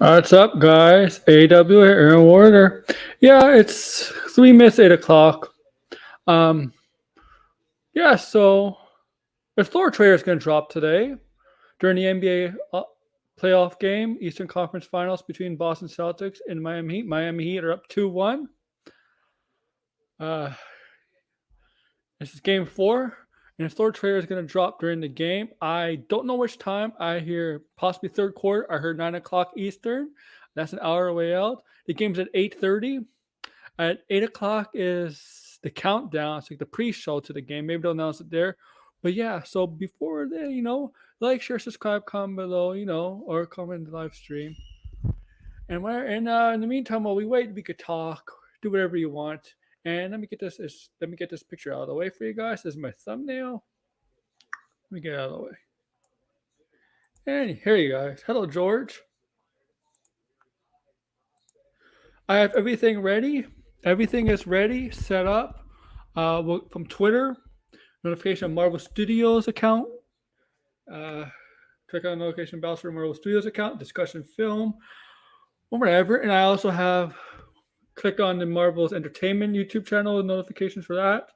What's up, guys? AW here, Aaron Warder. Yeah, it's 3 minutes, 8 o'clock. Um, yeah, so the Thor trailer is going to drop today during the NBA playoff game, Eastern Conference Finals between Boston Celtics and Miami Heat. Miami Heat are up 2-1. This is game 4, and the Thor trailer is going to drop during the game. I don't know which time. I hear possibly third quarter. I heard 9 o'clock Eastern. That's an hour away out. The game's at 8:30. At 8 o'clock is the countdown. It's like the pre-show to the game. Maybe they'll announce it there. But yeah, so before then, like, share, subscribe, comment below, or comment in the live stream. And in the meantime, while we wait, we could talk, do whatever you want. And let me get this picture out of the way for you guys. This is my thumbnail. Let me get it out of the way. And here you guys. Hello, George. I have everything ready. Everything is ready, set up. From Twitter, notification on Marvel Studios account. Click on notification bells for Marvel Studios account, discussion film, or whatever. And I also have clicked on the Marvel's Entertainment YouTube channel with notifications for that.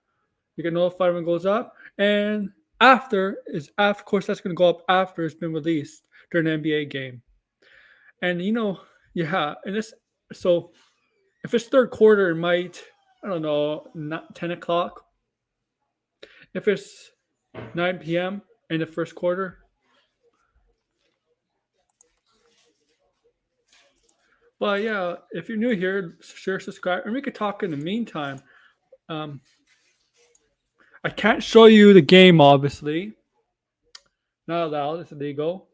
You get notified when it goes up. And of course, that's going to go up after it's been released during the NBA game. And so if it's third quarter, it might, I don't know, not 10 o'clock. If it's 9 p.m. in the first quarter. But yeah, if you're new here, share, subscribe, and we could talk in the meantime. I can't show you the game, obviously. Not allowed. It's illegal.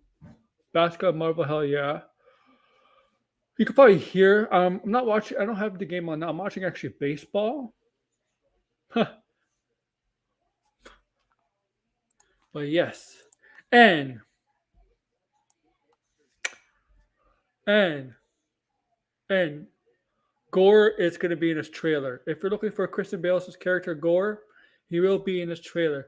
Basketball, Marvel, hell yeah. You could probably hear. I'm not watching. I don't have the game on now. I'm watching actually baseball. Huh. But yes, and Gore is going to be in this trailer. If you're looking for Christian Bale's character Gore, he will be in this trailer.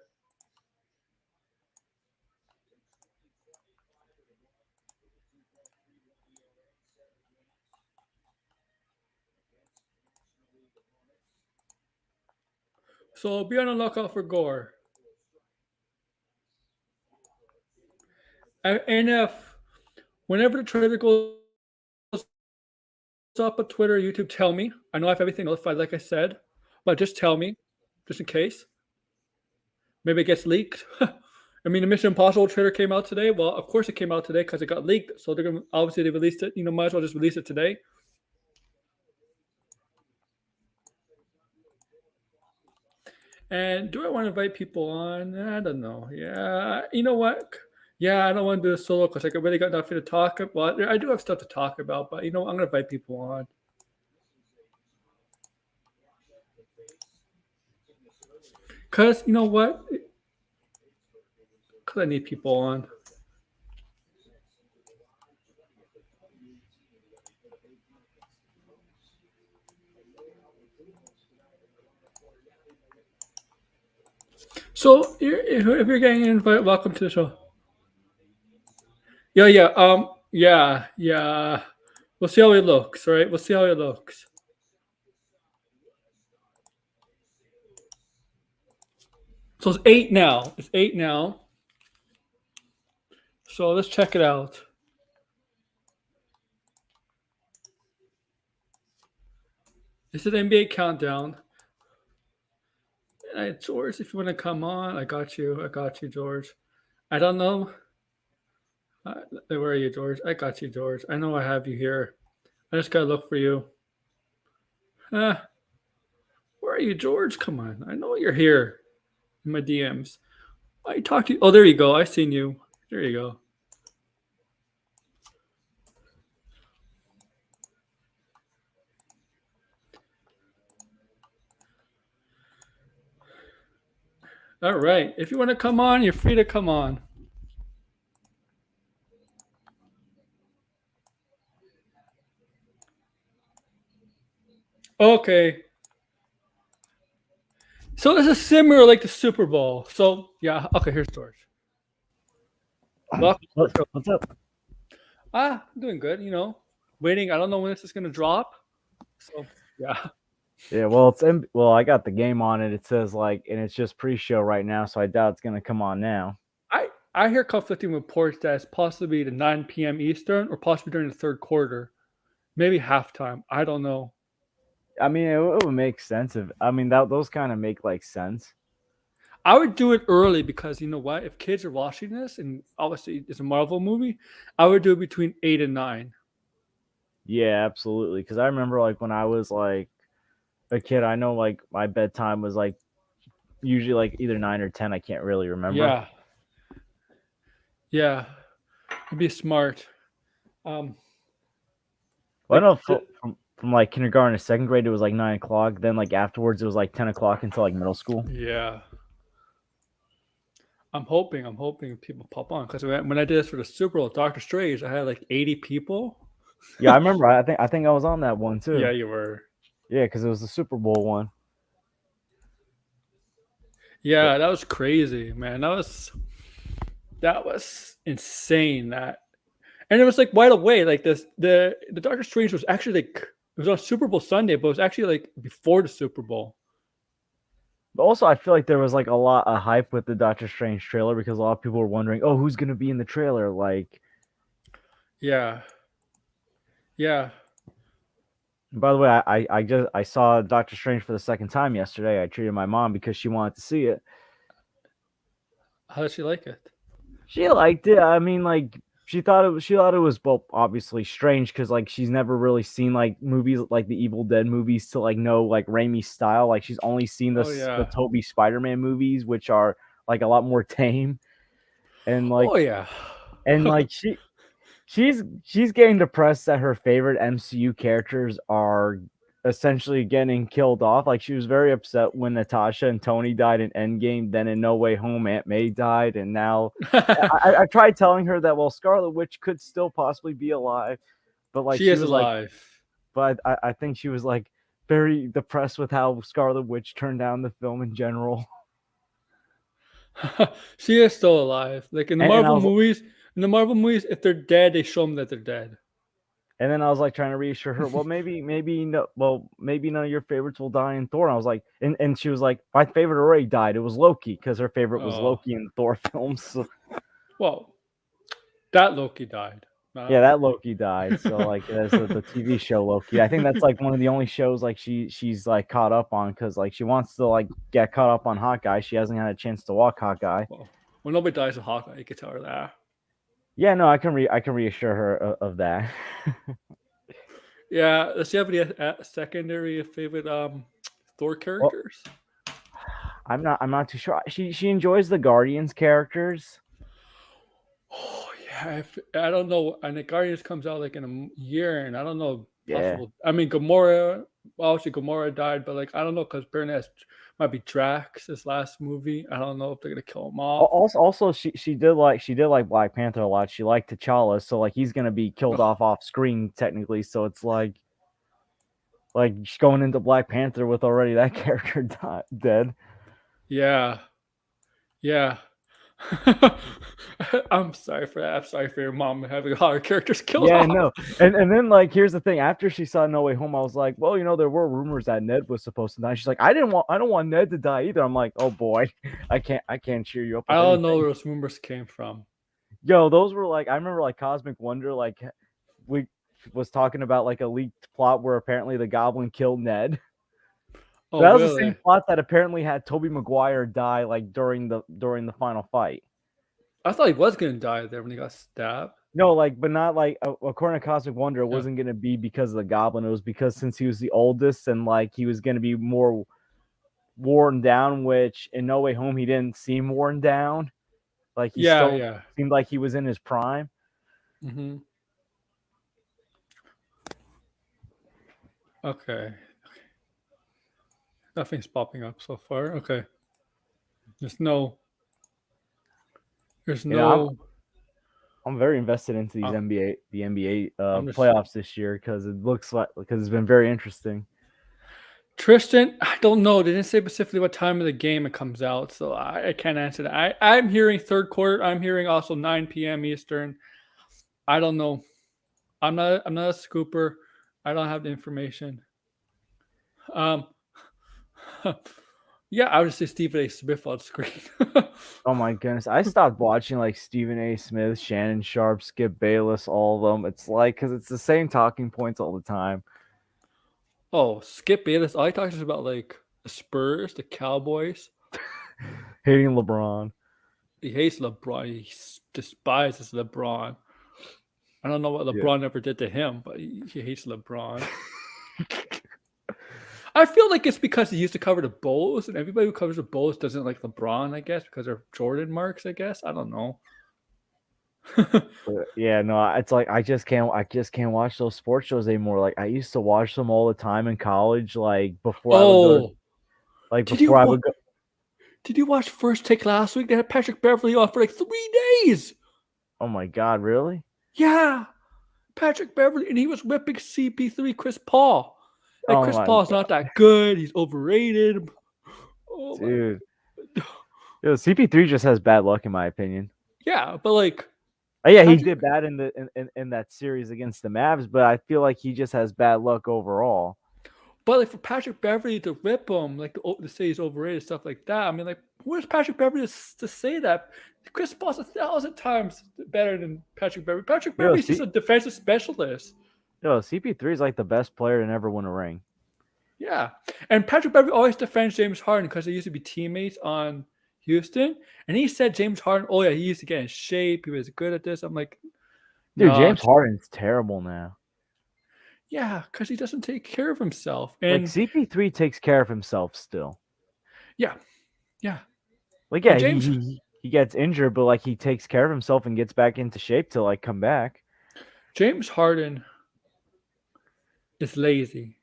So be on the lookout for Gore. And whenever the trailer goes up on Twitter, YouTube, tell me. I know I have everything notified, like I said, but just tell me, just in case. Maybe it gets leaked. I mean, the Mission Impossible trailer came out today. Well, of course it came out today because it got leaked. So obviously they released it. Might as well just release it today. And do I want to invite people on? I don't know. Yeah, you know what? Yeah, I don't want to do a solo because I really got nothing to talk about. I do have stuff to talk about, but I'm going to invite people on. Because, you know what? Because I need people on. So, if you're getting invited, welcome to the show. Yeah. We'll see how it looks, right? We'll see how it looks. So it's 8 now. It's 8 now. So let's check it out. This is the NBA countdown. George, if you want to come on, I got you, George. I don't know. Where are you, George? I got you, George. I know I have you here. I just gotta look for you. Where are you, George? Come on. I know you're here in my DMs. I talked to you. Oh, there you go. I seen you. There you go. All right. If you want to come on, you're free to come on. Okay. So this is similar like the Super Bowl. So yeah. Okay. Here's George. What's up? I'm doing good. waiting. I don't know when this is gonna drop. So yeah. Yeah, well, well, I got the game on it. It says like, and it's just pre-show right now, so I doubt it's gonna come on now. I hear conflicting reports that it's possibly the 9 p.m. Eastern or possibly during the third quarter, maybe halftime. I don't know. I mean, it would make sense if I mean that those kind of make like sense. I would do it early because you know what? If kids are watching this, and obviously it's a Marvel movie, I would do it between 8 and 9. Yeah, absolutely. Because I remember like when I was like a kid, I know like my bedtime was like usually like either 9 or 10. I can't really remember. Yeah, yeah, it'd be smart. Um, Well, I like know from like kindergarten to second grade, it was like 9 o'clock. Then like afterwards, it was like 10 o'clock until like middle school. yeah, I'm hoping people pop on because when I did this for the Super Bowl, Doctor Strange, I had like 80 people. Yeah, I remember. I think I was on that one Yeah, too. you were. Yeah, because it was the Super Bowl one. Yeah, Yeah, that was crazy, man. That was insane. That and it was like right away. Like this, the Doctor Strange was actually like it was on Super Bowl Sunday, but it was actually like before the Super Bowl. but also I feel like there was like a lot of hype with the Doctor Strange trailer because a lot of people were wondering, oh, who's gonna be in the trailer? Like, Yeah, yeah. by the way, I saw Doctor Strange for the second time yesterday. I treated my mom because she wanted to see it. How did she like it? She liked it. I mean, like she thought it was well, obviously strange because like she's never really seen like movies like the Evil Dead movies to like know like Raimi's style. Like she's only seen Oh the yeah. Toby SpiderMan movies, which are like a lot more tame and Oh yeah. like she's getting depressed that her favorite MCU characters are essentially getting killed off. Like she was very upset when Natasha and Tony died in Endgame. Then in No Way Home, Aunt May died, and now I tried telling her that well, Scarlet Witch could still possibly be alive, but like She she is was like, alive. but I think she was like very depressed with how Scarlet Witch turned down the film in general. She is still alive. Like And I was In the Marvel movies, if they're dead, they show them that they're dead. And then I was like trying to reassure her, well, maybe no, well, maybe none of your favorites will die in Thor. And I was like, and she was like, my favorite already died. It was Loki because her favorite was Oh, Loki in the Thor films. So, well, that Loki died. yeah, Uh, that Loki died. So like, there's the TV show Loki. I think that's like one of the only shows like she's like caught up on because like she wants to like get caught up on Hawkeye. She hasn't had a chance to walk Hawkeye. well, nobody dies in Hawkeye. You can tell her that. Yeah, no, I can reassure her of that. Yeah. Does she have any secondary favorite Thor Well, characters? I'm not too sure. She enjoys the Guardians characters. Oh yeah, I don't know. And the Guardians comes out like in a year, and I don't know. Yeah. Possible. I mean, Gamora. Well, obviously Gamora died, but like I don't know because Burness might be Drax. This last movie, I don't know if they're gonna kill him off. Also, she did like Black Panther a lot. She liked T'Challa, so like he's gonna be killed Ugh. off screen technically. So it's like she's going into Black Panther with already that character dead. Yeah, yeah. I'm sorry for that. I'm sorry for your mom having a lot of characters killed Yeah, off. no, and then like here's the thing. After she saw No Way Home, I was like, well, there were rumors that Ned was supposed to die. She's like, I don't want Ned to die either. I'm like, oh boy, I can't cheer you up I with don't know anything. where those rumors came from. Yo, those were like I remember like Cosmic Wonder like we was talking about like a leaked plot where apparently the Goblin killed Ned. Oh, That was the same really? plot that apparently had Toby Maguire die like during the final fight. I thought he was gonna die there when he got stabbed. No, like, but not like according to Cosmic Wonder, it Yeah. wasn't gonna be because of the Goblin. It was because since he was the oldest and like he was gonna be more worn down. Which in No Way Home he didn't seem worn down. Like he Yeah, still yeah. seemed like he was in his prime. Mm-hmm. Okay. Nothing's popping up so far. Okay. There's no. There's You know, I'm no. I'm very invested into these Uh, NBA I'm just playoffs this year because it looks like because it's been very interesting. Tristan. I don't know. They didn't say specifically what time of the game it comes out, so I can't answer that. I'm hearing third quarter. I'm hearing also 9 p.m. Eastern. I don't know. I'm not a scooper. I don't have the information. Um, yeah, I would just say Stephen A. Smith on screen. Oh my goodness. I stopped watching like Stephen A. Smith, Shannon Sharp, Skip Bayless, all of them. It's like because it's the same talking points all the time. Oh, Skip Bayless. All he talks is about like the Spurs, the Cowboys. Hating LeBron. He hates LeBron. He despises LeBron. I don't know what Yeah. LeBron ever did to him, but he hates LeBron. I feel like it's because he used to cover the Bulls, and everybody who covers the Bulls doesn't like LeBron, I guess, because they're Jordan marks, I guess. I don't know. Yeah, no, it's like I just can't watch those sports shows anymore. Like I used to watch them all the time in college, like before I would go to Oh, like did you before I would go. did you watch First Take last week? They had Patrick Beverly on for like 3 days. Oh my god, really? Yeah, Patrick Beverly, and he was ripping CP3 Chris Paul. Like Oh Chris my Paul's not that good. He's overrated. Oh my, dude. Yo, CP3 just has bad luck in my opinion. yeah, but like Oh, yeah, he Patrick, did bad in that series against the Mavs, but I feel like he just has bad luck overall. but like for Patrick Beverly to rip him, like to say he's overrated, stuff like that. I mean, like where's Patrick Beverly to say that? Chris Paul's 1,000 times better than Patrick Beverly. Patrick Yo, Beverly's just a defensive specialist. CP3 is like the best player to never win a ring. Yeah, and Patrick Beverly always defends James Harden because they used to be teammates on Houston, and he said James Harden. Oh yeah, he used to get in shape. He was good at this. I'm like, Dude, no, James Harden's terrible now. yeah, because he doesn't take care of himself. Like And CP3 takes care of himself still. yeah, yeah, Like and yeah, James he gets injured, but like he takes care of himself and gets back into shape to like come back. James Harden is lazy.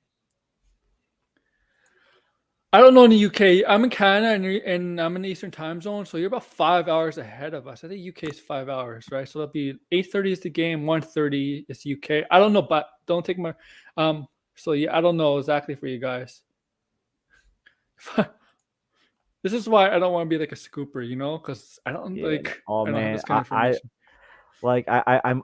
I don't know in the UK. I'm in Canada and I'm in the Eastern time zone, so you're about 5 hours ahead of us. I think UK is 5 hours, right? So that'll be 8:30 is the game, 1:30 is UK. I don't know, but don't take my so yeah, I don't know exactly for you guys. This is why I don't want to be like a scooper, because I don't Yeah. Oh I don't have man, this kind of information.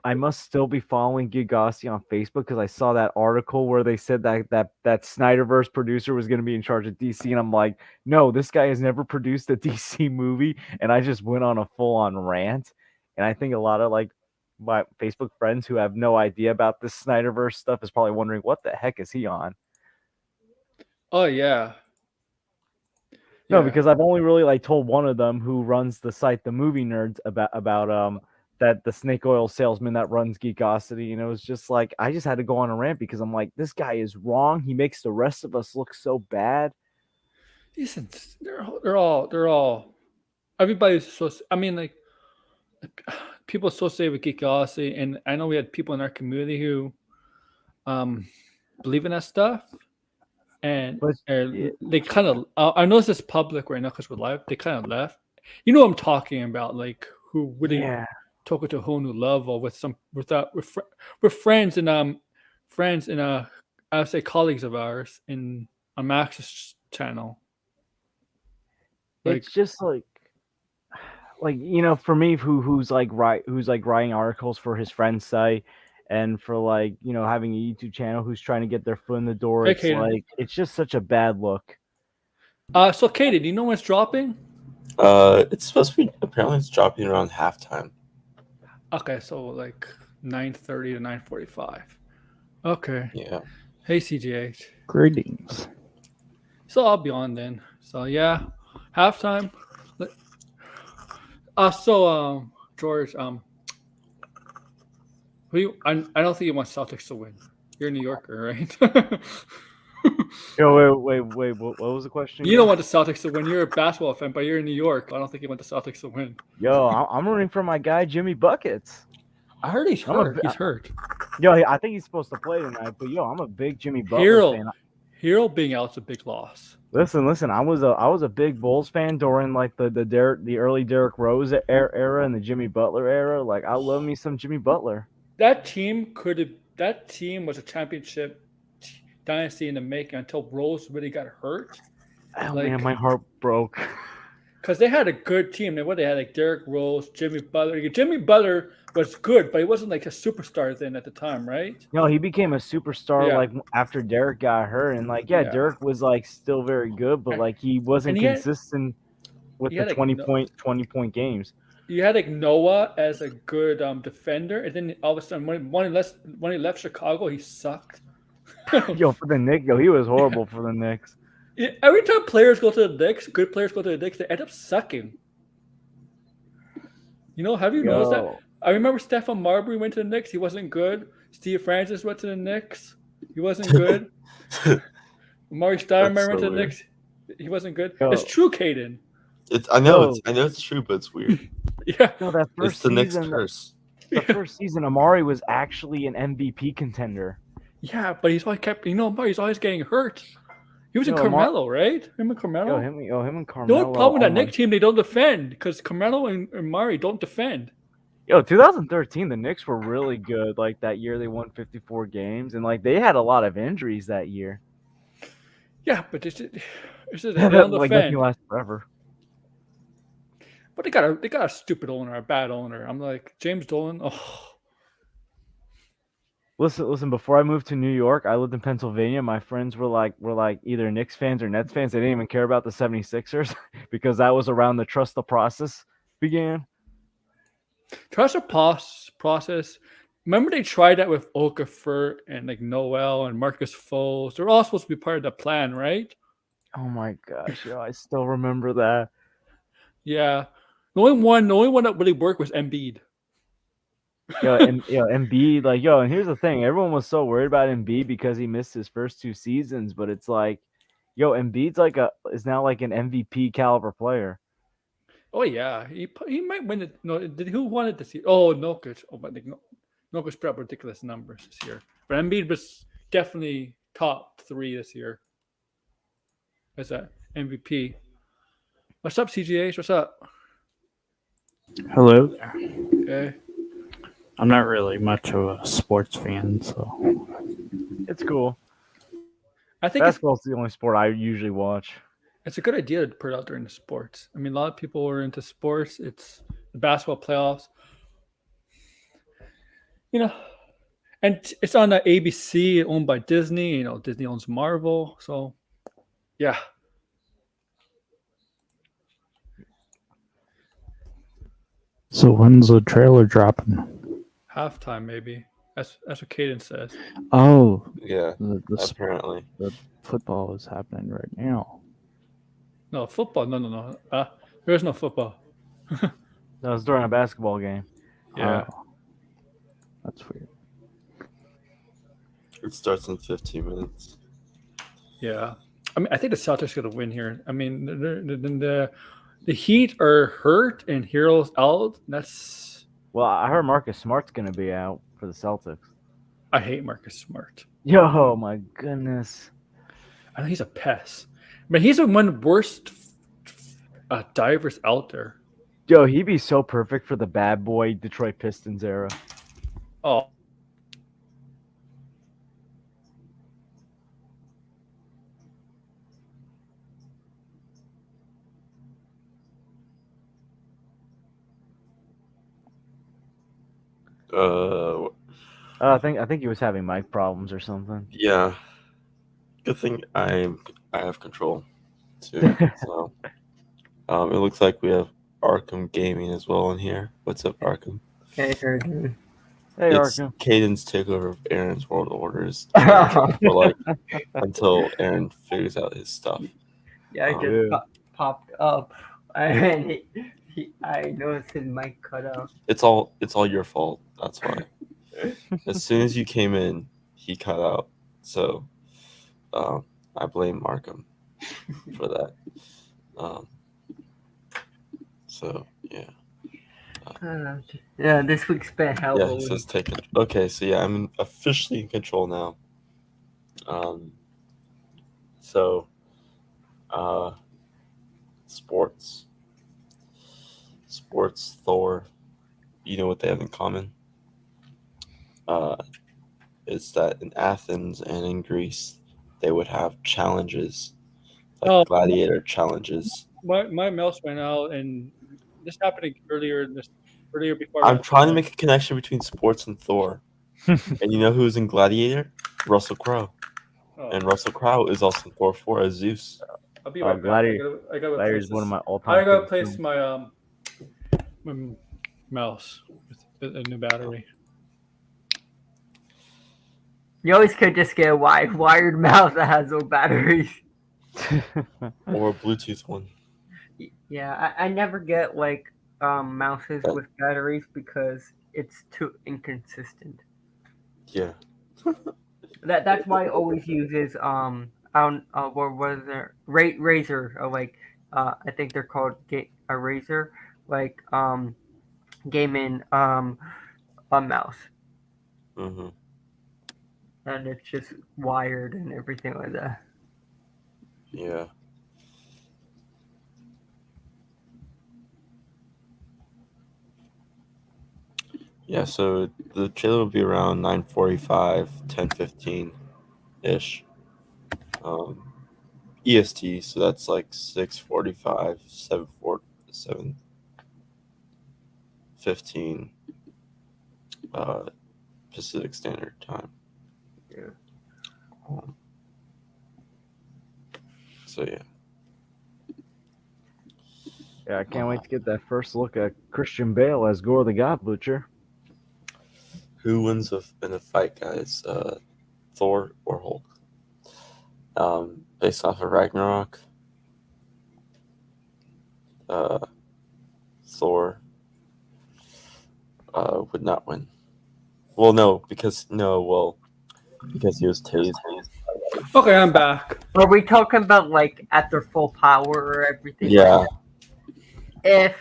I must still be following Gigassi on Facebook because I saw that article where they said that Snyderverse producer was going to be in charge of DC, and I'm like, no, this guy has never produced a DC movie, and I just went on a full on rant, and I think a lot of like my Facebook friends who have no idea about this Snyderverse stuff is probably wondering what the heck is he on. Oh yeah. No, Yeah. because I've only really like told one of them who runs the site, the Movie Nerds, about that the snake oil salesman that runs Geekosity, and it was just like I just had to go on a rant because I'm like, this guy is wrong. He makes the rest of us look so bad. Listen, they're all everybody's so I mean like people associated with Geekosity, and I know we had people in our community who believe in that stuff, and But yeah, they kind of I know this is public right now because we're live. They kind of left. You know what I'm talking about, like who really yeah, took it to a whole new level with some with friends and I would say colleagues of ours in on Max's channel. Like it's just like for me who's like writing articles for his friend's site and for like having a YouTube channel who's trying to get their foot in the door. hey It's Kaden. like it's just such a bad look. So Kaden, do you know when it's dropping? It's supposed to be apparently it's dropping around halftime. Okay, so like 9:30 to 9:45. Okay. Yeah. Hey CGH. Greetings. So I'll be on then. So yeah, halftime. George, I don't think you want Celtics to win. You're a New Yorker, right? Yo, wait. What was the question? You don't want the Celtics to win. You're a basketball fan, but you're in New York. I don't think you want the Celtics to win. Yo, I'm rooting for my guy Jimmy Buckets. I heard he's hurt. He's hurt. Yo, I think he's supposed to play tonight, but yo, I'm a big Jimmy Butler fan. Hero being out's a big loss. Listen. I was a big Bulls fan during like the early Derrick Rose era and the Jimmy Butler era. Like I love me some Jimmy Butler. That team was a championship dynasty in the making until Rose really got hurt. Oh man, my heart broke. because they had a good team. They had like Derrick Rose, Jimmy Butler. Jimmy Butler was good, but he wasn't like a superstar then at the time, right? No, he became a superstar Yeah, like after Derek got hurt, and like yeah, yeah. Derek was like still very good, but And, like he and wasn't consistent with he the had like 20 point games. you had like Noah as a good defender, and then all of a sudden when he left Chicago, he sucked. Yo, for the Knicks, yo, he was horrible for the Knicks. Yeah, every time players go to the Knicks, good players go to the Knicks, they end up sucking. Have you noticed that? Yo, I remember Stephon Marbury went to the Knicks. He wasn't good. Steve Francis went to the Knicks. He wasn't good. Amari That's Stoudemire went so to the weird. Knicks. He wasn't good. yo, It's true, Caden. I know yo, it's true, but it's weird. Yeah. yo, that It's first the next season, curse. the first season, Amari was actually an MVP contender. Yeah, but he's always Amari's always getting hurt. He was in Yo, Carmelo, right? Him and Carmelo. Him and The Carmelo. only problem with that oh my- Knicks team, they don't defend because Carmelo and Amari don't defend. Yo, 2013, the Knicks were really good. Like that year, they won 54 games, and like they had a lot of injuries that year. Yeah, but it's just, they don't Like defend. nothing lasts forever. But they got a stupid owner, a bad owner. I'm like James Dolan. Oh, Listen. Before I moved to New York, I lived in Pennsylvania. My friends were like either Knicks fans or Nets fans. They didn't even care about the 76ers because that was around the trust the process began. trust the process. Remember they tried that with Okafor and like Noel and Marcus Foles. They're all supposed to be part of the plan, right? Oh my gosh, yo, I still remember that. Yeah. The only one that really worked was Embiid. Embiid, like and here's the thing: everyone was so worried about Embiid because he missed his first 2 seasons, but it's like, Embiid's is now like an MVP caliber player. Oh yeah, he might win it. No, who won it this year? Oh, Jokic. Oh, but Jokic put up ridiculous numbers this year. But Embiid was definitely top 3 this year. What's that? MVP. What's up, CGH? What's up? Hello there. Okay. I'm not really much of a sports fan, so It's cool. I think Basketball's the only sport I usually watch. it's a good idea to put it out there in the sports. I mean, a lot of people are into sports. It's the basketball playoffs. And it's on the ABC, owned by Disney. Disney owns Marvel. So, yeah. So when's the trailer dropping? Halftime, maybe. That's what Caden says. Oh, Yeah, the apparently. football is happening right now. No, football. No. There's no football. That was during a basketball game. Yeah. Oh, that's weird. It starts in 15 minutes. Yeah. I mean, I think the Celtics are going to win here. I mean, the Heat are hurt and Hero's out. That's. Well, I heard Marcus Smart's gonna be out for the Celtics. I hate Marcus Smart. Yo, my goodness. I know he's a pest. But he's one of the worst divers out there. Yo, he'd be so perfect for the bad boy Detroit Pistons era. Oh. I think he was having mic problems or something. Yeah. Good thing I have control too. So, it looks like we have Arkham Gaming as well in here. What's up, Arkham? Okay, heard you. Hey, It's Arkham. Caden's takeover of Aaron's World Orders until Aaron figures out his stuff. Yeah, I Oh, just yeah. popped up, and I noticed his mic cut out. It's all your fault. That's why. As soon as you came in, he cut out. So, I blame Arkham for that. So yeah. Yeah, this week's spent Yeah, Halloween. it says take it. Okay, so yeah, I'm officially in control now. So, sports, Thor. You know what they have in common? It's that in Athens and in Greece, they would have challenges, like gladiator challenges. my mouse went out, and this happened earlier before I I'm went to trying to bed. make a connection between sports and Thor. And you know who's in Gladiator? Russell Crowe. Oh, And Russell Crowe is also in Thor 4 as Zeus. I'll be right back. I gotta Gladiator replace is one of this. my I all-time gotta favorite replace films. my mouse with a new battery. You always could just get a wired mouse that has no batteries. Or a Bluetooth one. Yeah, I never get like mouses with batteries because it's too inconsistent. Yeah. That's why I always uses what was there Razer or like I think they're called a Razer like gaming a mouse, Mm-hmm. and it's just wired and everything like that. Yeah. Yeah, so the trailer will be around 9:45, 10:15 ish. EST, so that's like 6:45, 7:15 Pacific Standard Time. Yeah. So yeah. Yeah, I can't wait to get that first look at Christian Bale as Gore the God Butcher. Who wins in a fight, guys? Thor or Hulk? Based off of Ragnarok, Thor would not win. Well, no, because he was tased. Okay, I'm back. Are we talking about like at their full power or everything? Yeah. If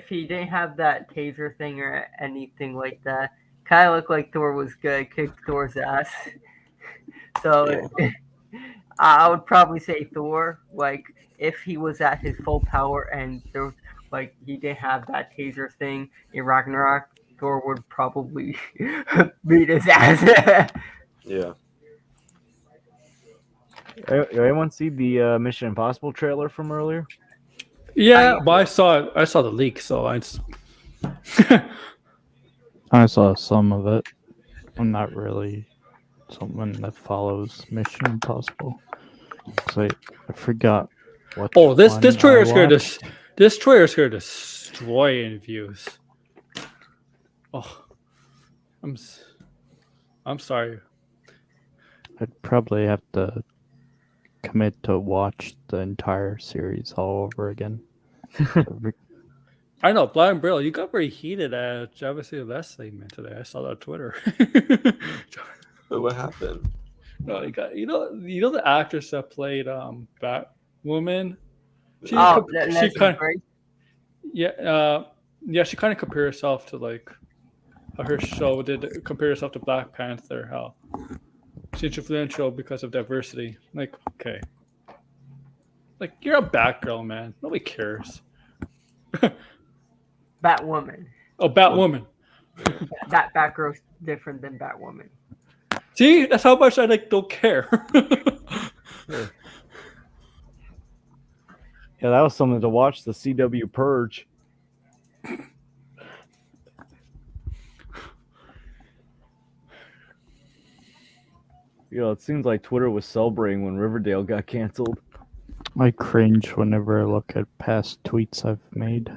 he didn't have that taser thing or anything like that, kind of looked like Thor was gonna kick Thor's ass. So Yeah. I would probably say Thor. Like if he was at his full power and there was, like he didn't have that taser thing in Ragnarok, Thor would probably beat his ass. Yeah. Anyone see the Mission Impossible trailer from earlier? Yeah, but I saw it. I saw the leak, so I just. I saw some of it. I'm not really someone that follows Mission Impossible. So I forgot what. Oh, this trailer's here gonna this trailer's gonna destroy in views. Oh, I'm sorry. I'd probably have to commit to watch the entire series all over again. I know, Blind Brill, you got very heated at Javasi Leslie man today. I saw that on Twitter. But what happened? No, you know the actress that played Batwoman. She kind great. she kind of compared herself to like how her show did compare herself to Black Panther. How she's influential because of diversity. Like, okay, like you're a Batgirl, man. Nobody cares. Batwoman. Oh, Batwoman. Batgirl's different than Batwoman. See, that's how much I don't care. Yeah, that was something to watch. The CW Purge. It seems like Twitter was celebrating when Riverdale got canceled. I cringe whenever I look at past tweets I've made.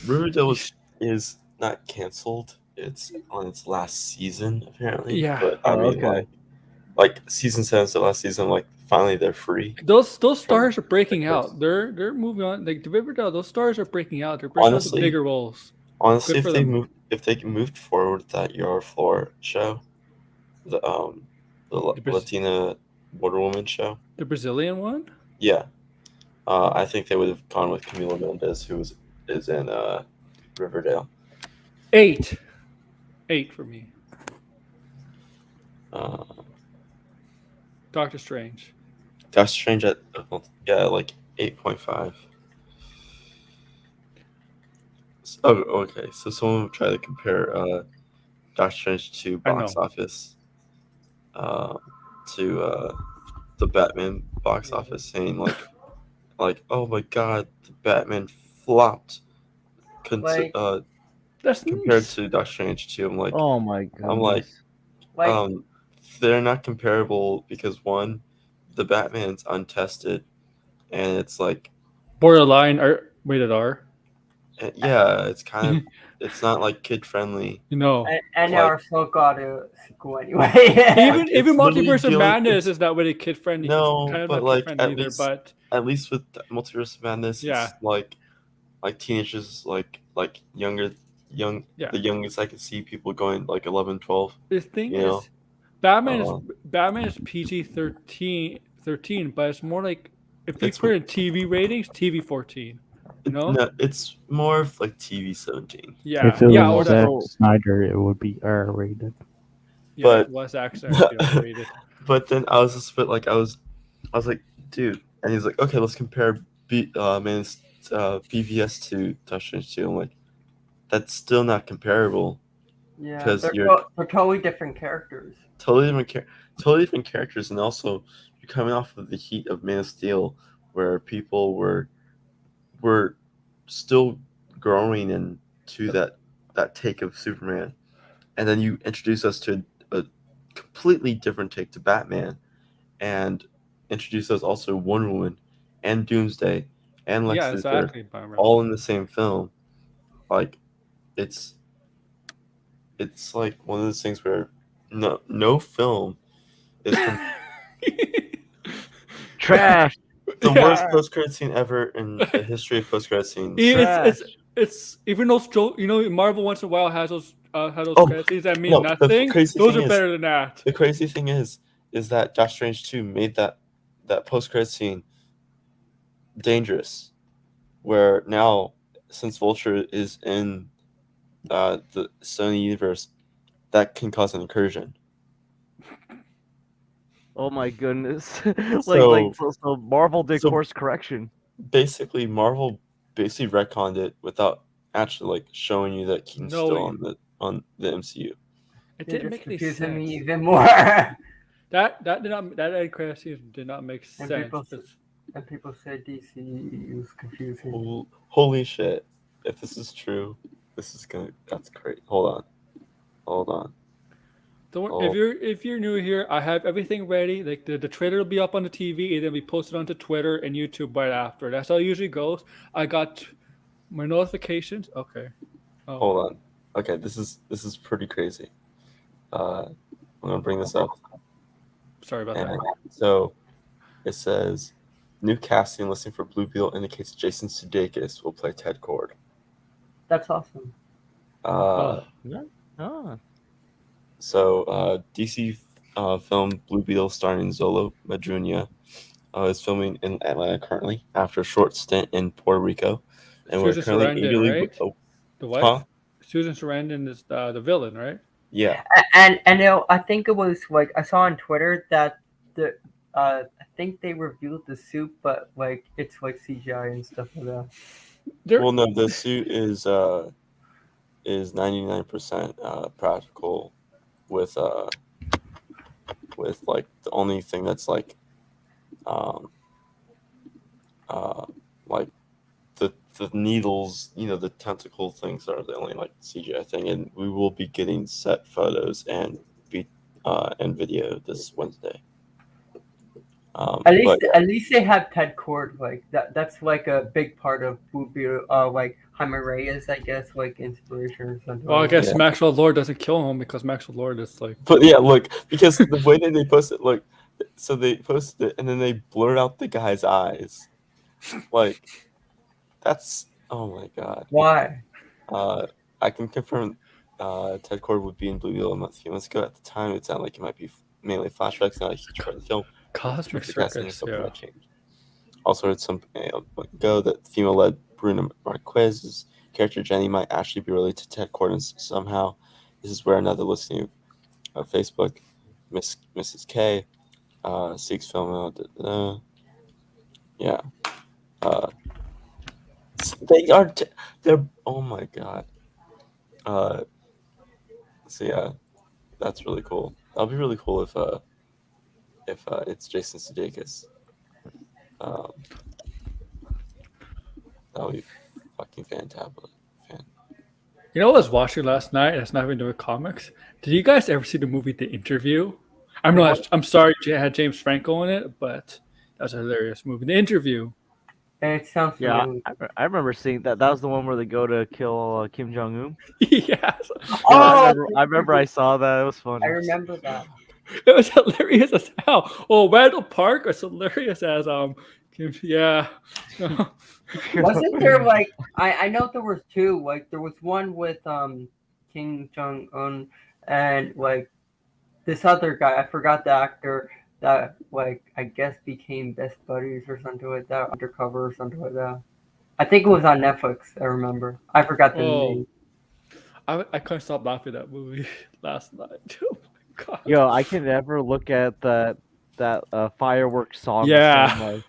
Riverdale is not canceled. It's on its last season, apparently. Yeah. But I mean, okay. like season 7's the last season. Like finally, they're free. Those stars are breaking out. They're moving on. Like the Riverdale, those stars are breaking out. They're breaking out to Honestly, bigger roles. Honestly, Good for if they moved forward with that Your Floor show, the Latina Wonder Woman show, The Brazilian one. yeah, I think they would have gone with Camila Mendes, who is in Riverdale. 8 for me. Doctor Strange. Doctor Strange at like 8.5. Oh, okay. So someone would try to compare Doctor Strange to box office, to the Batman box office, saying like like, oh my god, the Batman flopped Like- That's compared to Doctor Strange 2. I'm like, Oh my goodness. I'm like, like they're not comparable because one, the Batman's untested, and it's like, borderline or rated R. yeah, it's kind of, it's not like kid friendly. You know, and they like- are still got a sequel anyway. even it's literally Multiverse of dealing- Madness it's- is not really kid friendly. No, it's kind of but not like, kid friendly at either. least- But At least with Multiverse of Madness, Yeah. it's like teenagers, like younger, the youngest I could see people going like 11, 12. the thing You is, know, Batman is PG 13, but it's more like if you It's- put in TV ratings, TV 14. You know? No, it's more of like TV 17. Yeah, If it yeah, or was that's Zack Snyder, it would be R-rated. yeah, but- it was actually rated. But then I was just like, I was like, dude, and he's like, okay, let's compare BVS to Doctor Strange 2. I'm like, that's still not comparable. Yeah, 'Cause they're, you're- they're totally different characters. Totally different characters, and also you're coming off of the heat of Man of Steel, where people were still growing into that take of Superman, and then you introduce us to a completely different take to Batman, and introduce us also Wonder Woman and Doomsday and Lex Yeah, Luthor, exactly. Byron. all in the same film. Like, it's like one of those things where no film is Trash. the worst post-credit scene ever in the history of post-credit scenes. It's even those Marvel once in a while has those Oh, credit scenes that mean no, the nothing. crazy Those thing are is- better than that. The crazy thing is that Doctor Strange 2 made that post-credit scene dangerous, where now, since Vulture is in the Sony universe, that can cause an incursion. Oh my goodness. So- so Marvel did so- course correction. Basically, Marvel retconned it without actually like showing you that Keaton's No, still on the MCU. It You're didn't just make any confusing sense. me even more. That end credit scene did not make And sense. people- It's- And people said DC was confusing. Holy shit! If this is true, that's great. Hold on. Don't Oh. if you're new here, I have everything ready. Like the trailer will be up on the TV and then be posted onto Twitter and YouTube right after. That's how it usually goes. I got my notifications. Okay. Oh, Hold on. Okay, this is pretty crazy. I'm gonna bring this up. sorry about And that. so it says new casting listing for Blue Beetle indicates Jason Sudeikis will play Ted Cord. That's awesome. Uh, Oh. So DC film Blue Beetle starring Zolo Madrunya is filming in Atlanta currently after a short stint in Puerto Rico, and we're Susan currently Sarandon, eagerly. right? Oh, The wife, huh? Susan Sarandon is the villain, right? Yeah. And I think it was like I saw on Twitter that I think they revealed the suit, but like it's like CGI and stuff like that. Well, no, the suit is 99% practical, with like the only thing that's like like the needles, the tentacle things are the only like CGI thing, and we will be getting set photos and video this Wednesday. At least they have Ted Cord, like that's like a big part of Blue Beetle, like Jaime Reyes, I guess, like inspiration or something. Well, I like guess Yeah. Maxwell Lord doesn't kill him because Maxwell Lord is like. But yeah, look, because the way that they posted, look, so they posted it and then they blurred out the guy's eyes. Like, that's, oh my god. Why? I can confirm Ted Cord would be in Blue Beetle a few months ago. At the time, it sounded like it might be mainly flashbacks, not a huge part of the film. Cosmic The casting Circus, something yeah. that changed. Also heard some ago that female-led Bruno Marquez's character Jenny might actually be related to Ted Cord somehow. This is where another listing of Facebook, Mrs. K, seeks film. Yeah, they are. They're. Oh my god. So yeah, that's really cool. That'll be really cool if it's Jason Sudeikis. That would be fucking fantastic. You know what I was watching last night? It's not even to do with comics. Did you guys ever see the movie The Interview? I'm sorry it had James Franco in it, but that was a hilarious movie. The Interview. It sounds Yeah, familiar. I remember seeing that. That was the one where they go to kill Kim Jong Un. Yes. I remember I saw that. It was funny. I remember that. It was hilarious as hell. Oh, Randall Park was hilarious as yeah. Wasn't there like I know there was two. Like there was one with Kim Jong Un and like this other guy. I forgot the actor that like I guess became best buddies or something like that, undercover or something like that. I think it was on Netflix. I remember. I forgot the name. I couldn't stop laughing at that movie last night. Oh my god. Yo, I can never look at that fireworks song. Yeah. The same way.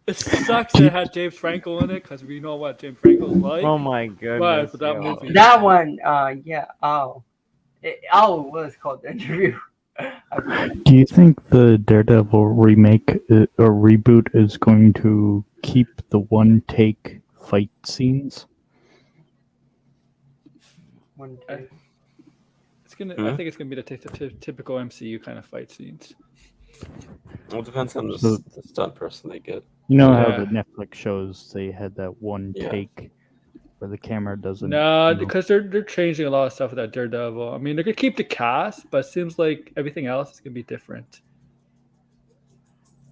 It sucks that it had James Franco in it because we know what James Franco's like. Oh my goodness. But that yo. movie. That one, yeah. It was called The Interview. Do you think the Daredevil remake or reboot is going to keep the one-take fight scenes? One, two. It's gonna. I think it's gonna be the typical MCU kind of fight scenes. Well, it depends on the stunt person they get. You know Yeah. how the Netflix shows they had that one take where the camera doesn't. No, because they're changing a lot of stuff with that Daredevil. I mean, they're gonna keep the cast, but it seems like everything else is gonna be different.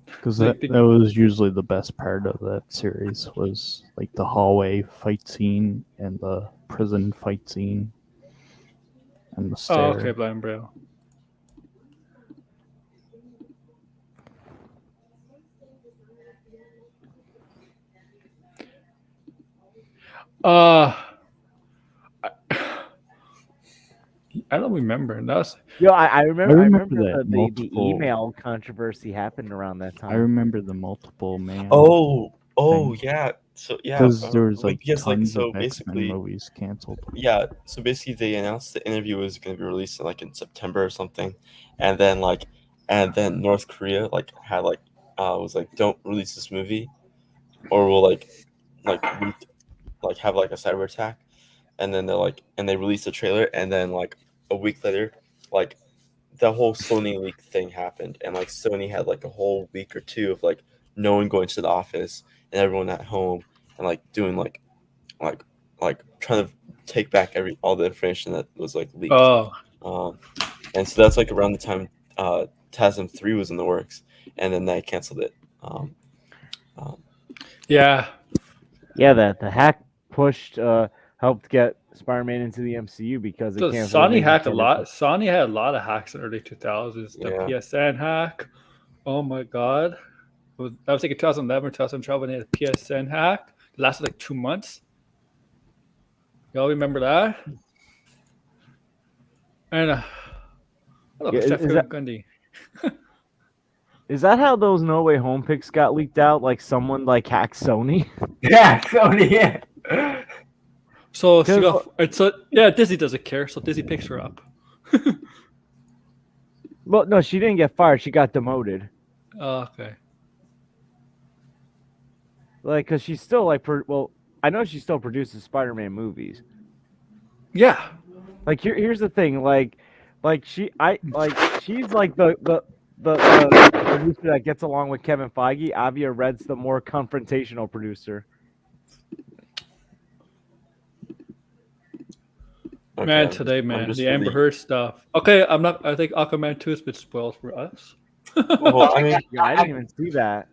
Because that was usually the best part of that series was like the hallway fight scene and the prison fight scene and the stair. Oh, okay, Blind Braille. I don't remember. That was Yo, I remember that the multiple- email controversy happened around that time. I remember the multiple man. Oh, thing. yeah. So yeah, Because there was like because, tons so of X-Men basically, movies canceled. yeah. So basically, they announced the interview was going to be released in September or something, and then North Korea had was like, don't release this movie, or we'll have a cyber attack, and then they released the trailer, and then a week later, the whole Sony leak thing happened, and Sony had a whole week or two of no one going to the office and everyone at home and doing trying to take back all the information that was leaked. And so that's around the time TASM 3 was in the works, and then they canceled it. yeah. Yeah, the hack pushed helped get Spider-Man into the MCU because it canceled. Sony hacked a lot. Sony had a lot of hacks in the early 2000s. The Yeah. PSN hack. Oh my god. That was 2011 or 2012 when they had a PSN hack. It lasted 2 months. Y'all remember that? And Gundy. Is that how those No Way Home pics got leaked out? Someone hacked Sony? Yeah, Sony. Yeah. So she Disney doesn't care, so Disney picks her up. Well, no, she didn't get fired. She got demoted. Oh, okay. Because she's still I know she still produces Spider-Man movies. Yeah. Here's the thing, she's the producer that gets along with Kevin Feige. Avia Red's the more confrontational producer. Okay, Man, I'm today, man, just the Amber really- Heard stuff. Okay, I think Aquaman 2 has been spoiled for us. Well, I mean, Yeah, I didn't even see that.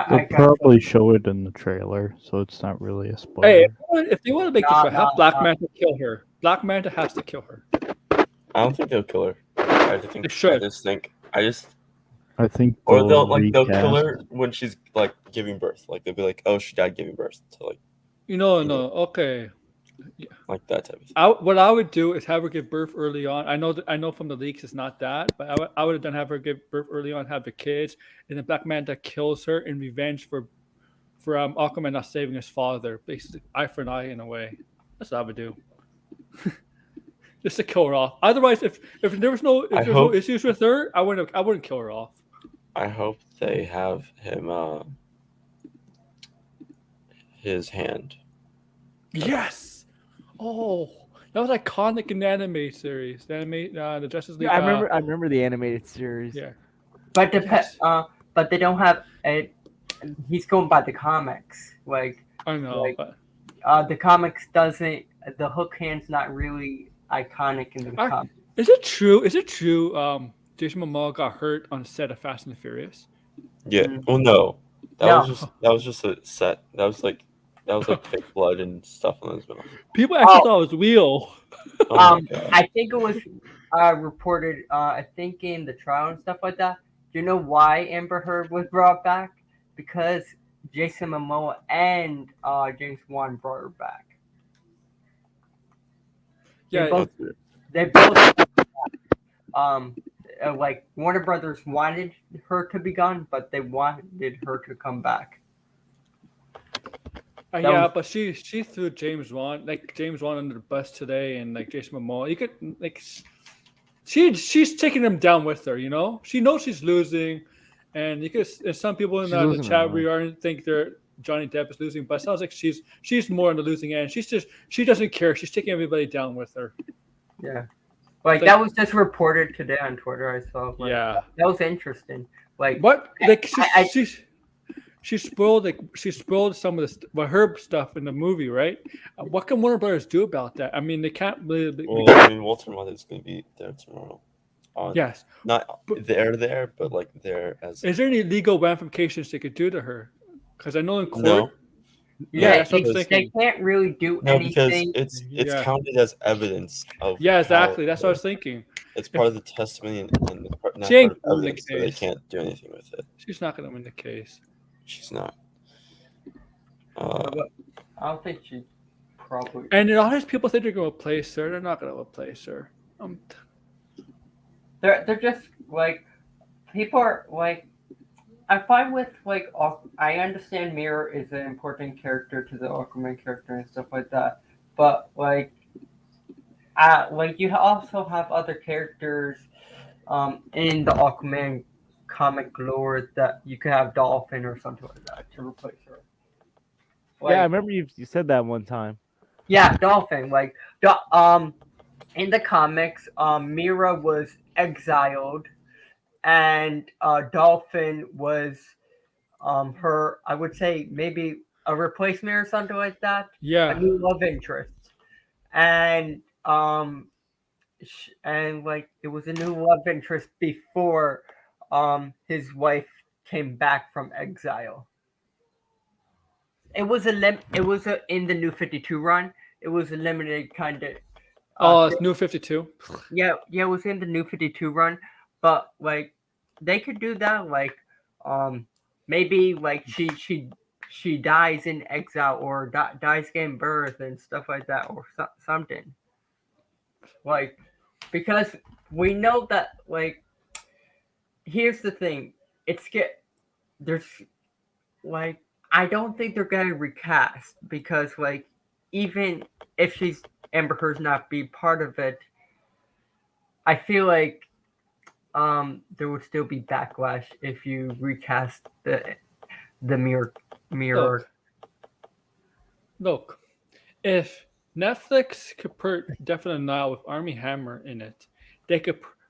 They'll probably show it in the trailer, so it's not really a spoiler. Hey, if they want to make this show, have Black no. Manta kill her. Black Manta has to kill her. I don't think they'll kill her. I think They should. I think or they'll kill recast- her when she's giving birth. They'll be like, oh, she died giving birth. So No, okay. that type of thing. What I would do is have her give birth early on. I know from the leaks it's not that, but I would have done have her give birth early on, have the kids, and then Black Manta kills her in revenge for Aquaman not saving his father. Basically, eye for an eye in a way. That's what I would do. Just to kill her off. Otherwise, if there was no no issues with her, I wouldn't kill her off. his hand. Yes. Oh, that was iconic in the anime series. The Justice League. Yeah, I remember the animated series. Yeah. But Yes. but they don't have it. He's going by the comics. I know, but The comics doesn't. The hook hand's not really iconic in the comics. is it true? Is it true? Jason Momoa got hurt on the set of Fast and the Furious. Yeah. Mm. Well, no. That No. was just a set. That was like fake blood and stuff on his middle. People actually thought it was real. Oh my God. I think it was reported. I think in the trial and stuff like that. Do you know why Amber Heard was brought back? Because Jason Momoa and James Wan brought her back. Yeah. They both like Warner Brothers wanted her to be gone, but they wanted her to come back. Yeah, but she threw James Wan under the bus today, and like Jason Momoa. You could like she's taking him down with her. You know, she knows she's losing, and you could. And some people in the chat room think Johnny Depp is losing, but it sounds like she's more on the losing end. She doesn't care. She's taking everybody down with her. Yeah, like that was just reported today on Twitter. I saw. Yeah, that was interesting. Like what? Like she spoiled some of her stuff in the movie, right? What can Warner Brothers do about that? I mean, they can't really. Well, I mean, Walter White is going to be there tomorrow. Yes, not there, but like there as. Is there any legal ramifications they could do to her? Because I know in court. No. Yeah, they can't really do anything. Because it's counted as evidence of. Yeah, exactly. That's what I was thinking. It's part of the testimony and not part of evidence, so they can't do anything with it. She's not going to win the case. She's not. I don't think she probably. And all these people think they're going to replace her. They're not going to replace her. They're just like people are like. I find with like I understand Mirror is an important character to the Aquaman character and stuff like that, but like you also have other characters in the Aquaman comic lore that you could have Dolphin or something like that to replace her. Like, yeah, I remember you said that one time. Yeah, Dolphin. Like in the comics, Mira was exiled. And Dolphin was her, I would say, maybe a replacement or something like that. Yeah. A new love interest. And like it was a new love interest before his wife came back from exile. It was in the New 52 run. It was a limited kind of. It's New 52. Yeah, it was in the New 52 run. But like they could do that, like maybe like she dies in exile or dies giving birth and stuff like that or something. Like because we know that like here's the thing, there's like I don't think they're gonna recast because like even if Amber Heard's not be part of it, I feel like there would still be backlash if you recast the mirror. Look, if Netflix could put Definite Nile with Army Hammer in it,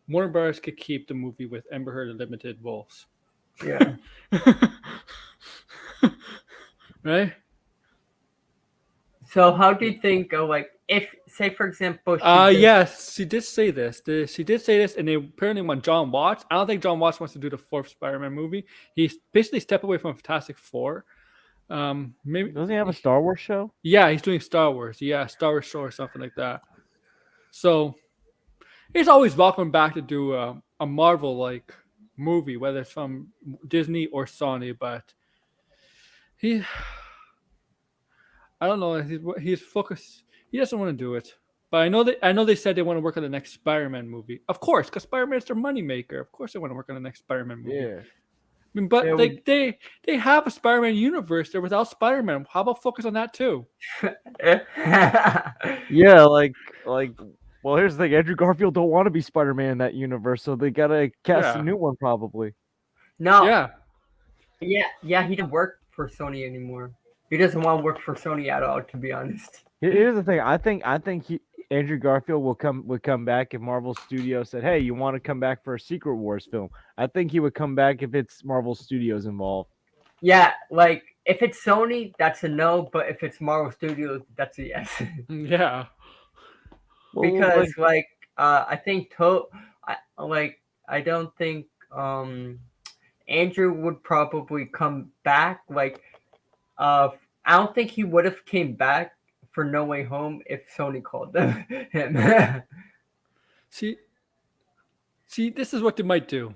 Warner Brothers could keep the movie with Amber Heard and Limited Wolves. Yeah. Right? So how do you think like if say for example yes, she did say this. And they apparently want John Watts. I don't think John Watts wants to do the fourth Spider-Man movie. He's basically stepped away from Fantastic Four. Maybe doesn't he have a Star Wars show? Yeah, he's doing Star Wars. Yeah, Star Wars show or something like that. So he's always welcome back to do a Marvel like movie, whether it's from Disney or Sony, but I don't know. He's focused. He doesn't want to do it. But I know they said they want to work on the next Spider-Man movie. Of course, because Spider-Man is their moneymaker. Of course they want to work on the next Spider-Man movie. Yeah. I mean, but they have a Spider-Man universe there without Spider-Man. How about focus on that too? Yeah, like well, here's the thing. Andrew Garfield don't want to be Spider-Man in that universe, so they gotta cast a new one probably. No. Yeah. Yeah, he didn't work for Sony anymore. He doesn't want to work for Sony at all, to be honest. Here's the thing. I think Andrew Garfield would come back if Marvel Studios said, "Hey, you want to come back for a Secret Wars film?" I think he would come back if it's Marvel Studios involved. Yeah, like if it's Sony, that's a no. But if it's Marvel Studios, that's a yes. Yeah. Because I think I don't think Andrew would probably come back. I don't think he would have came back for No Way Home if Sony called him. See, this is what they might do.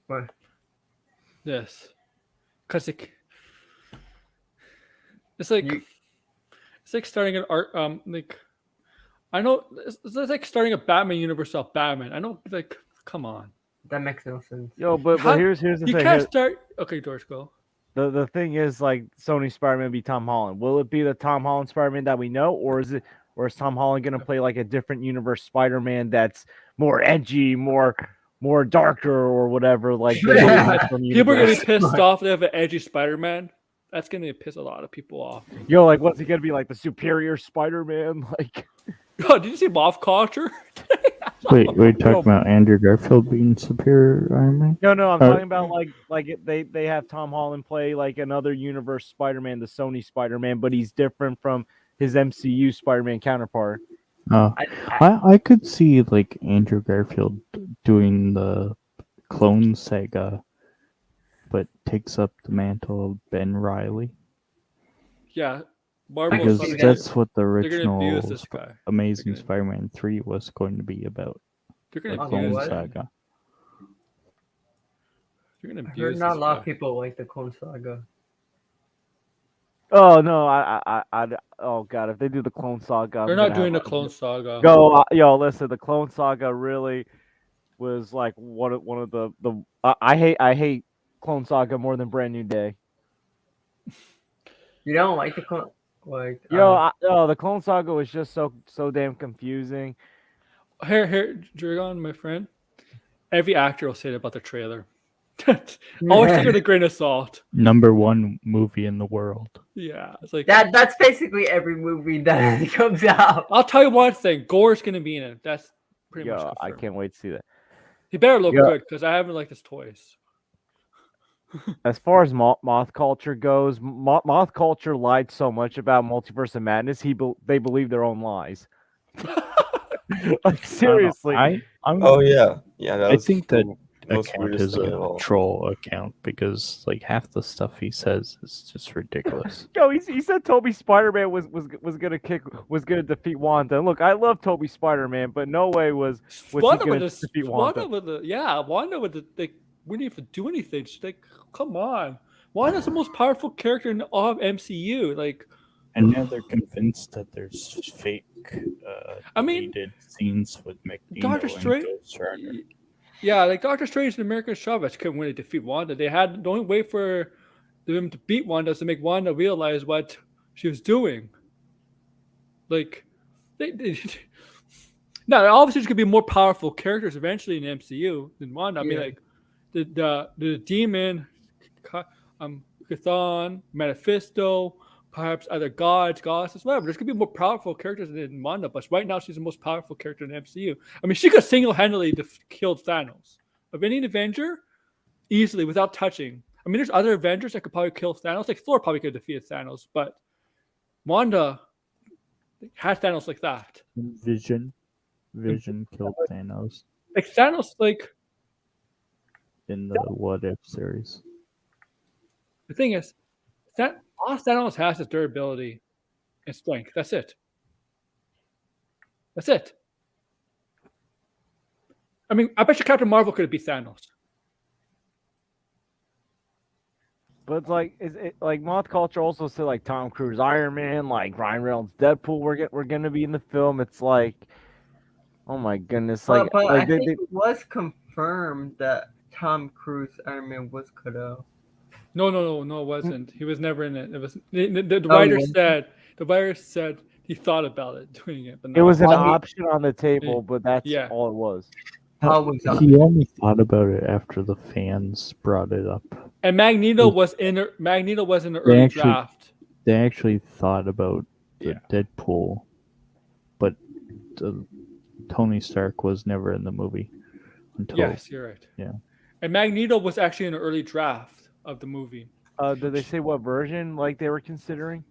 What? Yes, because it's like starting an art. I know it's like starting a Batman universe off Batman. I know, like, come on. That makes no sense. Yo, but here's the thing. You can't start. Okay, George, go. The thing is, like, Sony Spider-Man be Tom Holland. Will it be the Tom Holland Spider-Man that we know, or is Tom Holland gonna play like a different universe Spider-Man that's more edgy, more darker, or whatever? Like, People are gonna be pissed off they have an edgy Spider-Man. That's gonna piss a lot of people off. Yo, like, what's he gonna be, like, the superior Spider-Man? Like, oh, did you see Moth Culture? Wait, we're talking about Andrew Garfield being superior Iron Man? no, I'm talking about they have Tom Holland play like another universe Spider-Man, the Sony Spider-Man, but he's different from his MCU Spider-Man counterpart. I could see like Andrew Garfield doing the Clone Saga, but takes up the mantle of Ben Reilly. Yeah, Marvel. Because that's what the original this guy. Amazing Spider-Man 3 was going to be about. They're The gonna Clone what? Saga. They're gonna I abuse heard not this a lot guy. of people like the Clone Saga. Oh no, oh god, if they do the Clone Saga, They're not doing the Clone Saga. Yo, listen, the Clone Saga really was like one of the I hate Clone Saga more than Brand New Day. You don't like the Clone? The Clone Saga was just so damn confusing. Here, Dragon, my friend. Every actor will say that about the trailer. Always take it with a grain of salt. #1 movie in the world. Yeah, it's like that's basically every movie that comes out. I'll tell you one thing: Gore's gonna be in it. That's pretty much Yo, confirmed. I can't wait to see that. He better look good because I haven't liked his toys. As far as Moth Culture goes, Moth Culture lied so much about Multiverse of Madness. They believe their own lies. Like, seriously. Oh yeah. That I was think that the most account weirdest is thing of a all. troll account because like half the stuff he says is just ridiculous. Yo, he said Toby Spider-Man was gonna defeat Wanda. And look, I love Toby Spider-Man, but no way was he gonna defeat Wanda. Wanda wouldn't even do anything. She's like, come on, Wanda's the most powerful character in all of MCU. Like, And now they're convinced that there's fake deleted scenes with Magneto Doctor and Strange. Ghost Rider. Yeah, like Doctor Strange and American Chavez couldn't really defeat Wanda. They had the only way for them to beat Wanda is to make Wanda realize what she was doing. Like, now obviously there's gonna be more powerful characters eventually in the MCU than Wanda. I mean, like the Demon, Chthon, Mephisto, perhaps other gods, goddesses, whatever. There's gonna be more powerful characters than Wanda, but right now she's the most powerful character in the MCU. I mean, she could single-handedly killed Thanos. Of any Avenger, easily without touching. I mean, there's other Avengers that could probably kill Thanos. Like Thor probably could have defeated Thanos, but Wanda had Thanos like that. Vision killed Thanos Like Thanos, like in the What If series. the thing is, that all Thanos has is durability and strength. That's it. That's it. I mean, I bet you Captain Marvel could have beat Thanos. But it's like, is it like Moth Culture also said like Tom Cruise, Iron Man, like Ryan Reynolds, Deadpool. We're gonna be in the film. It's like, oh my goodness, like, but like I think it was confirmed that Tom Cruise Iron Man was cut out. No, it wasn't. He was never in it. It was the writer said. The writer said he thought about it doing it, but it was an option on the table, but that's all it was. always thought. He only thought about it after the fans brought it up. And Magneto was in the They early actually- draft. They actually thought about the Yeah. Deadpool, but Tony Stark was never in the movie until Yes, you're right. Yeah. And Magneto was actually in an early draft of the movie. Did they say what version like they were considering?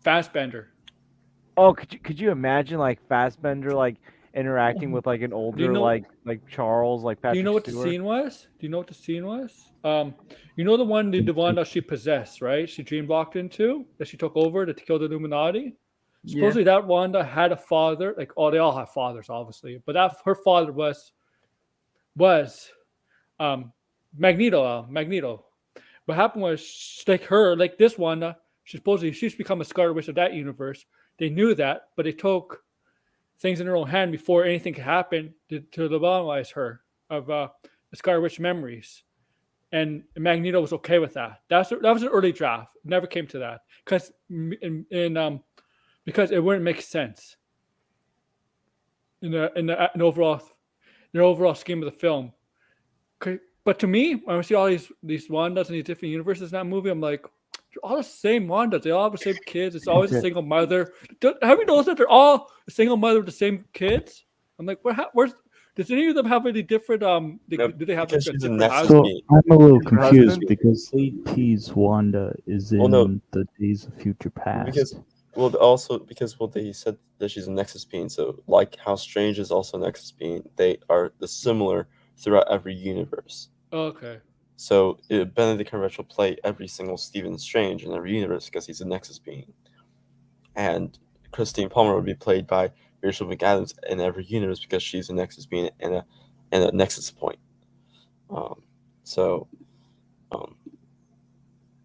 Fassbender. Oh, could you imagine like Fassbender like interacting with like an older know- like Charles like Patrick Do you know what Stewart? the scene was? Do you know what the scene was? You know the one that she possessed, right? She dream walked into that she took over to kill the Illuminati. Supposedly that Wanda had a father. Like, they all have fathers, obviously, but that her father was Magneto. Magneto. What happened was like this Wanda. She's become a Scarlet Witch of that universe. They knew that, but they took things in their own hand before anything could happen to lobotomize her of the Scarlet Witch memories. And Magneto was okay with that. That was an early draft. It never came to that because because it wouldn't make sense in the overall scheme of the film. But to me, when I see all these Wandas in these different universes in that movie, I'm like, they're all the same Wandas. They all have the same kids. It's always a single mother. Have you noticed that they're all a single mother with the same kids? I'm like, where's does any of them have any different? Do they have because like a she's a different next house? So being. I'm a little Her confused husband? because they tease Wanda is in Well, no. the Days of Future Past. Because they said that she's a Nexus being, so like how Strange is also a Nexus being, they are similar throughout every universe. Okay. So Benedict Cumberbatch will play every single Stephen Strange in every universe because he's a Nexus being, and Christine Palmer would be played by Rachel McAdams in every universe because she's a Nexus being and a Nexus point.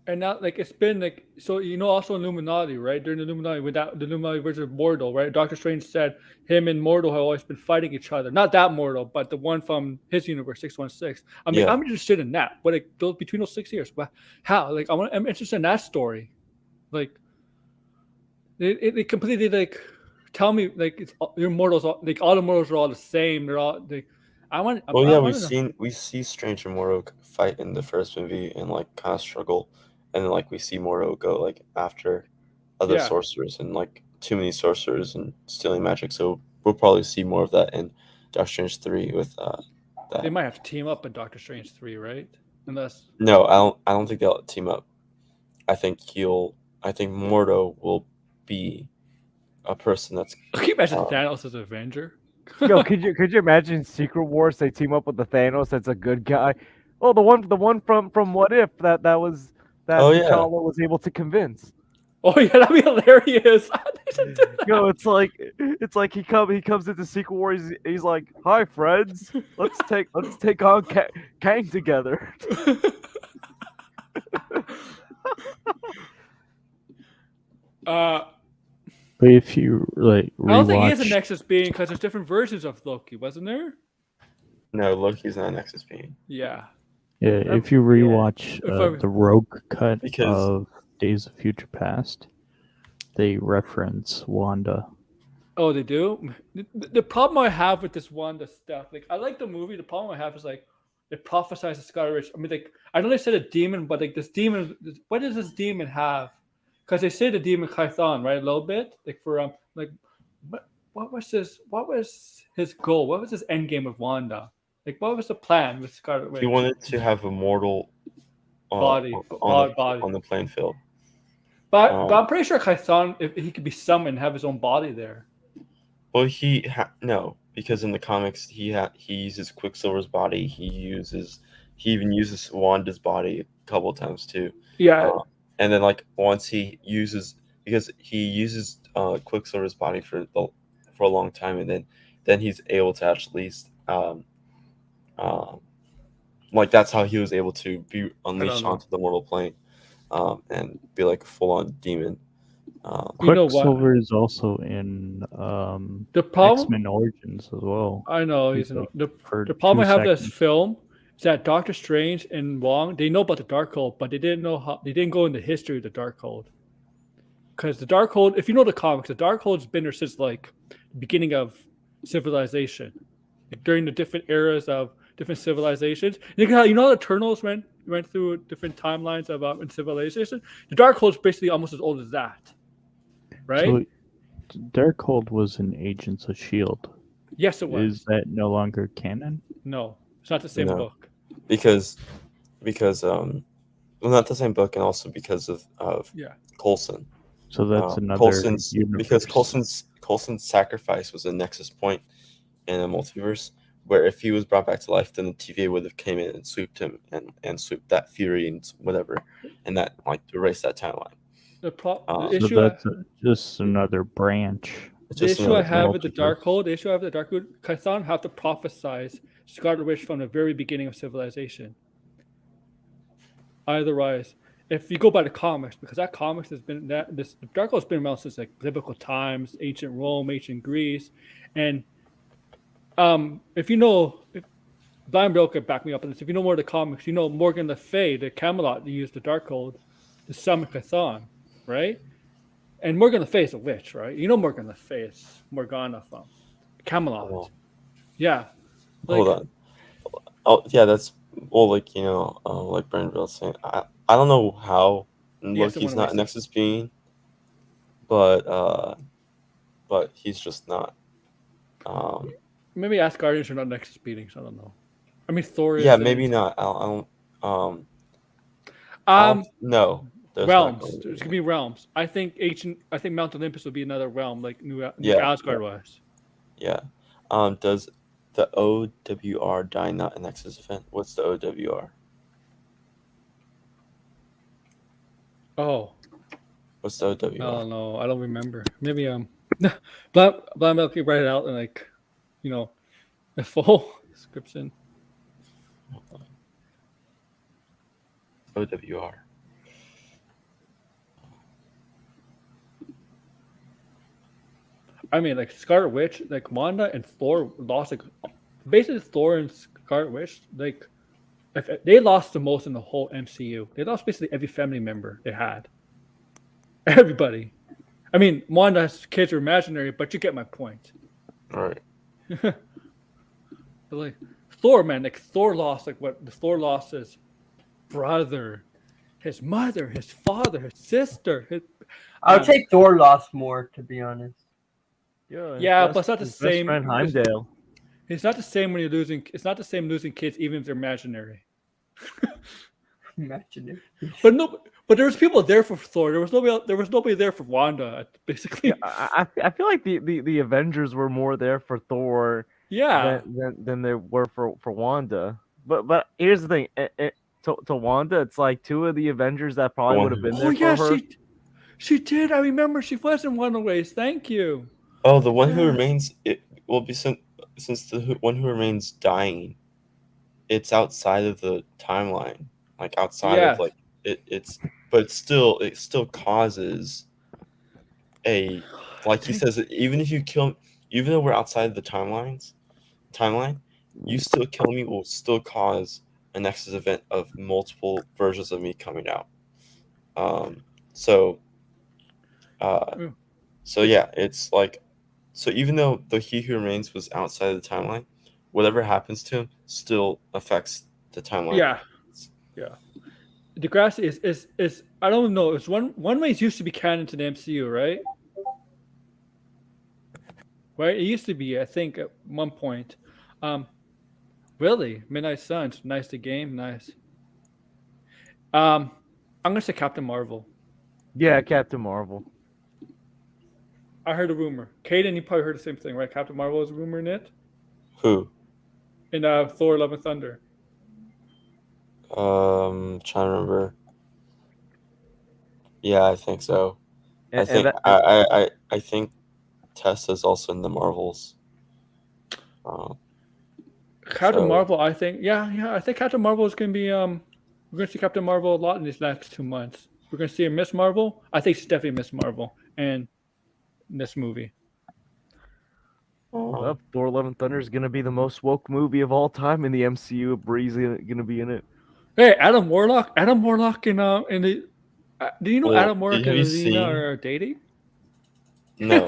And now, like, it's been like, so also Illuminati, right? During the Illuminati, the Illuminati version of Mordo, right? Doctor Strange said him and Mordo have always been fighting each other. Not that Mordo, but the one from his universe, 616. I'm like, I'm interested in that. But between those 6 years, but how? Like, I'm interested in that story. Like, it completely like tell me like it's your mortals, like all the mortals are all the same. They're all like, we see Strange and Mordo fight in the first movie and like kind of struggle. And then, like, we see Mordo go, like, after other sorcerers and, like, too many sorcerers and stealing magic. So we'll probably see more of that in Doctor Strange 3 with that. They might have to team up in Doctor Strange 3, right? Unless... No, I don't think they'll team up. I think Mordo will be a person that's... Can you imagine Thanos as an Avenger? Yo, could you imagine Secret Wars? They team up with the Thanos that's a good guy. Oh, the one from What If that was... That T'Challa was able to convince. Oh yeah, that'd be hilarious. Yo, it's like he comes into Secret Wars. He's like, "Hi, friends. Let's take on Kang together." But if you like, I don't think he is a Nexus being because there's different versions of Loki, wasn't there? No, Loki's not a Nexus being. Yeah. Yeah, if you rewatch the Rogue cut of Days of Future Past, they reference Wanda. Oh, they do? The problem I have with this Wanda stuff, like, I like the movie. The problem I have is, like, it prophesizes Scarlet Witch. I mean, like, I know they said a demon, but, like, this demon, what does this demon have? Because they say the demon Chthon, right? A little bit. Like, for, like, what was his goal? What was his end game of Wanda? Like, what was the plan with Scarlet Witch? He wanted to have a mortal body on the playing field. But I'm pretty sure Chthon, if he could be summoned, have his own body there. Well, no, because in the comics he uses Quicksilver's body. He even uses Wanda's body a couple of times too. Yeah. And then like once he uses Quicksilver's body for a long time, and then he's able to actually like that's how he was able to be unleashed onto the mortal plane, and be like a full-on demon. Quicksilver is also in the problem, X-Men Origins as well. I know the problem I have with this film is that Doctor Strange and Wong, they know about the Darkhold, but they didn't go into the history of the Darkhold. Because the Darkhold, if you know the comics, the Darkhold's been there since like the beginning of civilization. during the different eras of different civilizations. You know how the Eternals went through different timelines of in civilization. The Darkhold's basically almost as old as that, right? So Darkhold was in Agents of Shield. Yes, it was. Is that no longer canon? No, it's not the same No. book. because well, not the same book, and also because of Yeah. Coulson. So that's another Coulson's universe. because Coulson's sacrifice was a nexus point in a multiverse where if he was brought back to life, then the TVA would have came in and swooped him and swooped that Fury and whatever, and that like erased that timeline. The So issue, that's just another branch. It's the just issue I another have with the multiverse. Darkhold, the issue I have with the Darkhold, Chthon have to prophesize Scarlet Witch from the very beginning of civilization. Otherwise, if you go by the comics, because that comics has been the Darkhold's been around since like biblical times, ancient Rome, ancient Greece, and if you know, Blind Bill could back me up on this. If you know more of the comics, you know Morgan Le Fay, the Camelot, they used the Darkhold to summon Chthon, right? And Morgan Le Fay is a witch, right? You know Morgan Le Fay is Morgana from Camelot. Oh. Yeah. Hold on. Oh yeah, that's like like Brandon was saying. I don't know how Loki's not a Nexus being, but he's just not. Maybe Asgardians are not Nexus beings. I don't know. I mean, Thor is. Yeah, maybe not. I don't. No. Realms. There's gonna be realms. I think Mount Olympus will be another realm, like New Asgard was. Yeah. Does the OWR die not a Nexus event? What's the OWR? Oh. What's the OWR? I don't know. I don't remember. Maybe Blind Milk can write it out in a full description. OWR. I mean, like Scarlet Witch, like Wanda and Thor lost basically Thor and Scarlet Witch, they lost the most in the whole MCU. They lost basically every family member they had. Everybody. I mean, Wanda's kids are imaginary, but you get my point. All right. But like Thor, man, like Thor lost Thor lost his brother, his mother, his father, his sister. I would say Thor lost more, to be honest. Yeah, but it's not the same. Friend Heimdall. It's not the same when you're losing. It's not the same losing kids, even if they're imaginary. Imaginary. But there was people there for Thor. There was nobody there for Wanda. Basically, I feel like the Avengers were more there for Thor. Yeah. Than they were for Wanda. But here's the thing. To Wanda, it's like two of the Avengers that probably would have been there for her. She did. I remember she was in Runaways. Thank you. Oh, the one who remains. It will be since the one who remains dying. It's outside of the timeline, like outside of like it's, but it still causes a, like he says, even if you kill, even though we're outside of the timeline, you still kill me will still cause a Nexus event of multiple versions of me coming out. So yeah, it's like, so even though the He Who Remains was outside of the timeline, whatever happens to him still affects the timeline. Yeah. Degrassi is I don't know. It's one ways used to be canon to the MCU, right? Right, it used to be, I think, at one point. Really, Midnight Suns, nice to game, nice. I'm gonna say Captain Marvel. Yeah, Captain Marvel. I heard a rumor. Caden, you probably heard the same thing, right? Captain Marvel is a rumor in it. Who? In Thor: Love and Thunder. Trying to remember. Yeah, I think so. I think Tessa's also in the Marvels. Captain Marvel, I think. Yeah. I think Captain Marvel is gonna be. We're gonna see Captain Marvel a lot in these next 2 months. We're gonna see a Miss Marvel. I think she's definitely Miss Marvel, and this movie. Well, Thor: Love and Thunder is gonna be the most woke movie of all time in the MCU. Bree's gonna be in it. Hey, Adam Warlock in the. Do you know Adam Warlock and Xena are dating? No.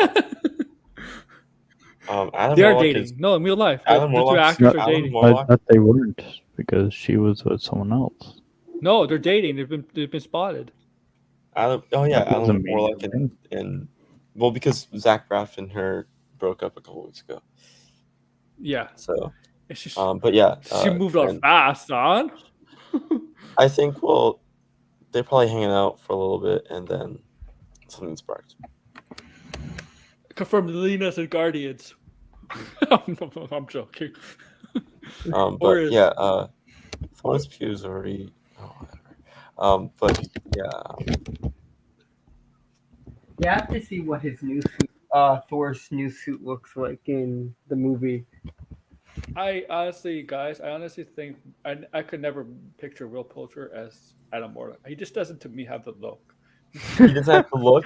Adam They are Warlock dating. is No, in real life, Adam the two Warlock's actors are Adam dating. I Warlock. thought they weren't because she was with someone else. No, they're dating. They've been spotted. Alan Doesn't mean Warlock anything. and well, because Zach Braff and her broke up a couple weeks ago. Yeah, So, it's just but yeah, she moved on and fast, son. I think they're probably hanging out for a little bit, and then something sparked. Confirmed Lena's and Guardians. I'm joking. Or But is- yeah, Florence Pugh's already. Oh, whatever. But yeah, You have to see what his new suit, Thor's new suit looks like in the movie. I honestly think I could never picture Will Poulter as Adam Warlock. He just doesn't, to me, have the look. he doesn't have to look.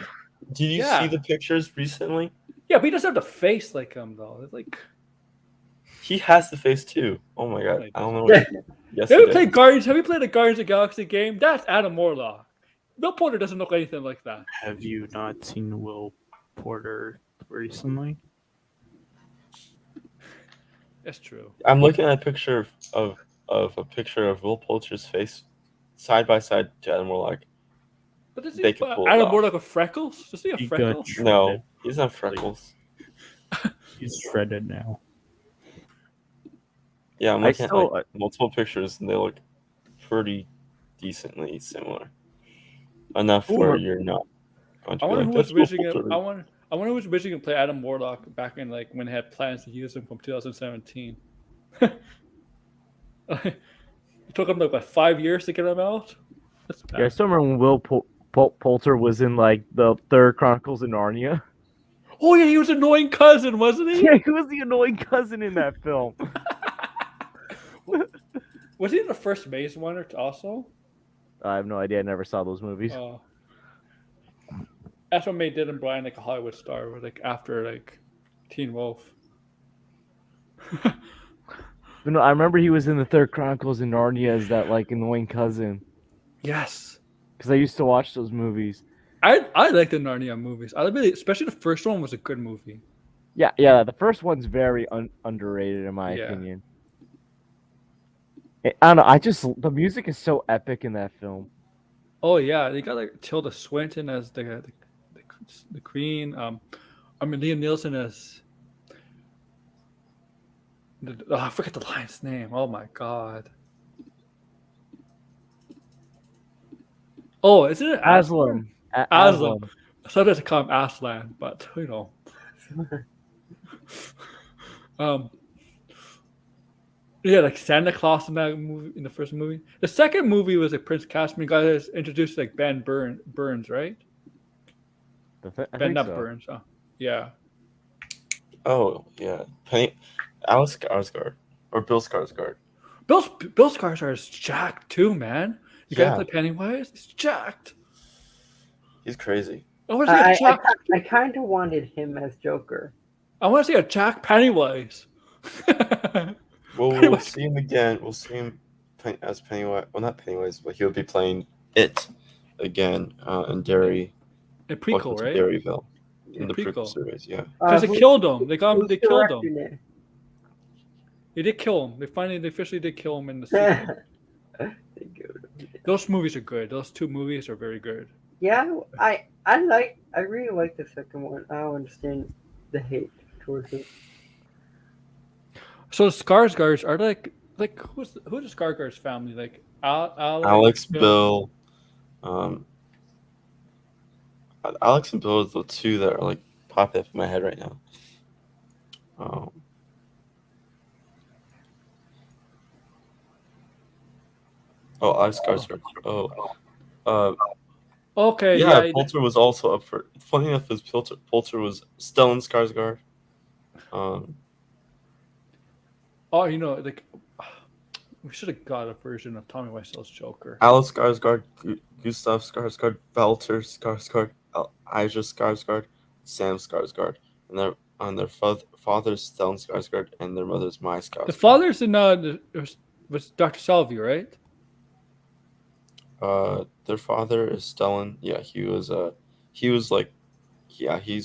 Did you Yeah. see the pictures recently? Yeah, but he doesn't have the face like him, though. It's like, He has the face too. Oh my god, No, he I don't know. doesn't. Yes, have he you played does. Guardians? Have you played the Guardians of the Galaxy game? That's Adam Warlock. Will Poulter doesn't look anything like that. Have you not seen Will Porter recently? That's true. I'm looking at a picture of Will Poulter's face side by side to Adam Warlock. But does They he could pull it Adam off. Warlock with freckles? Does he have He got freckles? shredded. No, he's not freckles. He's shredded now. Yeah, I'm I looking still- at multiple pictures and they look pretty decently similar. Enough Ooh. where you're not going to I be wonder like, who was "That's Will wishing him. Poulter." I wonder who was wishing to play Adam Warlock back in when they had plans to use him from 2017. It took him like 5 years to get him out. That's bad. Yeah, I still remember when Will Poulter was in like the Third Chronicles of Narnia. Oh yeah, he was an annoying cousin, wasn't he? Yeah, he was the annoying cousin in that film. Was he in the first Maze Runner also? I have no idea. I never saw those movies. That's what made Dylan Bryan like a Hollywood star, like after like Teen Wolf. But no, I remember he was in the Third Chronicles of Narnia as that like annoying cousin. Yes, Because I used to watch those movies. I like the Narnia movies. I really, especially the first one was a good movie. Yeah. The first one's very underrated in my Yeah. opinion. I don't know. The music is so epic in that film. Oh yeah, they got like Tilda Swinton as the queen. Liam Nielsen as I forget the lion's name. Oh my god. Oh, isn't it Aslan. Aslan. Sometimes I call him Aslan, but you know. Yeah, like Santa Claus in that movie, in the first movie. The second movie was like Prince Caspian got introduced like Ben Burns, right? I Ben think not so. Burns. Oh, yeah. Oh yeah, Alex Skarsgård or Bill Skarsgård. Bill Skarsgård is jacked too, man. You Yeah. gotta play Pennywise. He's jacked. He's crazy. I want to see a Jack. I kind of wanted him as Joker. I want to see a Jack Pennywise. Well, we'll see him again. We'll see him as Pennywise. Well, not Pennywise, but he'll be playing it again in Derry. A prequel, Welcome to right? Derryville. In A the prequel prequel. series, yeah. Because they killed him. They got him. Who's They killed him. directing it? They did kill him. They officially did kill him in the sequel. Those movies are good. Those two movies are very good. Yeah, I really like the second one. I don't understand the hate towards it. So the Skarsgårds are like who's the Skarsgårds family? Like Alex, Bill. Alex and Bill are the two that are like popping up in my head right now. Alex Skarsgård. Okay, Yeah, yeah. Poulter was also up for. Funny enough, Poulter was Stellan Skarsgård. Oh, you know, like we should have got a version of Tommy Wiseau's Joker. Alice Skarsgård, Gustav Skarsgård, Walter Skarsgård, Ija Skarsgård, Sam Skarsgård, and their father's Stellan Skarsgård, and their mother's Maya Skarsgård. The father's in was Dr. Salvi, right? Their father is Stellan. Yeah, he's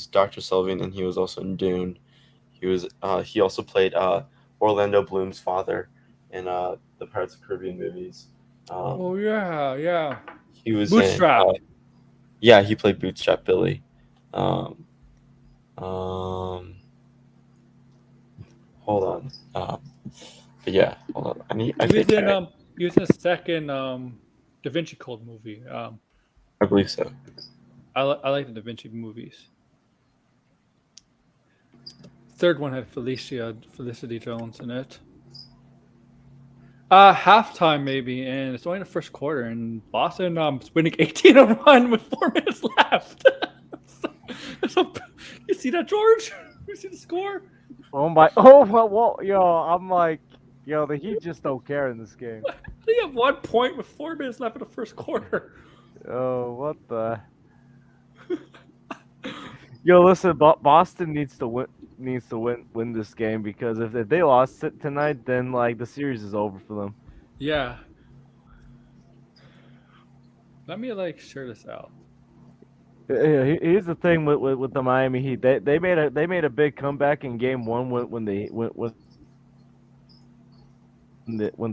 Dr. Selvin, and he was also in Dune. He also played Orlando Bloom's father in the Pirates of the Caribbean movies. Oh yeah. He was Bootstrap. yeah, he played Bootstrap Billy. Um, um, hold on. But yeah, hold on. I think He was in the second Da Vinci Code movie. I believe so. I like the Da Vinci movies. Third one had Felicity Jones in it. Halftime maybe, and it's only the first quarter, and Boston winning 18-1 with 4 minutes left. You see that, George? You see the score? Oh my! Oh well, yo, I'm like, yo, the Heat just don't care in this game. They have 1 point with 4 minutes left in the first quarter. Oh, what the? Yo, listen, Boston needs to win this game, because if they lost it tonight, then like the series is over for them. Yeah. Let me share this out. Here's the thing with the Miami Heat. They made a big comeback in game 1 when the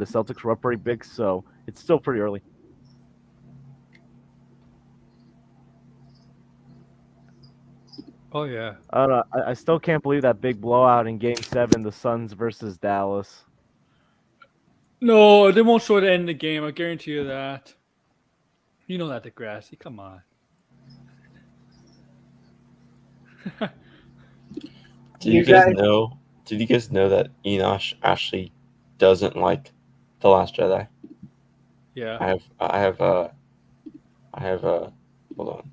Celtics were up pretty big, so it's still pretty early. Oh yeah. I don't know. I still can't believe that big blowout in game 7, the Suns versus Dallas. No, they won't show the end of the game. I guarantee you that. You know that, Degrassi. Come on. Did you guys know that Enosh actually doesn't like The Last Jedi? Yeah. I have hold on.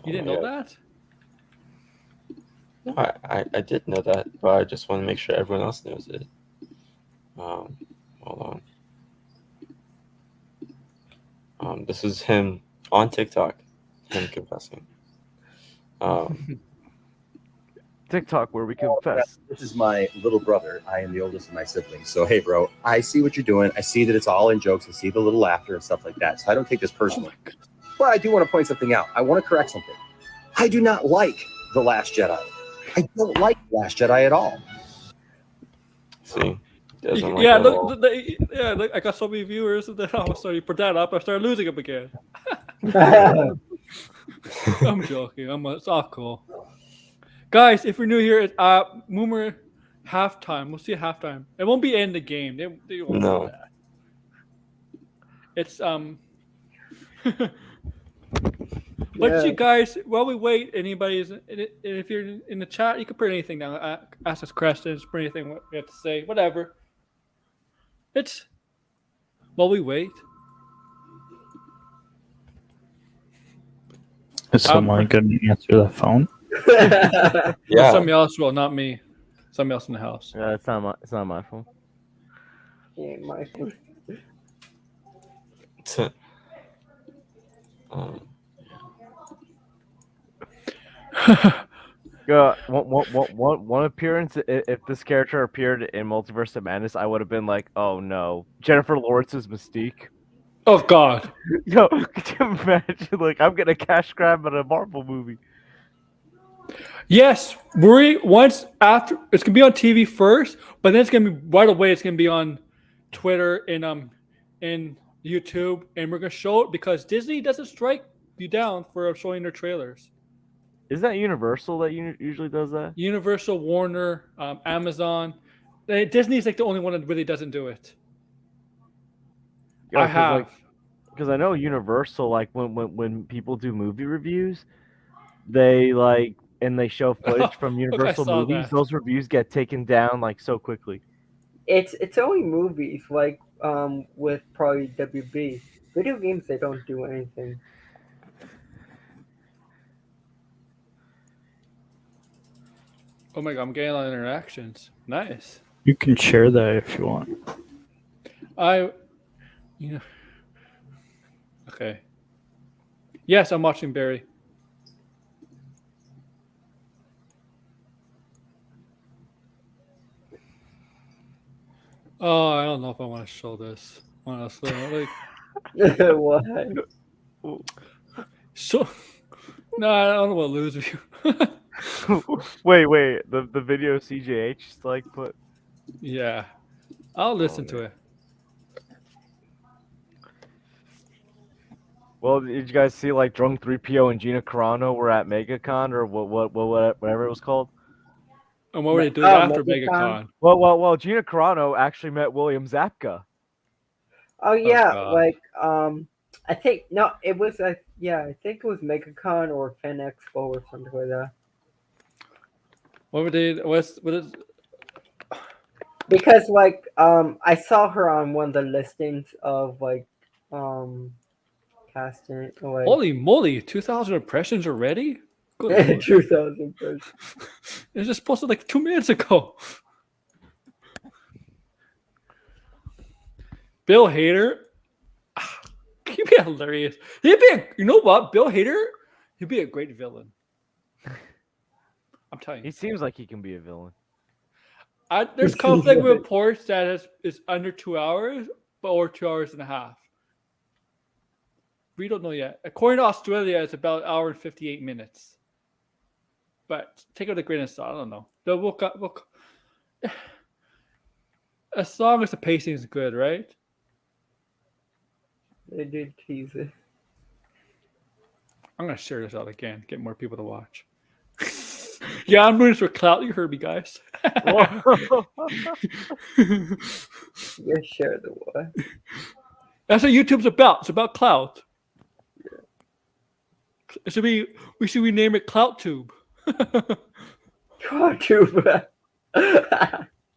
You didn't know that? No, I did know that, but I just want to make sure everyone else knows it. Hold on. This is him on TikTok, him confessing. TikTok, where we confess. This is my little brother. I am the oldest of my siblings. So, hey, bro, I see what you're doing. I see that it's all in jokes. I see the little laughter and stuff like that. So I don't take this personally. But I do want to point something out. I want to correct something. I do not like The Last Jedi. I don't like The Last Jedi at all. See? Doesn't like Yeah, it at all. look, I got so many viewers that so you put that up, I started losing them again. I'm joking. It's all cool. Guys, if you're new here, it's Moomer halftime. We'll see at halftime. It won't be in the game. They won't No. do that. It's But you guys, while we wait, if you're in the chat, you can put anything down. Ask us questions, put anything you have to say, whatever. It's while we wait. Is someone going to answer the phone? Yeah. Somebody else will, not me. Somebody else in the house. Yeah, it's not my phone. Yeah, my phone. One appearance. If this character appeared in Multiverse of Madness, I would have been like, "Oh no, Jennifer Lawrence's Mystique." Oh God. Yo, could you imagine? Like, I'm getting a cash grab at a Marvel movie. Yes, once after it's gonna be on TV first, but then it's gonna be right away. It's gonna be on Twitter and YouTube, and we're gonna show it because Disney doesn't strike you down for showing their trailers. Is that Universal that usually does that? Universal, Warner, Amazon. Disney's like the only one that really doesn't do it. Yeah, I have. Because I know Universal, like when people do movie reviews, they they show footage from Universal saw movies. that. Those reviews get taken down like so quickly. It's only movies, like with probably WB. Video games, they don't do anything. Oh my God, I'm getting a lot of interactions. Nice. You can share that if you want. Okay. Yes, I'm watching Barry. Oh, I don't know if I want to show this. Honestly, What? no, I don't want to lose you. Wait. The video CJH like put. Yeah, I'll listen to man. it. Well, did you guys see like Drunk 3PO and Gina Carano were at MegaCon or whatever it was called? And what were they doing after MegaCon. MegaCon? Well, Gina Carano actually met William Zabka. Oh yeah, God. like I think no, it was I think it was MegaCon or Fan Expo or something like that. What were they? What is? Because like I saw her on one of the listings of like casting like Holy moly! 2,000 impressions already? Good lord. 2000 person. It was just posted like 2 minutes ago. Bill Hader, he'd be hilarious. You know what? Bill Hader, he'd be a great villain. I'm telling He you. seems like he can be a villain. There's conflict reports that it's under 2 hours, but or 2 hours and a half. We don't know yet. According to Australia, it's about an hour and 58 minutes. But take it with a grain of salt. I don't know. As long as the pacing is good, right? They did tease it. I'm gonna share this out again, get more people to watch. Yeah, I'm doing this for clout. You heard me, guys. Yeah, share the what? That's what YouTube's about. It's about clout. We should rename it CloutTube. God, too bad.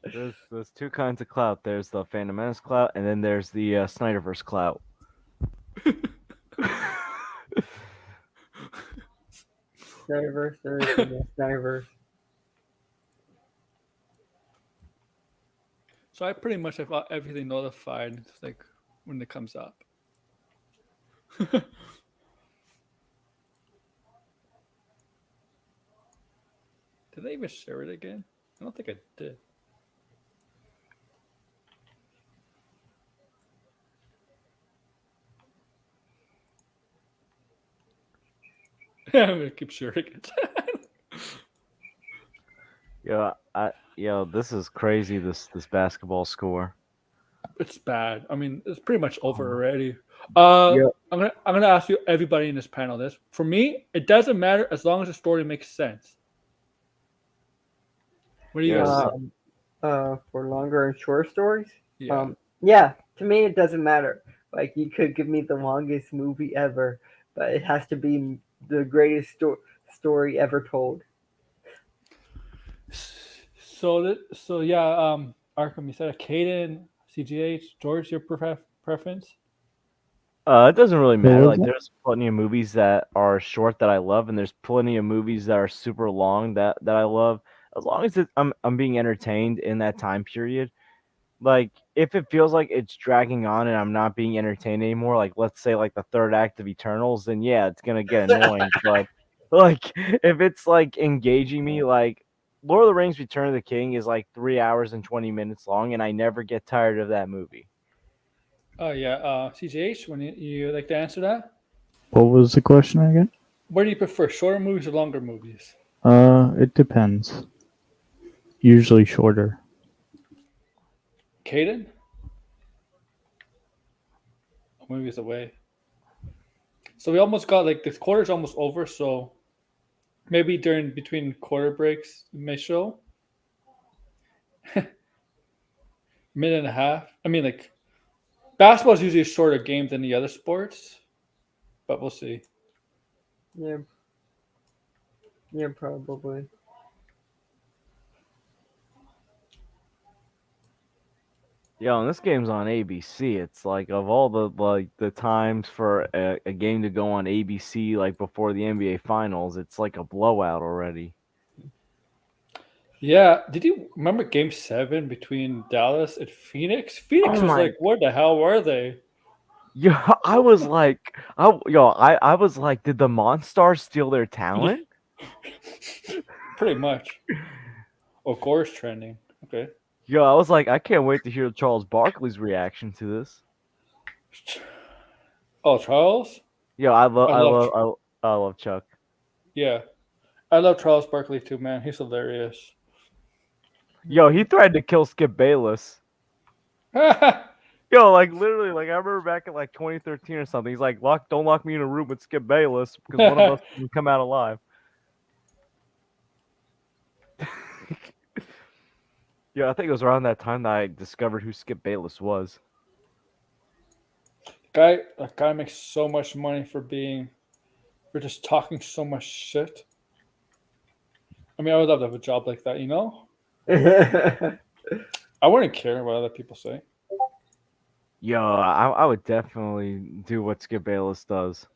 There's two kinds of clout. There's the Phantom Menace clout, and then there's the Snyderverse clout. Snyderverse, Snyderverse. So I pretty much have everything notified, like when it comes up. Did I even share it again? I don't think I did. I'm gonna keep sharing it. This is crazy. This basketball score. It's bad. I mean, it's pretty much over already. Yeah. I'm gonna ask you, everybody in this panel, this. For me, it doesn't matter as long as the story makes sense. What do you guys think? For longer and short stories? Yeah. Yeah, to me it doesn't matter. Like you could give me the longest movie ever, but it has to be the greatest story ever told. So Arkham, you said Caden, CGH, George, your preference? It doesn't really matter. was Like, that? there's plenty of movies that are short that I love, and there's plenty of movies that are super long that I love. As long as I'm being entertained in that time period. Like, if it feels like it's dragging on and I'm not being entertained anymore, like let's say like the third act of Eternals, then yeah, it's gonna get annoying. But like, if it's like engaging me, like Lord of the Rings: Return of the King is like 3 hours and 20 minutes long, and I never get tired of that movie. Oh yeah, CGH, when you like to answer that? What was the question again? Where do you prefer, shorter movies or longer movies? It depends. Usually shorter. Caden? Movies away. So we almost got like the quarter's almost over, so maybe between quarter breaks we may show. Minute and a half. I mean, like basketball is usually a shorter game than the other sports, but we'll see. Yeah. Yeah, probably. Yo, and this game's on ABC. It's like of all the times for a game to go on ABC like before the NBA Finals, it's like a blowout already. Yeah. Did you remember Game 7 between Dallas and Phoenix? Phoenix Oh was my- like, where the hell were they? Yeah, I was like, I was like, did the Monstars steal their talent? Pretty much. Oh, Gore's trending. Okay. Yo, I was like, I can't wait to hear Charles Barkley's reaction to this. Oh, Charles? Yo, I love love Chuck. Yeah. I love Charles Barkley too, man. He's hilarious. Yo, he threatened to kill Skip Bayless. Yo, like literally, like I remember back in like 2013 or something. He's like, don't lock me in a room with Skip Bayless because one of us can come out alive. Yeah, I think it was around that time that I discovered who Skip Bayless was. That guy makes so much money for just talking so much shit. I mean, I would love to have a job like that, you know? I wouldn't care what other people say. Yo, I would definitely do what Skip Bayless does.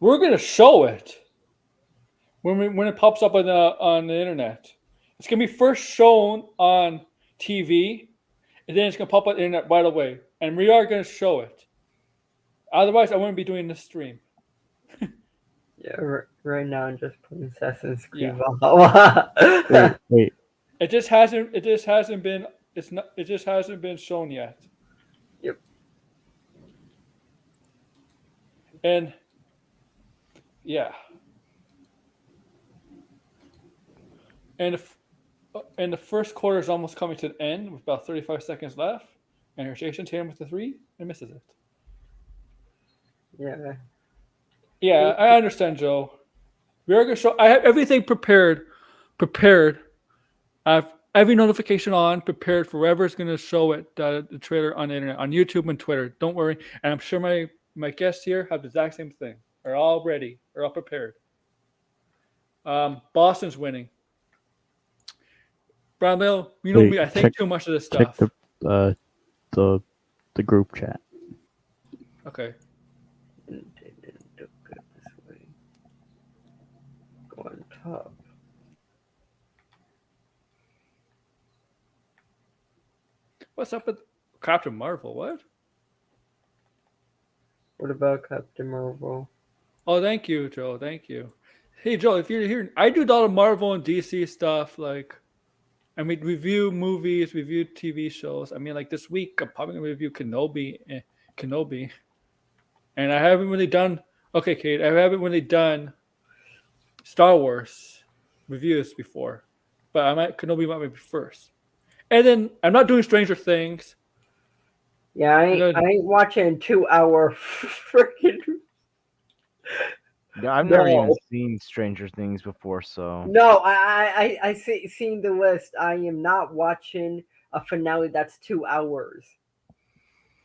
We're gonna show it when it pops up on the internet. It's gonna be first shown on TV, and then it's gonna pop up on the internet right away. And we are gonna show it. Otherwise, I wouldn't be doing this stream. Yeah, right now I'm just playing Assassin's Creed Yeah. Valhalla. Wait, It just hasn't been shown yet. Yep. And yeah. And the first quarter is almost coming to the end with about 35 seconds left. And here's Jason Tatum with the 3 and misses it. Yeah. Yeah, I understand, Joe. We are gonna show. I have everything prepared. I have every notification on, prepared for whoever's gonna show it, the trailer on the internet, on YouTube and Twitter. Don't worry, and I'm sure my guests here have the exact same thing. Are all ready. Are all prepared. Boston's winning. Brown Bill, you know Wait, me. I think check- too much of this check stuff. the group chat. Okay. Go on top. What's up with Captain Marvel? What? What about Captain Marvel? Oh, thank you, Joe. Thank you. Hey, Joe, if you're here, I do a lot of Marvel and DC stuff. Like, I mean, review movies, review TV shows. I mean, like this week, I'm probably gonna review Kenobi, and I haven't really done. Okay, Kate, I haven't really done Star Wars reviews before, but Kenobi might be first. And then I'm not doing Stranger Things. Yeah, I ain't watching 2-hour freaking. Yeah, I've never even No. seen Stranger Things before, so No, I seen the list. I am not watching a finale that's 2 hours.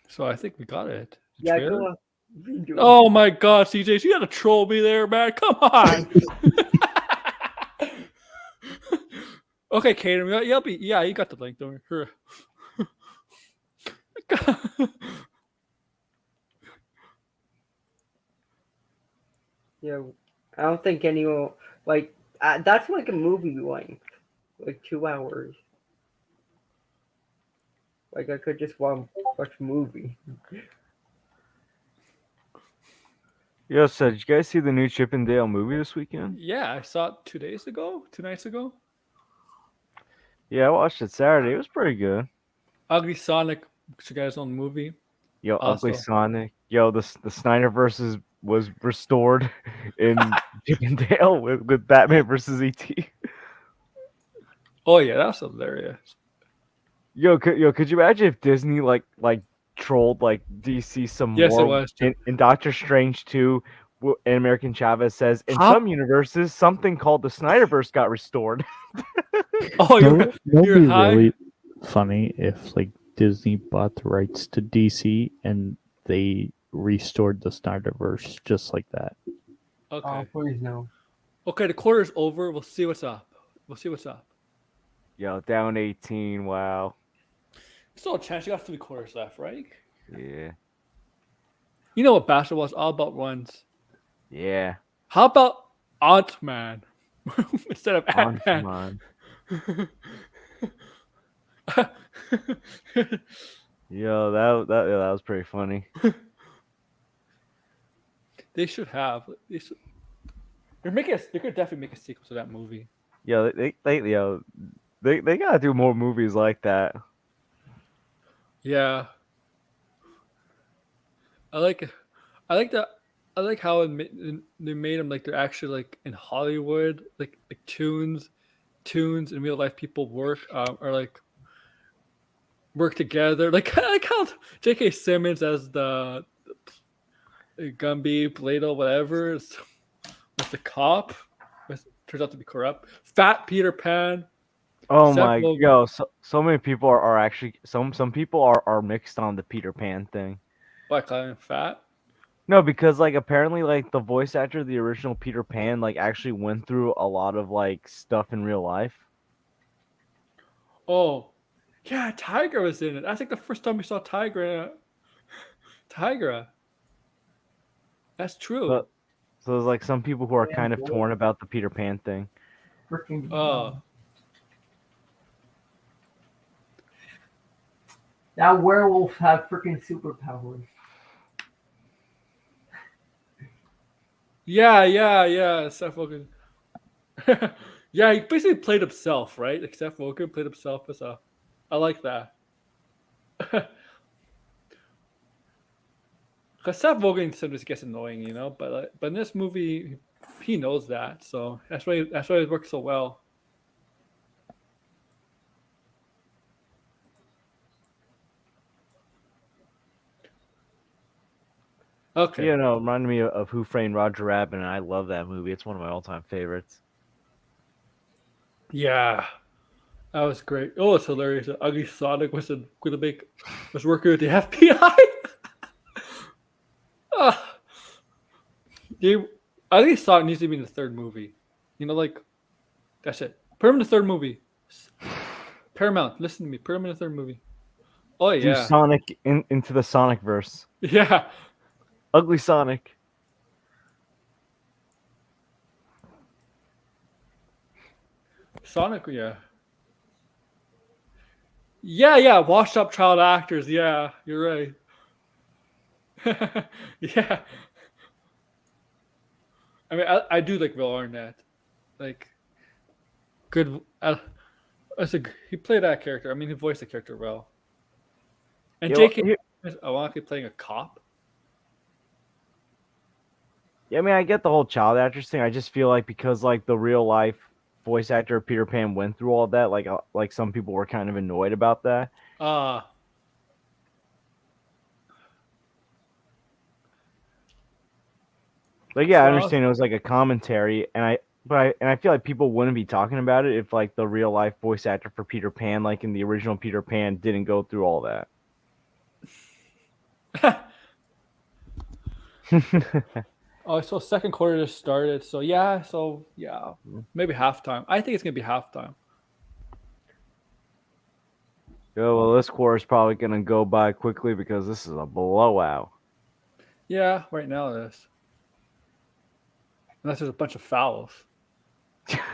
So I think we got it. The Yeah, trailer? go on. Redo it. Oh my God, CJ, you gotta troll me there, man. Come on. Okay, Kaden, you got the link, don't worry. Yeah, I don't think anyone like that's like a movie length, like 2 hours. Like I could just watch a movie. Yo, so did you guys see the new Chip and Dale movie this weekend? Yeah, I saw it 2 nights ago. Yeah, I watched it Saturday. It was pretty good. Ugly Sonic, which you guys own the movie. Yo, Ugly Also- Sonic. Yo, the Snyderverse was restored in Chip and Dale with Batman versus ET. Oh yeah, that's hilarious. Yo, could you imagine if Disney like trolled like DC some Yes, it more was. in Doctor Strange 2? And American Chavez says in Huh? some universes something called the Snyderverse got restored. Oh, That'd you're be high? really funny if like Disney bought the rights to DC and they restored the Snyderverse just like that. Okay. Oh, please no. Okay, the quarter's over. We'll see what's up. Yo, down 18. Wow. Still a chance. You got 3 quarters left, right? Yeah. You know what basketball is all about runs. Yeah. How about Ant-Man instead of Ant-Man? Man. Yo, that was pretty funny. They should have. They could definitely make a sequel to that movie. Yo, they gotta do more movies like that. Yeah. I like I like that. I like how they made them like they're actually like in Hollywood, like tunes in real life people work or like work together. Like I like how J.K. Simmons as the Gumby, Beetle, whatever, with the cop, turns out to be corrupt. Fat Peter Pan. Oh Seth my, Rogen. so many people are actually some people are mixed on the Peter Pan thing. By calling him fat. No, because like apparently like the voice actor of the original Peter Pan like actually went through a lot of like stuff in real life. Oh, yeah, Tiger was in it. I think the first time we saw Tiger. Tigra. That's true. So there's like some people who are kind of torn about the Peter Pan thing. Freaking. Oh, That werewolf have freaking superpowers. yeah. Seth Rogen. Yeah, he basically played himself, right? Like Seth Rogen played himself as a. I like that. Because Seth Rogen sometimes gets annoying, you know. But in this movie, he knows that, so that's why it works so well. Okay. You know, reminded me of Who Framed Roger Rabbit, and I love that movie. It's one of my all-time favorites. Yeah, that was great. Oh, it's hilarious. The ugly Sonic was working with the FBI. Ah, I think Sonic needs to be in the third movie. You know, like that's it. Put him in the third movie. Paramount, listen to me. Put him in the third movie. Oh Do yeah, Sonic into the Sonic verse. yeah. Ugly Sonic. Sonic, yeah. Yeah. Washed up child actors. Yeah, you're right. Yeah. I mean, I do like Will Arnett. Like, good. He played that character. I mean, he voiced the character well. And Yeah, J.K. is ironically playing a cop. Yeah, I mean, I get the whole child actors thing. I just feel like because like the real life voice actor of Peter Pan went through all that, like some people were kind of annoyed about that. Like, yeah, I understand it was like a commentary, and I feel like people wouldn't be talking about it if like the real life voice actor for Peter Pan, like in the original Peter Pan, didn't go through all that. Oh, so second quarter just started. So yeah, maybe halftime. I think it's gonna be halftime. Yeah, well, this quarter is probably gonna go by quickly because this is a blowout. Yeah, right now it is. Unless there's a bunch of fouls.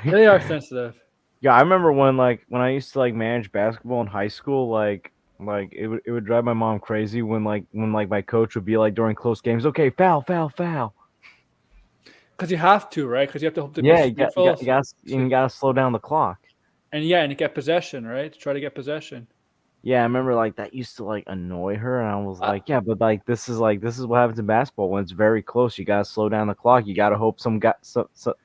They are sensitive. Yeah, I remember when I used to like manage basketball in high school, like it would drive my mom crazy when my coach would be like during close games, okay, foul. Because you have to, right? Because you have to hope to Yeah, miss free throws. you gotta slow down the clock. And to get possession, right? To try to get possession. Yeah, I remember like that used to like annoy her, and I was like, yeah, but like this is what happens in basketball when it's very close. You gotta slow down the clock. You gotta hope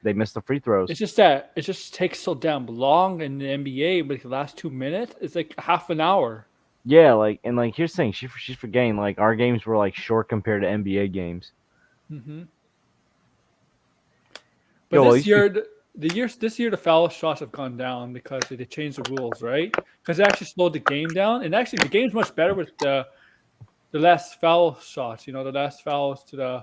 they miss the free throws. It's just that it just takes so damn long in the NBA, but the last 2 minutes, it's like half an hour. Yeah, and here's the thing, she's forgetting like our games were like short compared to NBA games. Mm-hmm. But this year, the foul shots have gone down because they changed the rules, right? Because they actually slowed the game down, and actually the game's much better with the less foul shots. You know, the less fouls where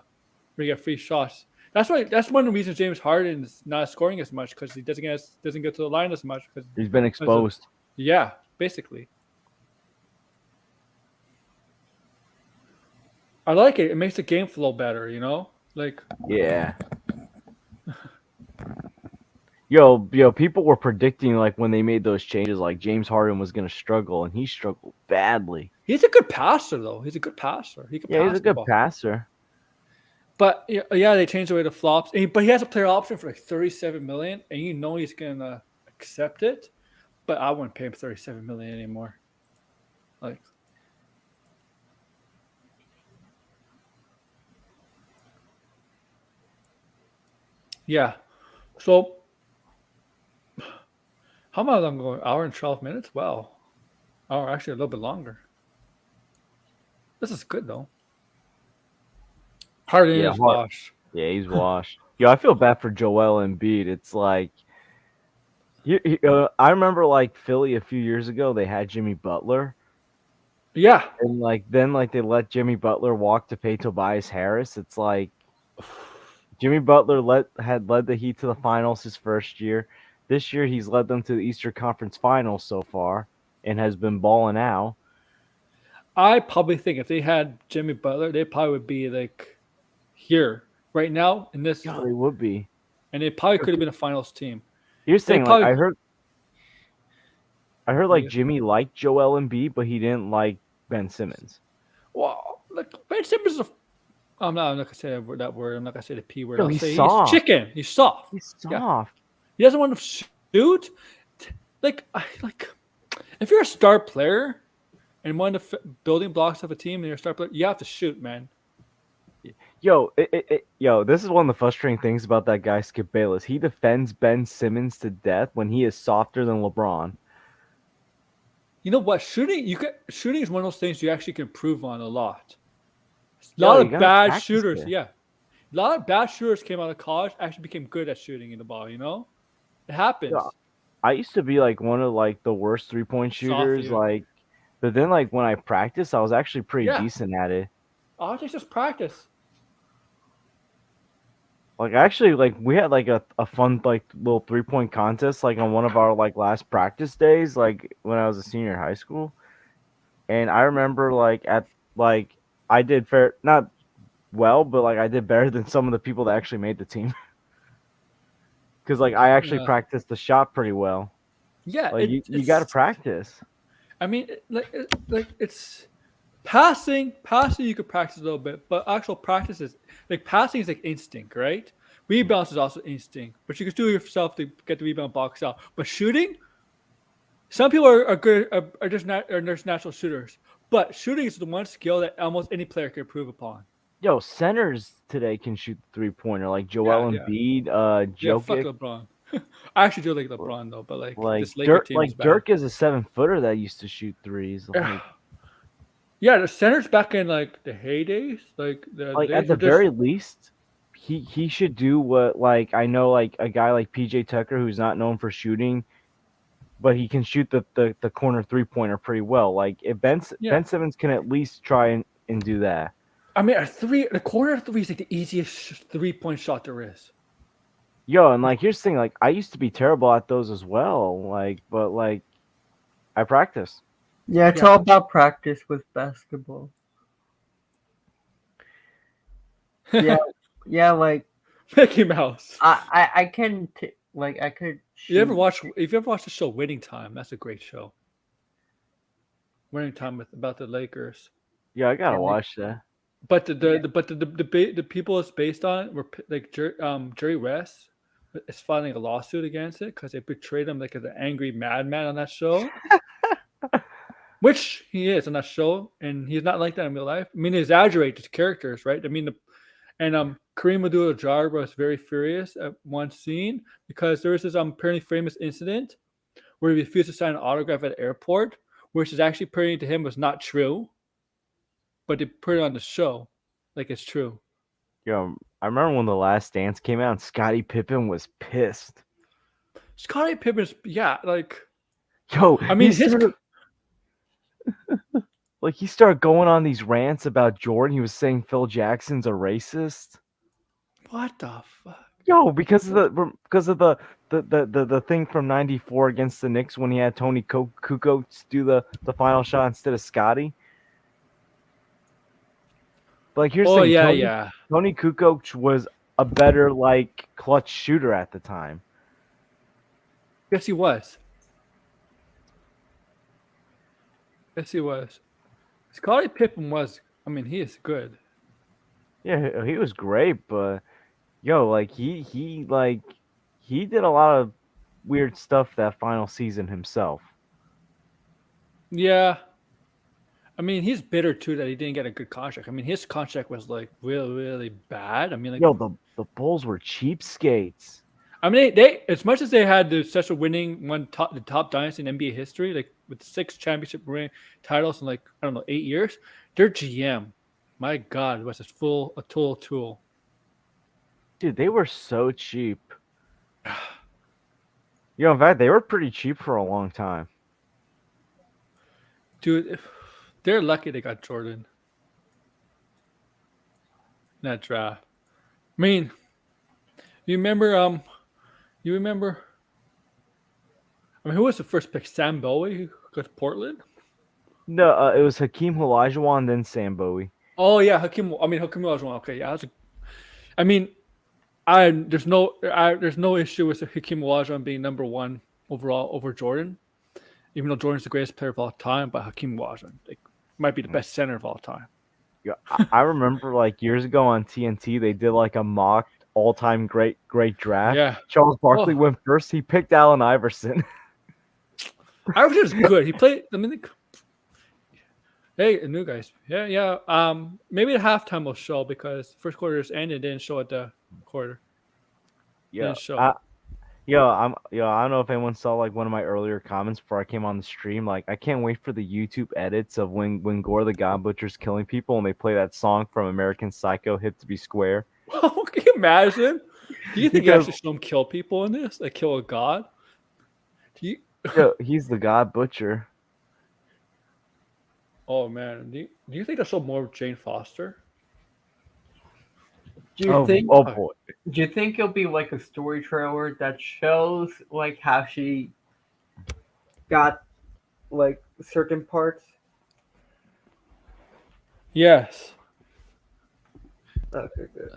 you get free shots. That's one of the reasons James Harden's not scoring as much because he doesn't get to the line as much because he's been exposed. Yeah, basically. I like it. It makes the game flow better. You know, like yeah. Yo, people were predicting like when they made those changes, like James Harden was gonna struggle, and he struggled badly. He's a good passer, though. He's a good passer. He's a good passer. But yeah, they changed the way the flops. But he has a player option for like $37 million, and you know he's gonna accept it. But I wouldn't pay him $37 million anymore. Like, Yeah. So how much I'm going? Hour and 12 minutes? Wow. Hour actually a little bit longer. This is good though. Harden Yeah, is washed. Yeah, he's washed. Yo, I feel bad for Joel Embiid. It's like I remember like Philly a few years ago. They had Jimmy Butler, Yeah. and like then like they let Jimmy Butler walk to pay Tobias Harris. It's like Jimmy Butler had led the Heat to the finals his first year. This year he's led them to the Eastern Conference Finals so far, and has been balling out. I probably think if they had Jimmy Butler, they probably would be like here right now in this, Yeah, they would be. and they probably could have been a finals team. Here's the They thing, like probably I heard like Yeah. Jimmy liked Joel Embiid, but he didn't like Ben Simmons. Well, like Ben Simmons is I'm not gonna say that word. I'm not gonna say the P word. Yo, I'll he's say soft. he's chicken. He's soft. He's Yeah. soft. He doesn't want to shoot. Like if you're a star player and one of the building blocks of a team and you're a star player, you have to shoot, man. Yo, this is one of the frustrating things about that guy Skip Bayless. He defends Ben Simmons to death when he is softer than LeBron. You know what? Shooting is one of those things you actually can improve on a lot. A Yo, lot you of gotta bad practice shooters, it. yeah. A lot of bad shooters came out of college, actually became good at shooting in the ball, you know? It happens. Yeah. I used to be like one of like the worst 3-point shooters, Softy. like, but then like when I practiced, I was actually pretty Yeah. decent at it. All it takes is practice. Like actually, like we had like a fun like little 3-point contest like on one of our like last practice days, like when I was a senior in high school. And I remember like I did not well, but like I did better than some of the people that actually made the team. Because like I actually Yeah. practiced the shot pretty well. Yeah, Like you got to practice. I mean, it's passing. Passing, you could practice a little bit, but actual practice is like passing is like instinct, right? Rebounds is also instinct, but you can do it yourself to get the rebound box out. But shooting, some people are good, are just natural shooters. But shooting is the one skill that almost any player can improve upon. Yo, centers today can shoot 3-pointer like Joel Yeah. Embiid, Yeah, fuck Jokic. LeBron. I actually do like LeBron though, but like this Laker Dirk, team is bad. Dirk is a 7-footer that used to shoot threes. Like, Yeah, the centers back in like the heydays, like at the very least, he should do what like I know like a guy like PJ Tucker who's not known for shooting, but he can shoot the corner 3-pointer pretty well. Like if Ben Simmons can at least try and do that. I mean, the corner three is like the easiest 3-point shot there is. Yo, and like here's the thing, like I used to be terrible at those as well. Like, but like I practice. Yeah, it's all about practice with basketball. Yeah, like Mickey Mouse. I can I could. Shoot. If you ever watch the show Winning Time, that's a great show. Winning Time about the Lakers. Yeah, I gotta watch that. But the people it's based on were like Jerry West is filing a lawsuit against it because they portrayed him like as an angry madman on that show. Which he is on that show, and he's not like that in real life. I mean, they exaggerate his characters, right? I mean, Kareem Abdul-Jabbar was very furious at one scene because there was this apparently famous incident where he refused to sign an autograph at the airport, which is actually apparently to him was not true, but they put it on the show like it's true. Yo, I remember when The Last Dance came out, and Scottie Pippen was pissed. Scottie Pippen's, like, yo, I mean, like he started going on these rants about Jordan. He was saying Phil Jackson's a racist. What the fuck? Yo, because of the thing from '94 against the Knicks when he had Tony Kukoc do the final shot instead of Scottie. But like here's the thing, Tony Kukoc was a better like clutch shooter at the time. Yes, he was. Scottie Pippen was. I mean, he is good. Yeah, he was great, but yo, like he did a lot of weird stuff that final season himself. Yeah. I mean, he's bitter too that he didn't get a good contract. I mean, his contract was like really, really bad. I mean, like, Yo, the Bulls were cheapskates. I mean, they as much as they had the such a winning the top dynasty in NBA history, like with 6 championship titles in like I don't know 8 years, their GM, my God, was a tool. Dude, they were so cheap. In fact, they were pretty cheap for a long time. Dude, they're lucky they got Jordan in that draft. I mean, you remember? I mean, who was the first pick? Sam Bowie, who got to Portland. No, it was Hakeem Olajuwon, then Sam Bowie. Oh yeah, Hakeem Olajuwon. Okay, yeah. I mean, there's no issue with Hakeem Olajuwon being number 1 overall over Jordan, even though Jordan's the greatest player of all time. But Hakeem Olajuwon might be the best center of all time. Yeah, I remember like years ago on TNT, they did like a mock all-time great draft. Yeah, Charles Barkley went first. He picked Allen Iverson. Iverson was good. He played. I mean, hey, new guys. Yeah. Maybe at halftime will show because first quarter just ended. Didn't show at the quarter. Yeah. Didn't show. I don't know if anyone saw like one of my earlier comments before I came on the stream. Like, I can't wait for the YouTube edits of when Gore the God Butcher's killing people and they play that song from American Psycho, "Hip to Be Square." Can you imagine? Do you think you actually show him kill people in this? Like kill a god? He's the God Butcher. Oh man, do you think they'll show more of Jane Foster? Do you think? Oh boy. Do you think it'll be like a story trailer that shows like how she got like certain parts? Yes. Okay, good.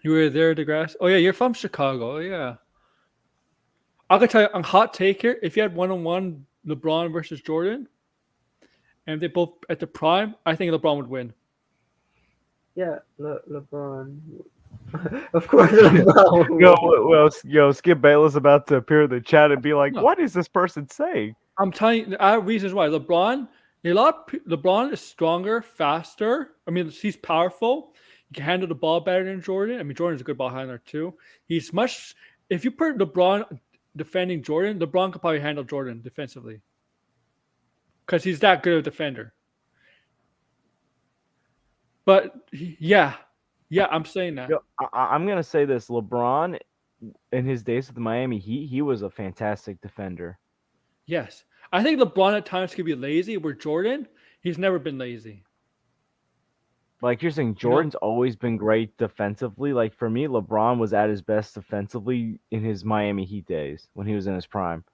You were there, DeGrasse? Oh yeah, you're from Chicago. Yeah. I could tell you on hot take here, if you had 1-on-1 LeBron versus Jordan, and they both at the prime, I think LeBron would win. Yeah, LeBron. Of course, LeBron. Yo, Skip Bayless about to appear in the chat and be like, No. "What is this person saying?" I'm telling you, I have reasons why. LeBron is stronger, faster. I mean, he's powerful. He can handle the ball better than Jordan. I mean, Jordan's a good ball handler too. If you put LeBron defending Jordan, LeBron could probably handle Jordan defensively because he's that good a defender. But yeah, I'm saying that. Yo, I'm gonna say this: LeBron, in his days with Miami, he was a fantastic defender. Yes, I think LeBron at times could be lazy. Where Jordan, he's never been lazy. Like you're saying, Jordan's always been great defensively. Like for me, LeBron was at his best defensively in his Miami Heat days when he was in his prime.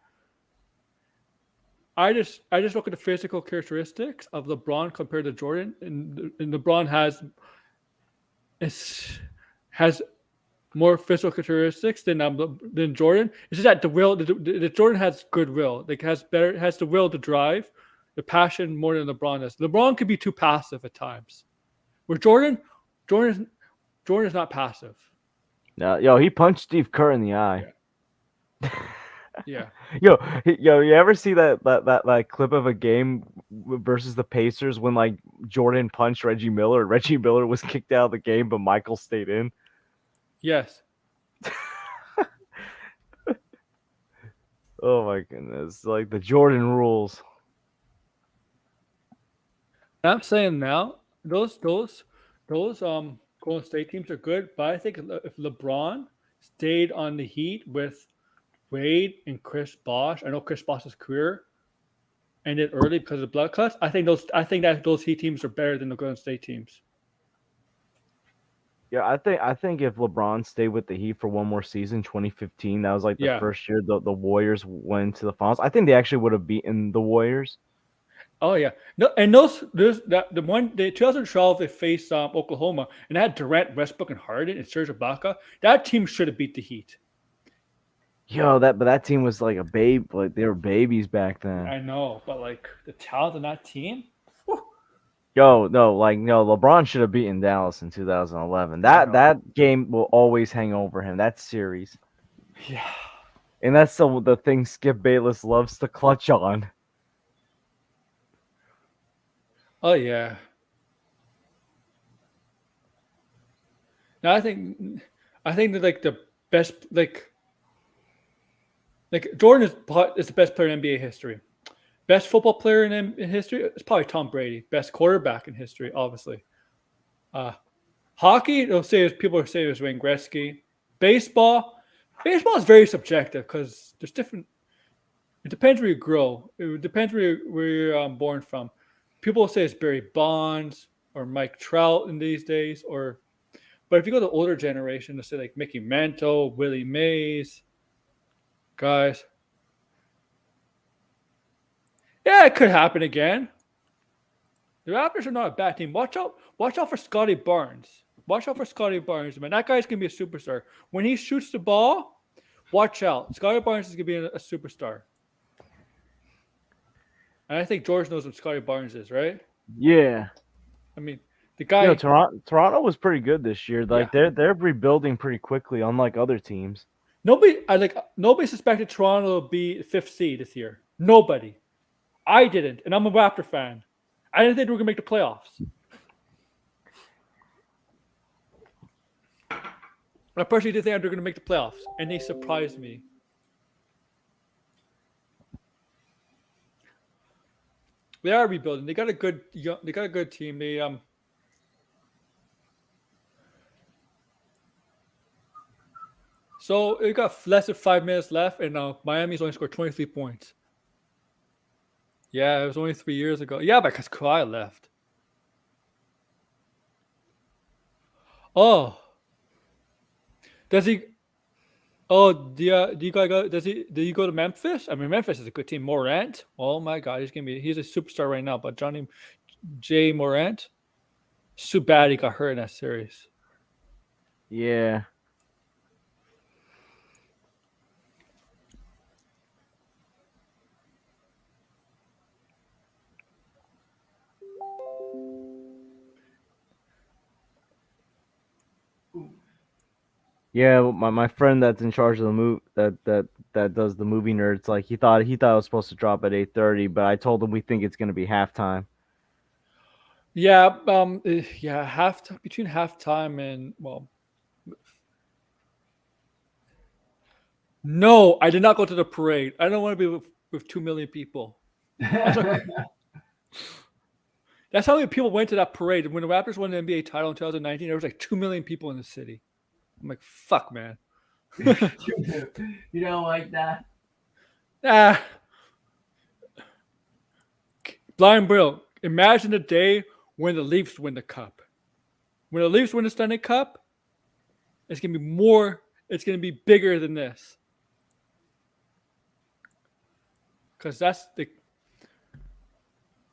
I just look at the physical characteristics of LeBron compared to Jordan, and LeBron has more physical characteristics than Jordan. It's just that the will, the Jordan has good will. Like has the will to drive, the passion more than LeBron does. LeBron could be too passive at times. Where Jordan is not passive. No, yo, he punched Steve Kerr in the eye. Yeah. Yo, you ever see that clip of a game versus the Pacers when like Jordan punched Reggie Miller? Reggie Miller was kicked out of the game, but Michael stayed in. Yes. Oh my goodness! Like the Jordan rules. I'm saying now those Golden State teams are good, but I think if LeBron stayed on the Heat with Wade and Chris Bosh, I know Chris Bosh's career ended early because of blood cuts. I think that those Heat teams are better than the Golden State teams. Yeah, I think if LeBron stayed with the Heat for one more season, 2015, that was like the first year the Warriors went to the finals. I think they actually would have beaten the Warriors. Oh yeah, no, and the 2012 they faced Oklahoma and they had Durant, Westbrook, and Harden and Serge Ibaka. That team should have beat the Heat. Yo, that team was like a babe, like they were babies back then. I know, but like the talent in that team. Whew. No, LeBron should have beaten Dallas in 2011. That game will always hang over him. That series. Yeah. And that's the thing Skip Bayless loves to clutch on. Oh yeah. Now I think that like the best like Jordan is the best player in NBA history. Best football player in history is probably Tom Brady. Best quarterback in history, obviously. Hockey, people say it was Wayne Gretzky. Baseball is very subjective because there's different. It depends where you grow. It depends where you're born from. People say it's Barry Bonds or Mike Trout in these days, but if you go to the older generation, to say like Mickey Mantle, Willie Mays, guys. Yeah, it could happen again. The Raptors are not a bad team. Watch out for Scotty Barnes. Watch out for Scotty Barnes, man. That guy's gonna be a superstar. When he shoots the ball, watch out. Scotty Barnes is gonna be a superstar. And I think George knows what Scotty Barnes is, right? Yeah. I mean, the guy. Toronto was pretty good this year. Like they're rebuilding pretty quickly, unlike other teams. Nobody suspected Toronto would be 5th seed this year. Nobody. I didn't, and I'm a Raptor fan. I didn't think we were gonna make the playoffs. I personally didn't think they were gonna make the playoffs, and they surprised me. They are rebuilding. They got a good team. So it got less than 5 minutes left, and Miami's only scored 23 points. Yeah, it was only 3 years ago. Yeah, because Kawhi left. Oh, does he? Oh, do you guys go? Do you go to Memphis? I mean, Memphis is a good team. Morant. Oh my God, he's a superstar right now. But Johnny J. Morant, it's too bad he got hurt in that series. Yeah. Yeah, my friend that's in charge of the move that does the movie nerds, like he thought it was supposed to drop at 8:30, but I told him we think it's gonna be halftime. Yeah, between halftime and no, I did not go to the parade. I don't want to be with 2 million people. That's how many people went to that parade. When the Raptors won the NBA title in 2019, there was like 2 million people in the city. I'm like, fuck, man. You don't like that? Blind Bill, imagine the day when the Leafs win the cup. When the Leafs win the Stanley Cup, it's going to be bigger than this. Because the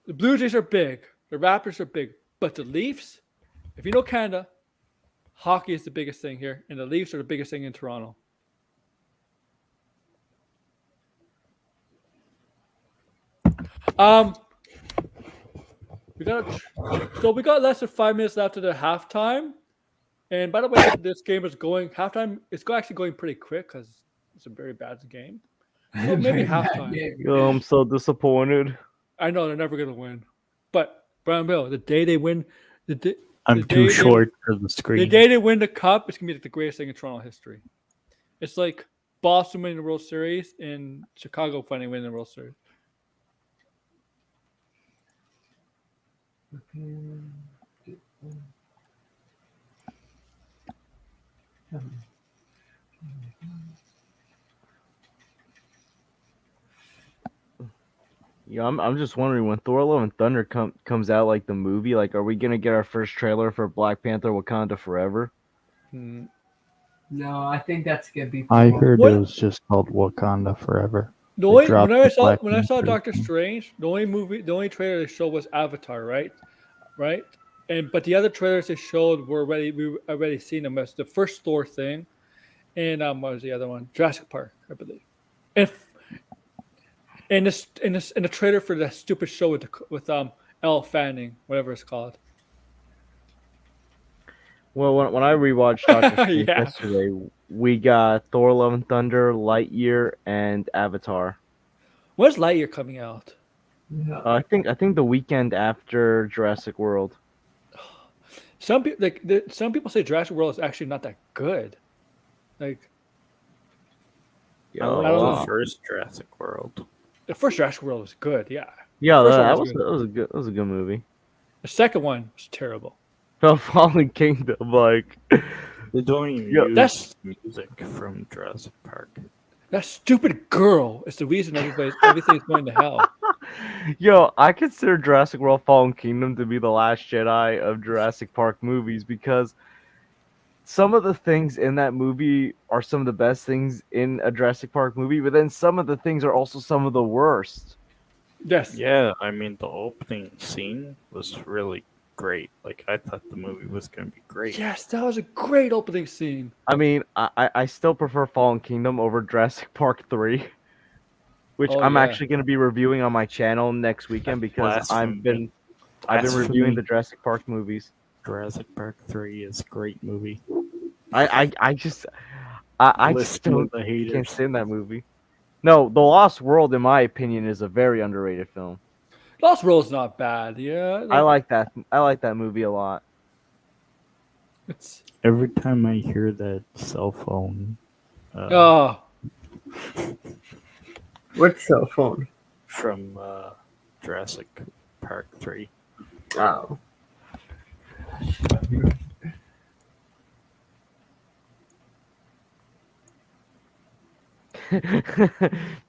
Blue Jays are big. The Raptors are big. But the Leafs, if you know Canada, hockey is the biggest thing here, and the Leafs are the biggest thing in Toronto. We got less than 5 minutes left of the halftime, and by the way, this game is going halftime. It's actually going pretty quick because it's a very bad game. So maybe halftime. Oh, I'm so disappointed. I know they're never gonna win, but Brown Bill, the day they win, I'm too short for the screen. The day they win the cup, it's gonna be like the greatest thing in Toronto history. It's like Boston winning the World Series and Chicago finally winning the World Series. Yeah, I'm just wondering when Thor: Love and Thunder comes out, like the movie, like are we gonna get our first trailer for Black Panther: Wakanda Forever? No, I think that's gonna be. I heard it was just called Wakanda Forever. When I saw Doctor Strange, the only trailer they showed was Avatar, right? But the other trailers they showed we already seen them. As the first Thor thing, and what was the other one? Jurassic Park, I believe. And in the trailer for that stupid show with Elle Fanning, whatever it's called. Well, when I rewatched Doctor Strange Yeah. yesterday, we got Thor: Love and Thunder, Lightyear, and Avatar. When's Lightyear coming out? I think the weekend after Jurassic World. Some people some people say Jurassic World is actually not that good. Like I like I don't the know. first Jurassic World. the first Jurassic World was good, yeah. Yeah, First one that was was that was a good movie. The second one was terrible. The Fallen Kingdom, like They don't even Yeah, use that's- music from Jurassic Park. That stupid girl is the reason everything's going to hell. Yo, I consider Jurassic World Fallen Kingdom to be the last Jedi of Jurassic Park movies because some of the things in that movie are some of the best things in a Jurassic Park movie, but then some of the things are also some of the worst. Yes. Yeah, I mean the opening scene was really great. Like I thought the movie was gonna be great. Yes, that was a great opening scene. I mean, I still prefer Fallen Kingdom over Jurassic Park 3, which Oh, I'm yeah. actually going to be reviewing on my channel next weekend because I've been reviewing the Jurassic Park movies. Jurassic Park 3 is a great movie. I just Listen don't to the haters. can't stand that movie. No, The Lost World, in my opinion, is a very underrated film. Lost World's not bad, yeah. I like that movie a lot. It's Every time I hear that cell phone oh What cell phone? from Jurassic Park 3, Oh.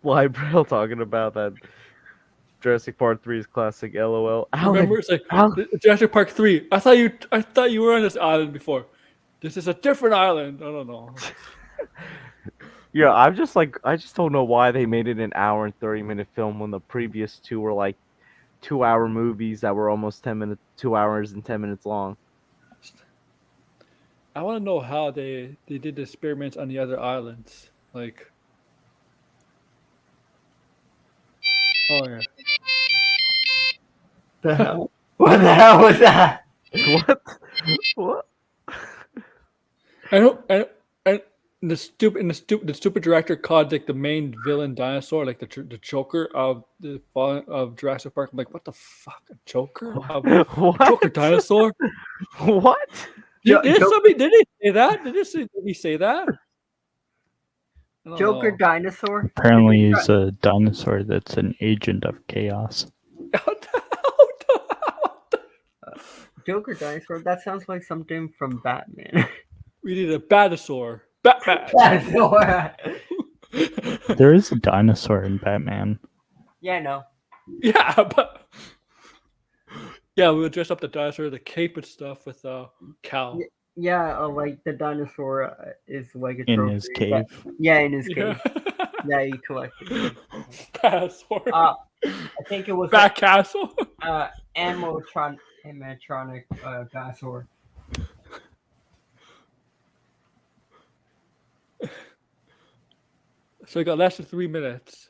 Why Brill talking about that Jurassic Park 3's classic LOL. remember it's like Alan. Jurassic Park 3. I thought you were on this island before. This is a different island. I don't know. Yeah, I just don't know why they made it an hour and 30-minute film when the previous two were like 2-hour movies that were almost 2 hours and 10 minutes long. I want to know how they did the experiments on the other islands. Like, oh yeah. The hell? What the hell was that? What? What? And the stupid director called like the main villain dinosaur, like the choker of of Jurassic Park. I'm like, what the fuck, a choker? What? Choker dinosaur? What? Jo- Did Jo- he say that? Did he say that? I don't Joker know. dinosaur? apparently is a dinosaur that's an agent of chaos. Joker dinosaur? That sounds like something from Batman. We need a Batasaur. Batman. Dinosaur. There is a dinosaur in Batman. Yeah, no. Yeah, but yeah, we would dress up the dinosaur, the cape and stuff with Cal. Yeah, like the dinosaur is like a In trophy. his cave. Yeah, in his Yeah. cave. Yeah, he collected it. Batasaur. I think it was Bat Castle. animatronic dinosaur. So we got less than 3 minutes.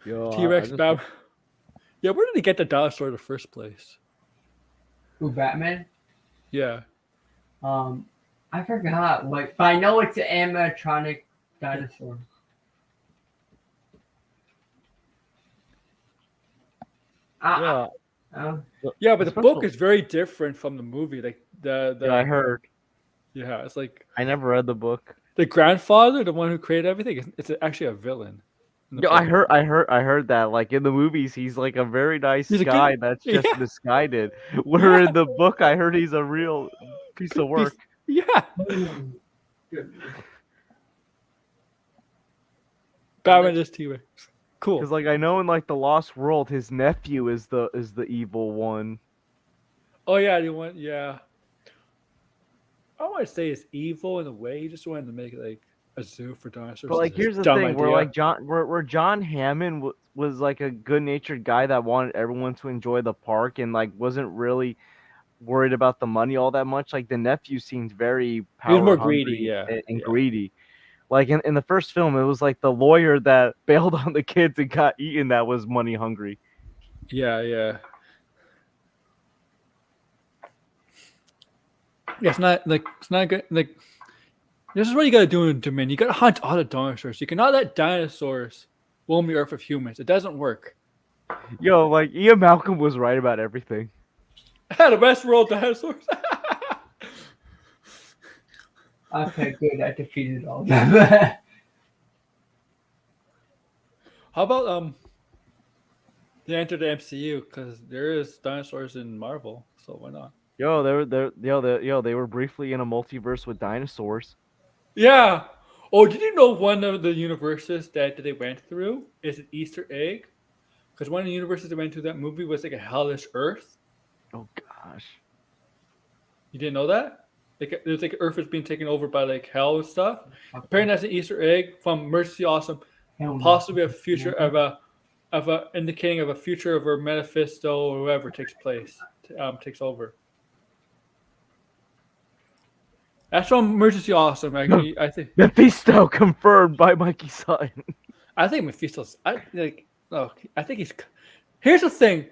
Yo, T-Rex, Bab. Yeah, where did he get the dinosaur in the first place? Who, Batman? Yeah. I forgot. Like, but I know it's an animatronic dinosaur. Yeah, Yeah, but the Especially- book is very different from the movie. Like the I heard. yeah, it's like I never read the book. the grandfather, the one who created everything. It's actually a villain. in the Yo, I book. heard that. Like in the movies, he's like a very nice He's a good- guy that's just yeah. misguided. Where in the book, I heard he's a real piece of work. Yeah. Batman is T-Rex. Cool. Because like I know in like the Lost World, his nephew is the evil one. Oh yeah, yeah. I don't want to say it's evil in a way. He just wanted to make it like a zoo for dinosaurs. But like It's a here's the dumb thing, where idea. like where John Hammond was like a good-natured guy that wanted everyone to enjoy the park and like wasn't really worried about the money all that much. Like the nephew seemed very power more hungry greedy, yeah, and yeah. greedy. Like in the first film, it was like the lawyer that bailed on the kids and got eaten that was money hungry. Yeah, yeah. Yeah, it's not good. Like this is what you gotta do in Dominion. You gotta hunt all the dinosaurs. You cannot let dinosaurs roam the earth with humans. It doesn't work. Yo, like Ian Malcolm was right about everything. The best world dinosaurs. Okay, good. I defeated all of them. How about they enter the MCU because there is dinosaurs in Marvel, so why not? Yo, they were briefly in a multiverse with dinosaurs. Yeah. Oh, did you know one of the universes that they went through is an Easter egg? Because one of the universes they went through that movie was like a hellish Earth. Oh gosh. You didn't know that? Like there's like Earth is being taken over by like hell and stuff. Apparently, that's an Easter egg from Mercy Awesome, possibly a future of a indicating of a future of where Mephisto or whoever takes takes over. That's from Emergency Awesome. I think Mephisto confirmed by Mikey Sutton. I think Mephisto's. I like. Oh, I think he's. Here's the thing.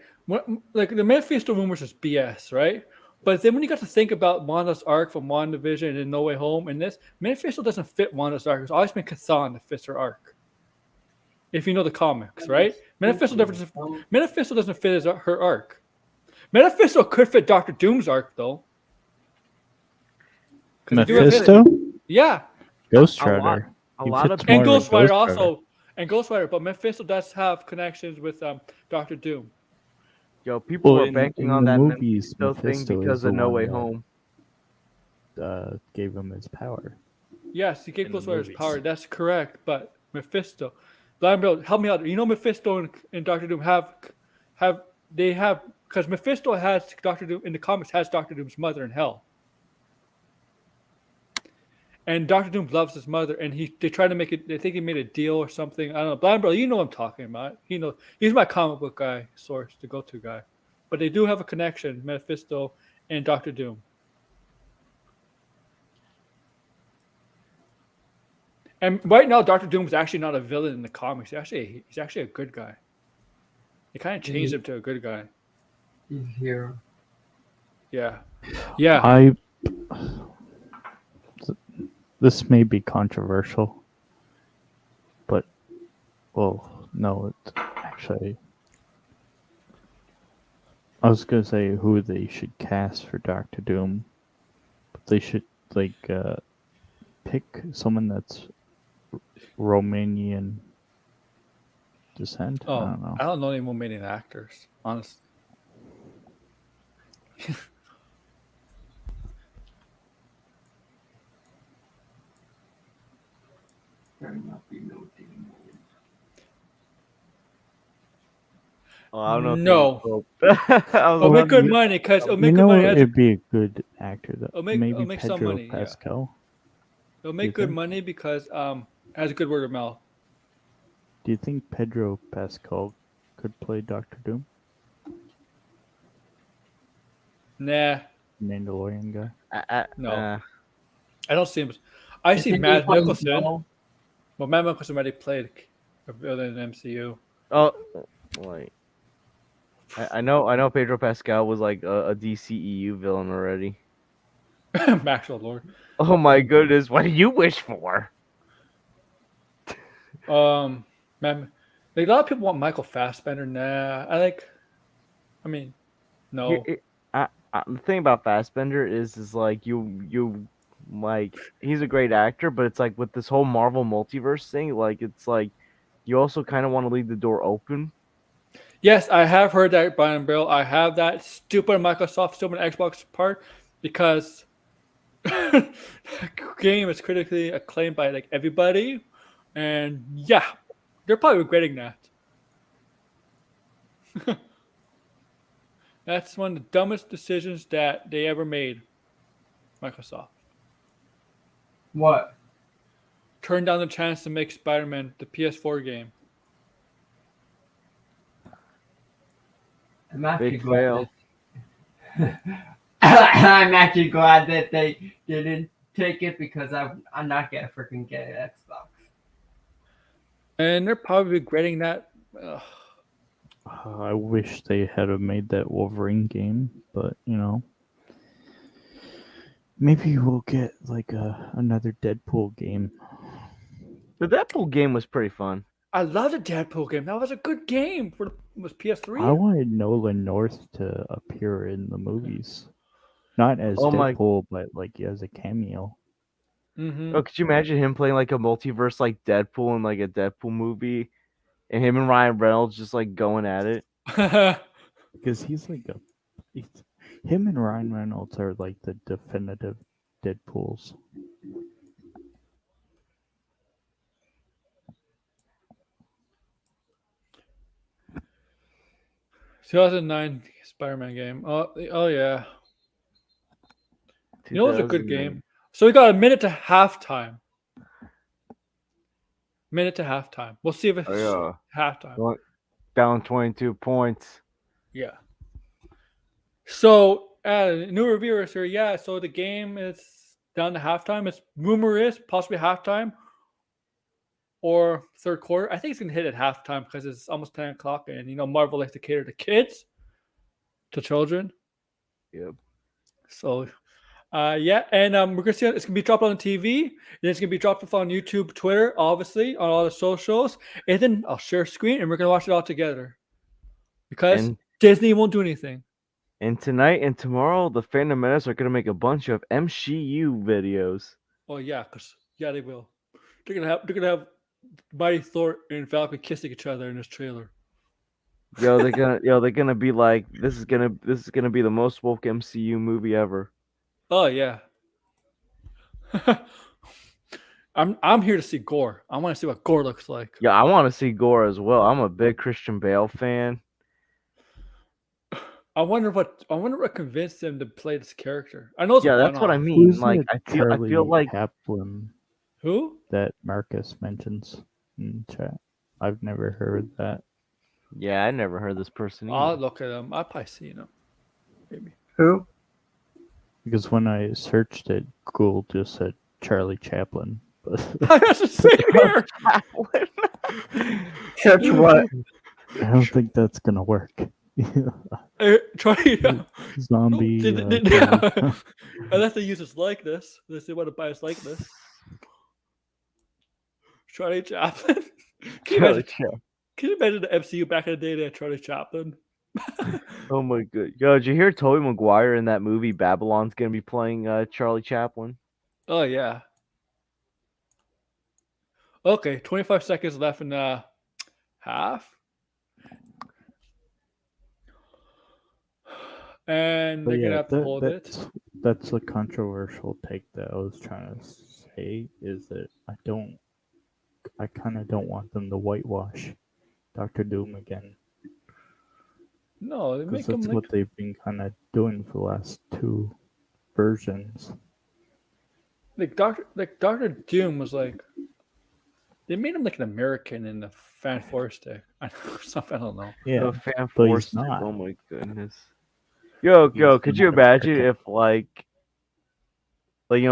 Like the Mephisto rumors is BS, right? But then when you got to think about Wanda's arc from WandaVision and No Way Home and this, Mephisto doesn't fit Wanda's arc. It's always been Kathan that fits her arc. If you know the comics, right? Mephisto doesn't fit her arc. Mephisto could fit Doctor Doom's arc though. Mephisto? Yeah. Ghost A lot- Rider. a He lot fits of- And more Ghost with Rider Ghost Rider. also. And Ghost Rider, but Mephisto does have connections with Doctor Doom. Yo, people Well, were banking on the that movies, Mephisto thing Mephisto because is of the No one Way that, Home. Gave him his power. Yes, he gave In Ghost the Rider his movies. power. That's correct. But Mephisto, Blind Bill, help me out. You know Mephisto and Doctor Doom have because Mephisto has Doctor Doom in the comics has Doctor Doom's mother in hell, and Doctor Doom loves his mother, and they try to make it. They think he made a deal or something. I don't know. Blind Bill, you know what I'm talking about. He's my comic book guy source, the go-to guy. But they do have a connection, Mephisto and Doctor Doom. And right now, Doctor Doom is actually not a villain in the comics. He's actually a good guy. They kind of changed him to a good guy. He's here. Yeah, yeah. This may be controversial, but well, no, it's actually. I was gonna say who they should cast for Doctor Doom, but they should pick someone that's Romanian descent. Oh, I don't know. I don't know any Romanian actors, honestly. There not be no demon. Oh, I don't know. No. It'll Make good money because it'll You make good know money. it'd be a good actor though. It'll make Maybe some Pedro money, yeah. Pascal. It'll make you good think? money because has a good word of mouth. Do you think Pedro Pascal could play Doctor Doom? Nah, Mandalorian guy. No. I don't see him. I see Matt Nicholson. Well, Matt Nicholson already played a villain in MCU. Oh, wait. I know Pedro Pascal was like a DCEU villain already. Maxwell Lord. Oh my goodness, what do you wish for? Man, like a lot of people want Michael Fassbender. Nah, no. The thing about Fassbender is like you like he's a great actor, but it's like with this whole Marvel multiverse thing, like it's like you also kind of want to leave the door open. Yes, I have heard that, Brian Bill. I have that stupid Microsoft, stupid Xbox part because the game is critically acclaimed by like everybody, and yeah, they're probably regretting that. That's one of the dumbest decisions that they ever made. Microsoft What? turned down the chance to make Spider-Man the PS4 game. I'm actually Big glad fail. I'm actually glad that they didn't take it because I'm not gonna freaking get an Xbox. And they're probably regretting that. Ugh. I wish they had have made that Wolverine game, but maybe we'll get like another Deadpool game. The Deadpool game was pretty fun. I love the Deadpool game. That was a good game for was PS3. I wanted Nolan North to appear in the movies, not as Oh my- Deadpool, but like as a cameo. Mm-hmm. Oh, could you imagine him playing like a multiverse like Deadpool in like a Deadpool movie, and him and Ryan Reynolds just like going at it? Because him and Ryan Reynolds are like the definitive Deadpools. 2009 Spider-Man game. Oh yeah. You know, it was a good 2009. game. So we got a minute to halftime. Minute to halftime. We'll see if it's Oh, halftime. yeah. Down 22 points. Yeah. So, new reviewers here. Yeah. So the game is down to halftime. It's rumor is possibly halftime or third quarter. I think it's gonna hit at halftime because it's almost 10 o'clock, and Marvel likes to cater to kids, to children. Yep. So, yeah, and we're gonna see it's gonna be dropped on TV, and it's gonna be dropped off on YouTube, Twitter, obviously on all the socials, and then I'll share screen and we're gonna watch it all together because And- Disney won't do anything. And tonight and tomorrow, the Phantom Menace are gonna make a bunch of MCU videos. Oh yeah, they will. They're gonna have Mighty Thor and Falcon kissing each other in this trailer. They're gonna be like, this is gonna be the most woke MCU movie ever. Oh yeah. I'm here to see Gore. I want to see what Gore looks like. Yeah, I want to see Gore as well. I'm a big Christian Bale fan. I wonder what convinced him to play this character. I know it's Yeah, a that's what I one-off. mean. Who's Like, that I feel Charlie like Chaplin Who? that Marcus mentions in chat? I've never heard that. yeah, I never heard this person I'll either. look at him. I'll probably see him. Maybe. Who? Because when I searched it, Google just said Charlie Chaplin. But I have to say here. Such what? I don't think that's gonna work. Try. Zombie. Unless they use his likeness. Unless they want to buy his likeness. Charlie Chaplin. Can you imagine the MCU back in the day? They had Charlie Chaplin. Oh my god. Yo, did you hear Tobey Maguire in that movie Babylon's gonna be playing Charlie Chaplin? Oh yeah. Okay, 25 seconds left in half. And they're gonna have to hold it. That's a controversial take that I was trying to say, is that I kind of don't want them to whitewash Doctor Doom again. No, they Because make him that's what they've been kind of doing for the last two versions. Doctor Doom was like they made him like an American in the Fantastic. I don't know. Yeah, The fan but force. he's not. Oh my goodness. Yo, He's could you not imagine American. if like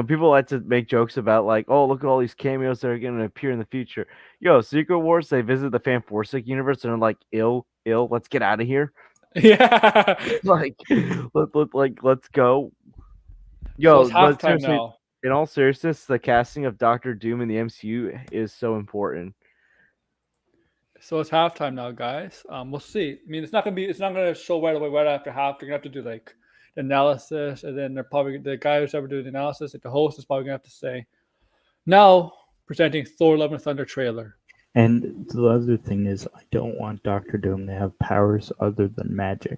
people like to make jokes about like, oh, look at all these cameos that are going to appear in the future. Yo, Secret Wars, they visit the Fantastic universe and they're like, ill, let's get out of here. Yeah. Like, let's go. So Yo, it's but halftime seriously, now. in all seriousness, the casting of Doctor Doom in the MCU is so important. So it's halftime now, guys. We'll see. I mean, it's not gonna show right away, right after half. They're gonna have to do like the analysis, and then they're probably the guy who's ever doing the analysis, like the host, is probably gonna have to say, now presenting Thor: Love and Thunder trailer. And the other thing is, I don't want Doctor Doom to have powers other than magic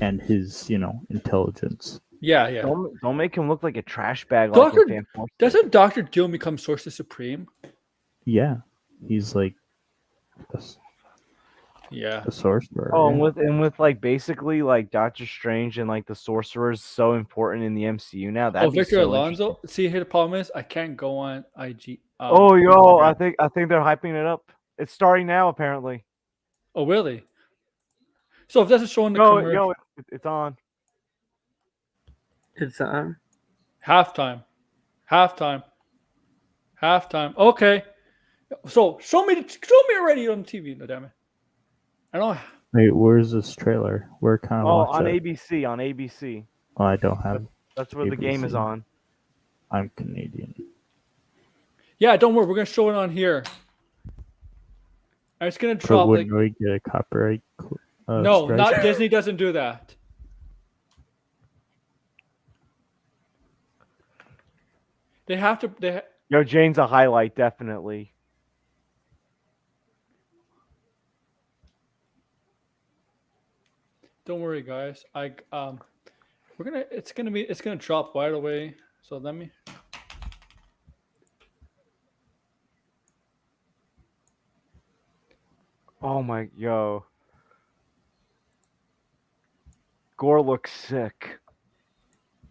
and his, intelligence. Yeah, yeah. Don't make him look like a trash bag. Doctor- like in Fantastic. Doesn't Doctor Doom become Sorcerer Supreme? Yeah, he's like Yeah. a sorcerer. Oh, yeah. and with like basically like Doctor Strange and like the Sorcerer is so important in the MCU now. That'd be Victor so Alonso. See, here the problem is I can't go on IG. Oh, yo, I think they're hyping it up. It's starting now, apparently. Oh, really? So if that's a show in the commercial, Yo, it's on. It's on. halftime. Okay. So show me already on TV. No, damn it. I know. Wait, where's this trailer? Where can I Oh, watch on it? ABC. On ABC. Oh, I don't have. That's where the game is ABC. on. I'm Canadian. Yeah, don't worry. We're gonna show it on here. And it's gonna But drop like. wouldn't we get a copyright? No, strike? not Disney doesn't do that. They have to. Yo, Jane's a highlight, definitely. Don't worry, guys. It's gonna drop right away. So let me. Oh my, yo. Gore looks sick.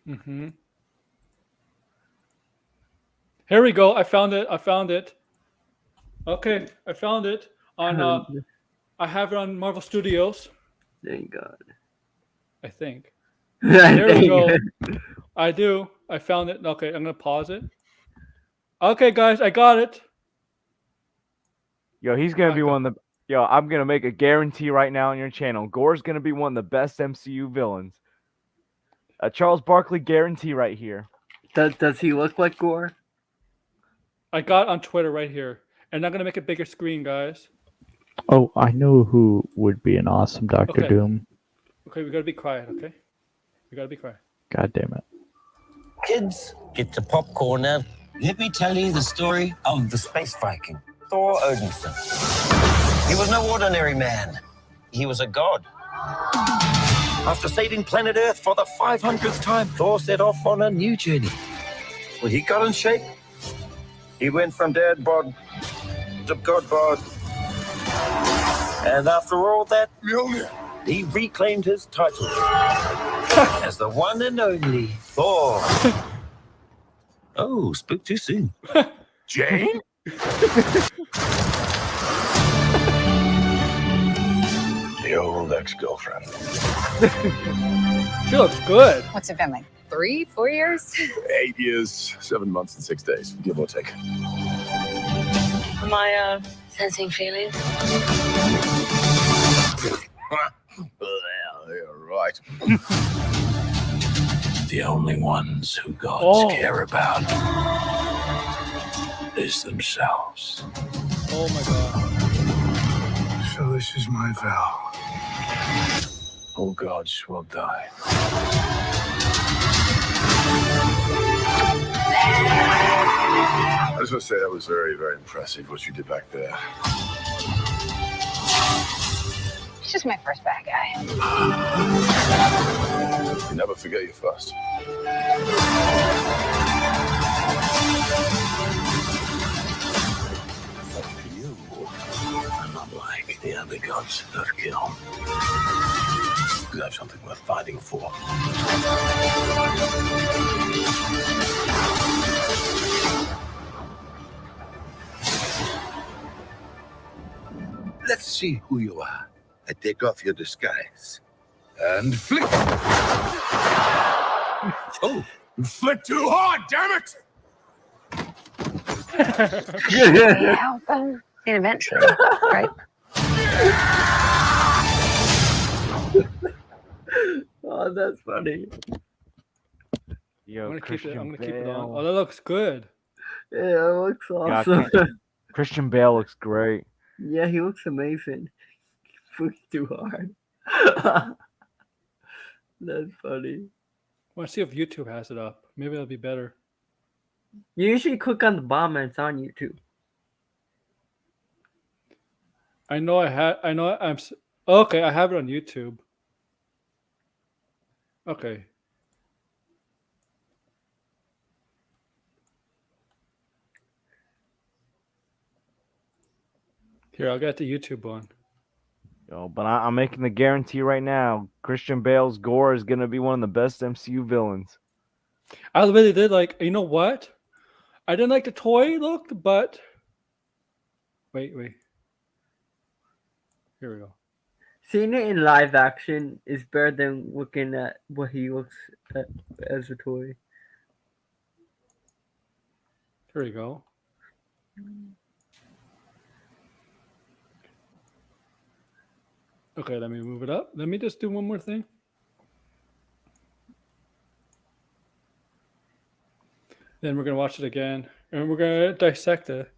Mm-hmm. Here we go. I found it. Okay, I found it on. I have it on Marvel Studios. Thank God. I think. There we Thank go. God. I do. I found it. Okay, I'm gonna pause it. Okay, guys, I got it. Yo, he's gonna be one of the. Yo, I'm gonna make a guarantee right now on your channel. Gore's gonna be one of the best MCU villains. A Charles Barkley guarantee right here. Does he look like Gore? I got it on Twitter right here, and I'm gonna make a bigger screen, guys. Oh, I know who would be an awesome Doctor Okay. Doom. Okay, we gotta be quiet. Okay, we gotta be quiet. God damn it. Kids, get the popcorn now. Let me tell you the story of the space Viking, Thor Odinson. He was no ordinary man. He was a god. After saving planet Earth for the 500th time, Thor set off on a new journey. When he got in shape, he went from dad bod to god bod. And after all that, he reclaimed his title as the one and only Thor. Oh, spoke too soon. Jane? The old ex-girlfriend. She looks good. What's it been like? 3, 4 years? 8 years, 7 months, and 6 days, give or take. Am I sensing feelings? Well, you're right. The only ones who gods care about is themselves. Oh my god. So this is my vow. All gods will die. I just want to say that was very, very impressive what you did back there. He's just my first bad guy. You never forget your first. You are not like the other gods that kill. You have something worth fighting for. Let's see who you are. I take off your disguise. And flick. Oh, you flicked too hard, damn it! Yeah, well, eventually, right? Oh, that's funny. Yo, I'm gonna keep it. I'm gonna keep it on. Bale. Oh, that looks good. Yeah, it looks Yeah, awesome. Christian Bale looks great. Yeah, he looks amazing. Pushed too hard. That's funny. I want to see if YouTube has it up. Maybe that'll be better. You usually click on the bomb and it's on YouTube. I know okay. I have it on YouTube. Okay. Here, I'll get the YouTube one. Yo, but I'm making the guarantee right now. Christian Bale's Gore is gonna be one of the best MCU villains. I really did like. You know what? I didn't like the toy look, but wait. Here we go. Seeing it in live action is better than looking at what he looks at as a toy. Here we go. Okay, let me move it up. Let me just do one more thing. Then we're gonna watch it again, and we're gonna dissect it.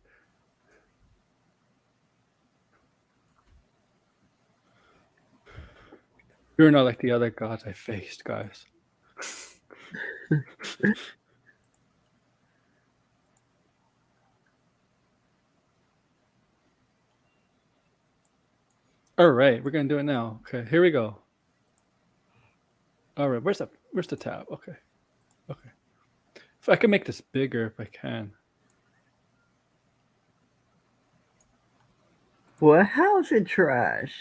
You're not like the other gods I faced, guys. All right, we're gonna do it now. Okay, here we go. All right, where's the tab? Okay. If I can make this bigger, if I can. Well, how's it trash?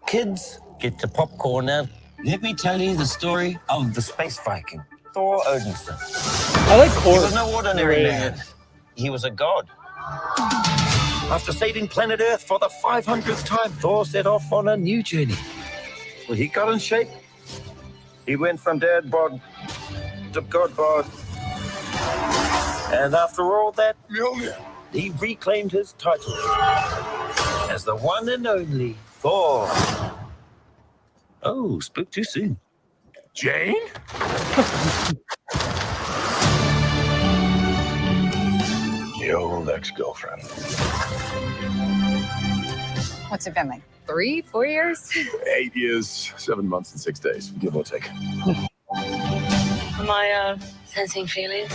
Kids, get your popcorn now. Let me tell you the story of the space Viking, Thor Odinson. I like He Thor. was no ordinary narrating man. it. He was a god. After saving planet Earth for the 500th time, Thor set off on a new journey. Well, he got in shape. He went from dad bod to god bod. And after all that, he reclaimed his title as the one and only Thor. Oh, spoke too soon. Jane? Your old ex-girlfriend. What's it been like? 3, 4 years? 8 years, 7 months, and 6 days, give or take. Am I sensing feelings?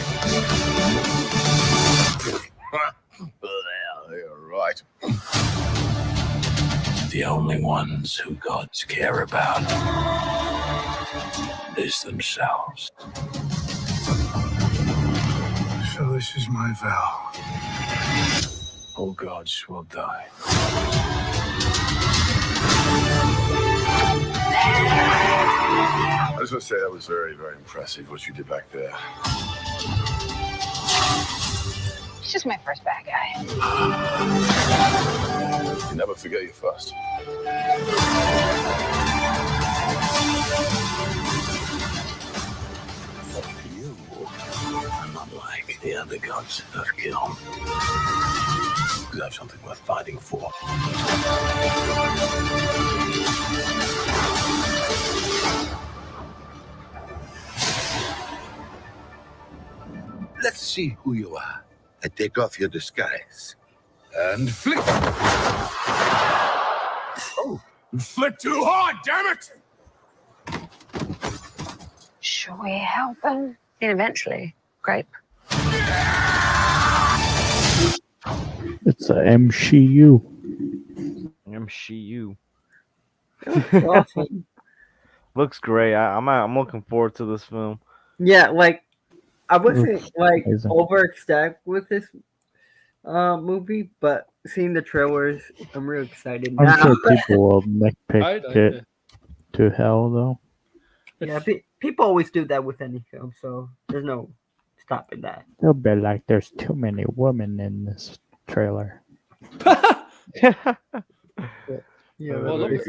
Well, you're right. The only ones who gods care about is themselves. So this is my vow. All gods will die. I just want to say that was very, very impressive what you did back there. He's just my first bad guy. You never forget your first. You are not like the other gods of kill. You have something worth fighting for. Let's see who you are. I take off your disguise. And flick. Oh, you flick too hard, damn it! Should we help him? And eventually, grape. It's a MCU. MCU. Awesome. Looks great. I'm looking forward to this film. Yeah, like I wasn't like Amazing. overexcited with this movie, but seeing the trailers, I'm real excited now. I'm sure people will I nitpick like it it. to hell, though. Yeah, people always do that with any film, so there's no stopping that. They'll be like, there's too many women in this trailer. Yeah, Well, look at-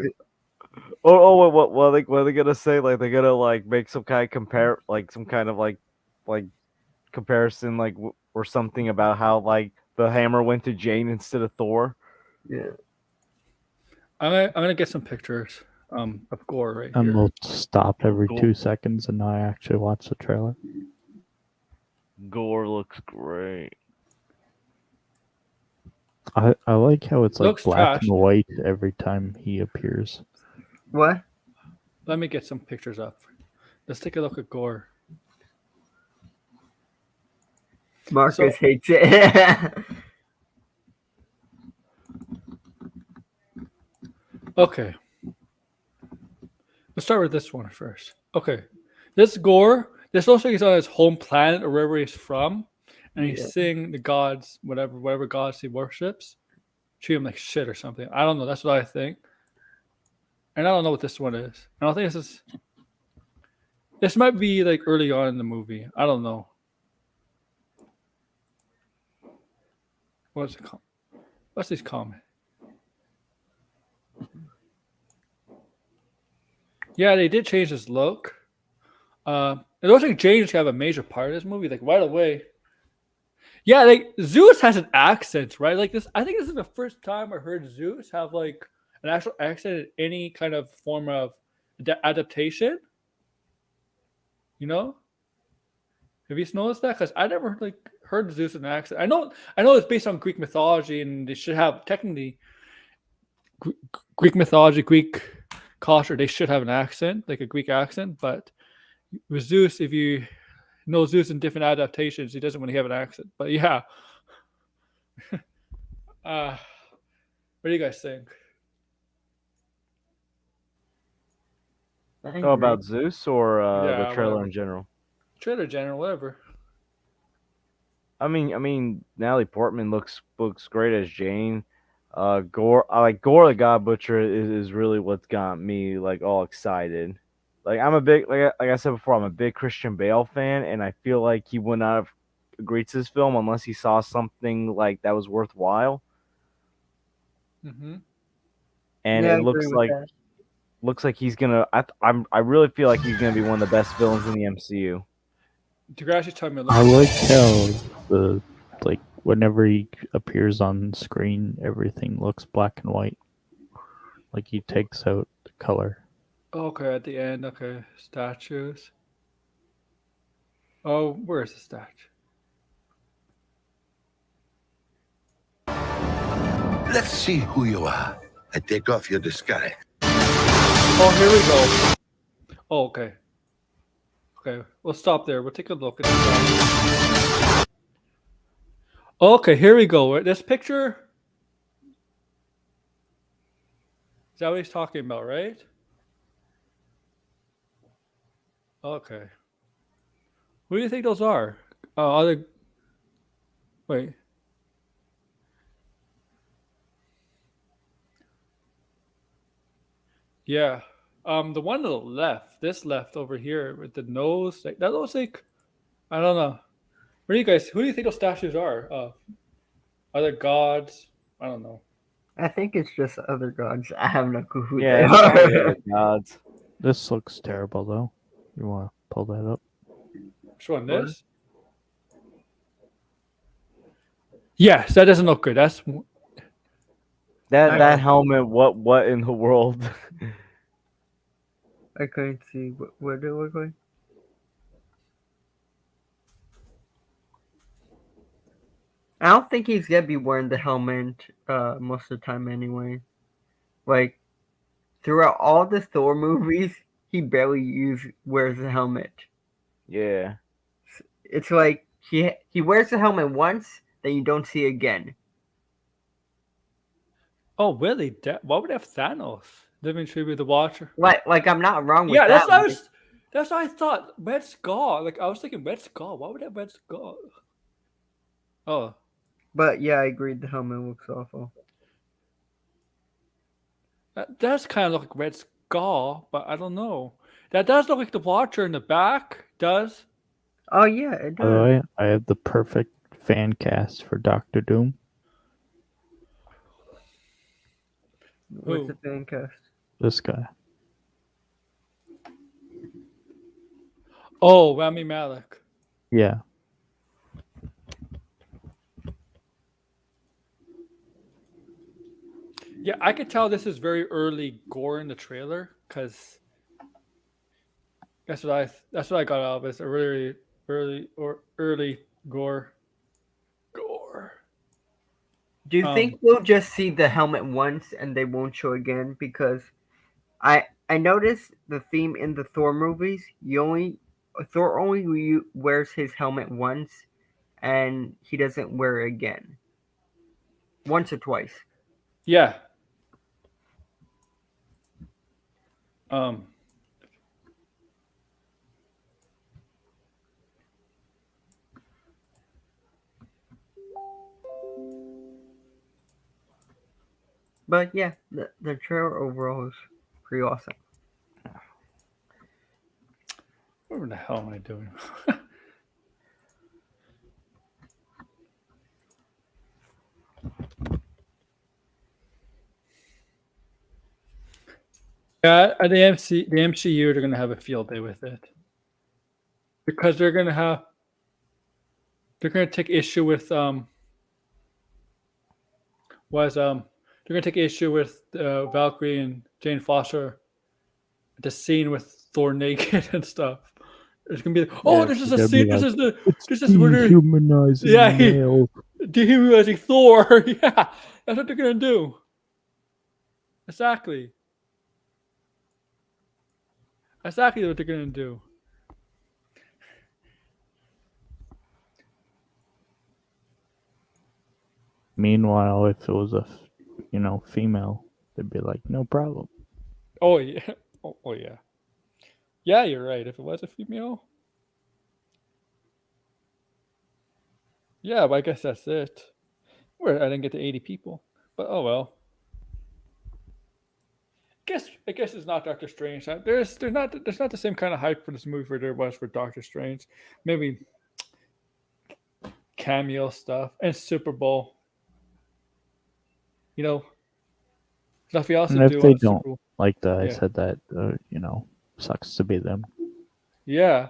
What are they gonna say? Like they're gonna like make some kind of comparison or something about how like the hammer went to Jane instead of Thor. yeah. I'm gonna get some pictures of gore right And here. we'll stop every Cool. 2 seconds and not actually watch the trailer. Gore looks great. I like how it's like Looks black trash. and white every time he appears. What? Let me get some pictures up. Let's take a look at gore. Marcus hates it. Okay. Let's start with this one first. Okay. This gore, this looks like he's on his home planet or wherever he's from. And he's Yeah. seeing the gods, whatever gods he worships, treat him like shit or something. I don't know. That's what I think. And I don't know what this one is. I don't think this is. This might be like early on in the movie. I don't know. What's it called? What's this comment? Yeah, they did change his look. It looks like James have a major part in this movie, like right away. Yeah, like Zeus has an accent, right? Like this, I think this is the first time I heard Zeus have like an actual accent in any kind of form of adaptation. You know, have you noticed that? Because I never heard Zeus in an accent. I know it's based on Greek mythology, and they should have technically Greek mythology, Greek culture. They should have an accent, like a Greek accent. But with Zeus, if you know Zeus in different adaptations, he doesn't really have an accent. But yeah, what do you guys think? I think Oh, about Zeus or the Yeah, trailer whatever. in general? Trailer general, whatever. I mean, Natalie Portman looks great as Jane. Gore, I like Gore the God Butcher is really what's got me like all excited. Like I'm a big like I said before, I'm a big Christian Bale fan, and I feel like he would not have agreed to this film unless he saw something like that was worthwhile. Mm-hmm. And Yeah, I it agree with that. looks like he's gonna. I really feel like he's gonna be one of the best villains in the MCU. Degrassi told me. I like how the whenever he appears on screen, everything looks black and white. Like he takes out the color. Okay, at the end. Okay, statues. Oh, where's the statue? Let's see who you are. I take off your disguise. Oh, here we go. Oh, okay. Okay, we'll stop there. We'll take a look at this. Okay, here we go. This picture. Is that what he's talking about, right? Okay. Who do you think those are? Other. Wait. Yeah. The one to the left, this left over here with the nose, like that looks like, I don't know. Who do you think those statues are? Other gods? I don't know. I think it's just other gods. I have no clue who Yeah, they it's probably are. other gods. This looks terrible though. You want to pull that up? Which one? This? Yes, that doesn't look good. That's That helmet. What in the world? I couldn't see what it look like. I don't think he's gonna be wearing the helmet most of the time anyway. Like throughout all the Thor movies, he barely wears the helmet. Yeah. It's like he wears the helmet once, then you don't see it again. Oh, really? Why would they have Thanos? Living tribute the Watcher. Like I'm not wrong with Yeah, that. that's what I thought. Red Skull. Like I was thinking Red Skull. Why would they have Red Skull? Oh. But yeah, I agree. The helmet looks awful. That does kind of look like Red Skull, but I don't know. That does look like the Watcher in the back. Does? Oh yeah, it By the does. way, I have the perfect fan cast for Doctor Doom. What's the fan cast? This guy. Oh, Rami Malek. Yeah. Yeah, I could tell this is very early gore in the trailer because that's what I got out of it. It's a really early gore. Do you think we'll just see the helmet once and they won't show again? Because I noticed the theme in the Thor movies. Thor only wears his helmet once, and he doesn't wear it again. Once or twice. Yeah. But yeah, the trailer overall is pretty awesome. What the hell am I doing? Yeah, at the MCU, they're gonna have a field day with it because they're gonna take issue with they're gonna take issue with Valkyrie and Jane Foster. The scene with Thor naked and stuff. It's gonna be like, oh, Yeah, this is they're a gonna be scene. This like, is the It's this is where they're dehumanizing Yeah, he- male. dehumanizing Thor. Yeah, that's what they're gonna do. Exactly. Exactly what they're gonna do. Meanwhile, if it was a, female, they'd be like, no problem. Oh yeah. Oh yeah. Yeah, you're right. If it was a female. Yeah, but I guess that's it. Where I didn't get to 80 people. But oh well. I guess it's not Doctor Strange. There's not the same kind of hype for this movie for there was for Doctor Strange. Maybe cameo stuff and Super Bowl. Nothing else And to if do they on Super don't Bowl. like that, I Yeah. said that, sucks to be them. Yeah.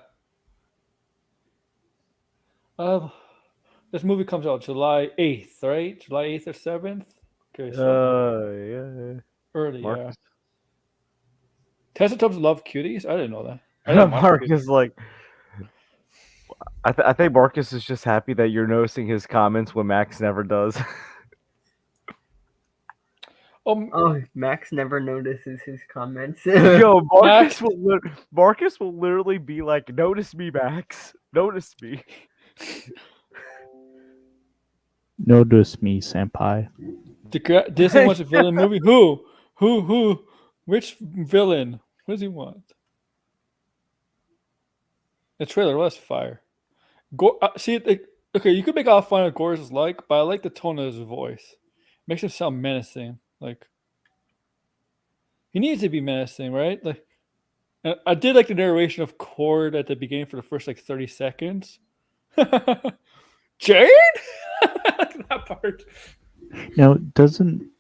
This movie comes out July 8th, right? July 8th or 7th? Okay, so Yeah. early, yeah. Marcus, Tessa Tubbs love cuties? I didn't know that. I didn't watch cuties. Marcus like. I think Marcus is just happy that you're noticing his comments when Max never does. Oh, Max never notices his comments. Yo, Max- Marcus will literally be like, "Notice me, Max. Notice me." Notice me, senpai. Disney wants a villain movie? Who? Which villain? What does he want? The trailer was fire. Okay, you could make all fun of Gore's but I like the tone of his voice. Makes him sound menacing. Like he needs to be menacing, right? Like I did like the narration of Cord at the beginning for the first 30 seconds. Jade? That part. Now, doesn't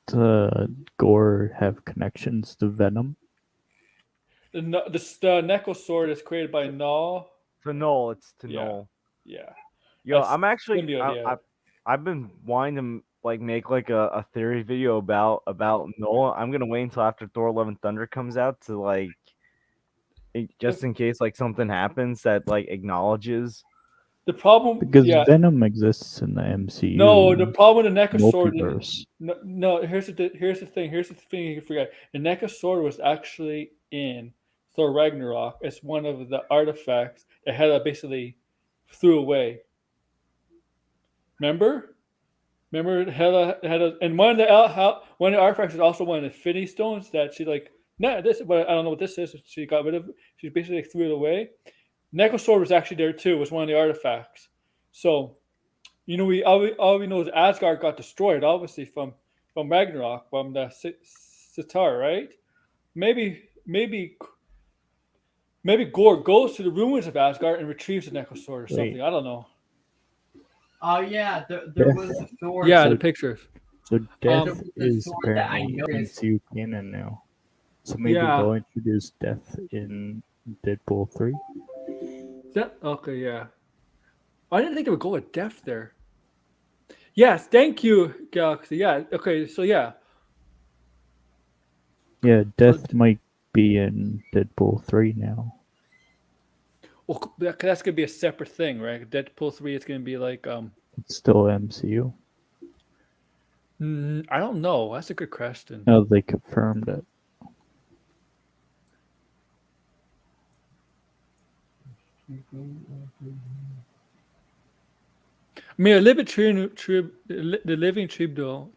Gore have connections to Venom? The Neko sword is created by Null. To Noel, it's to Yeah. Noel. Yeah. Yo, That's I'm actually. symbiote, yeah. I've been wanting to make a theory video about Noel. I'm gonna wait until after Thor: Love and Thunder comes out to just in case something happens that acknowledges. The problem Because Venom exists in the MCU. No, the problem with the NECA sword multiverse. no, here's the thing you can forget. The NECA sword was actually in Thor Ragnarok. It's one of the artifacts that Hela basically threw away. Remember Hela had and one of the artifacts is also one of the Infinity Stones that she this, but I don't know what this is. She got rid of it. She basically threw it away. NECA sword was actually there too. It was one of the artifacts. So, all we know is Asgard got destroyed, obviously from Ragnarok, from the Sitar, right? Maybe Gore goes to the ruins of Asgard and retrieves the NECA sword or something. Wait. I don't know. Oh yeah, there was a sword. Yeah, the pictures. So Death the is sword that I apparently noticed. MCU canon now. So maybe Yeah. they'll introduce Death in Deadpool 3. Okay? Yeah. I didn't think they would go with Death there. Yes, thank you, Galaxy. Yeah. Okay. So yeah. Yeah, Death might be in Deadpool 3 now. Well, that's gonna be a separate thing, right? Deadpool 3 is gonna be It's still MCU. I don't know. That's a good question. No, they confirmed it. I mean, the living Tribdo.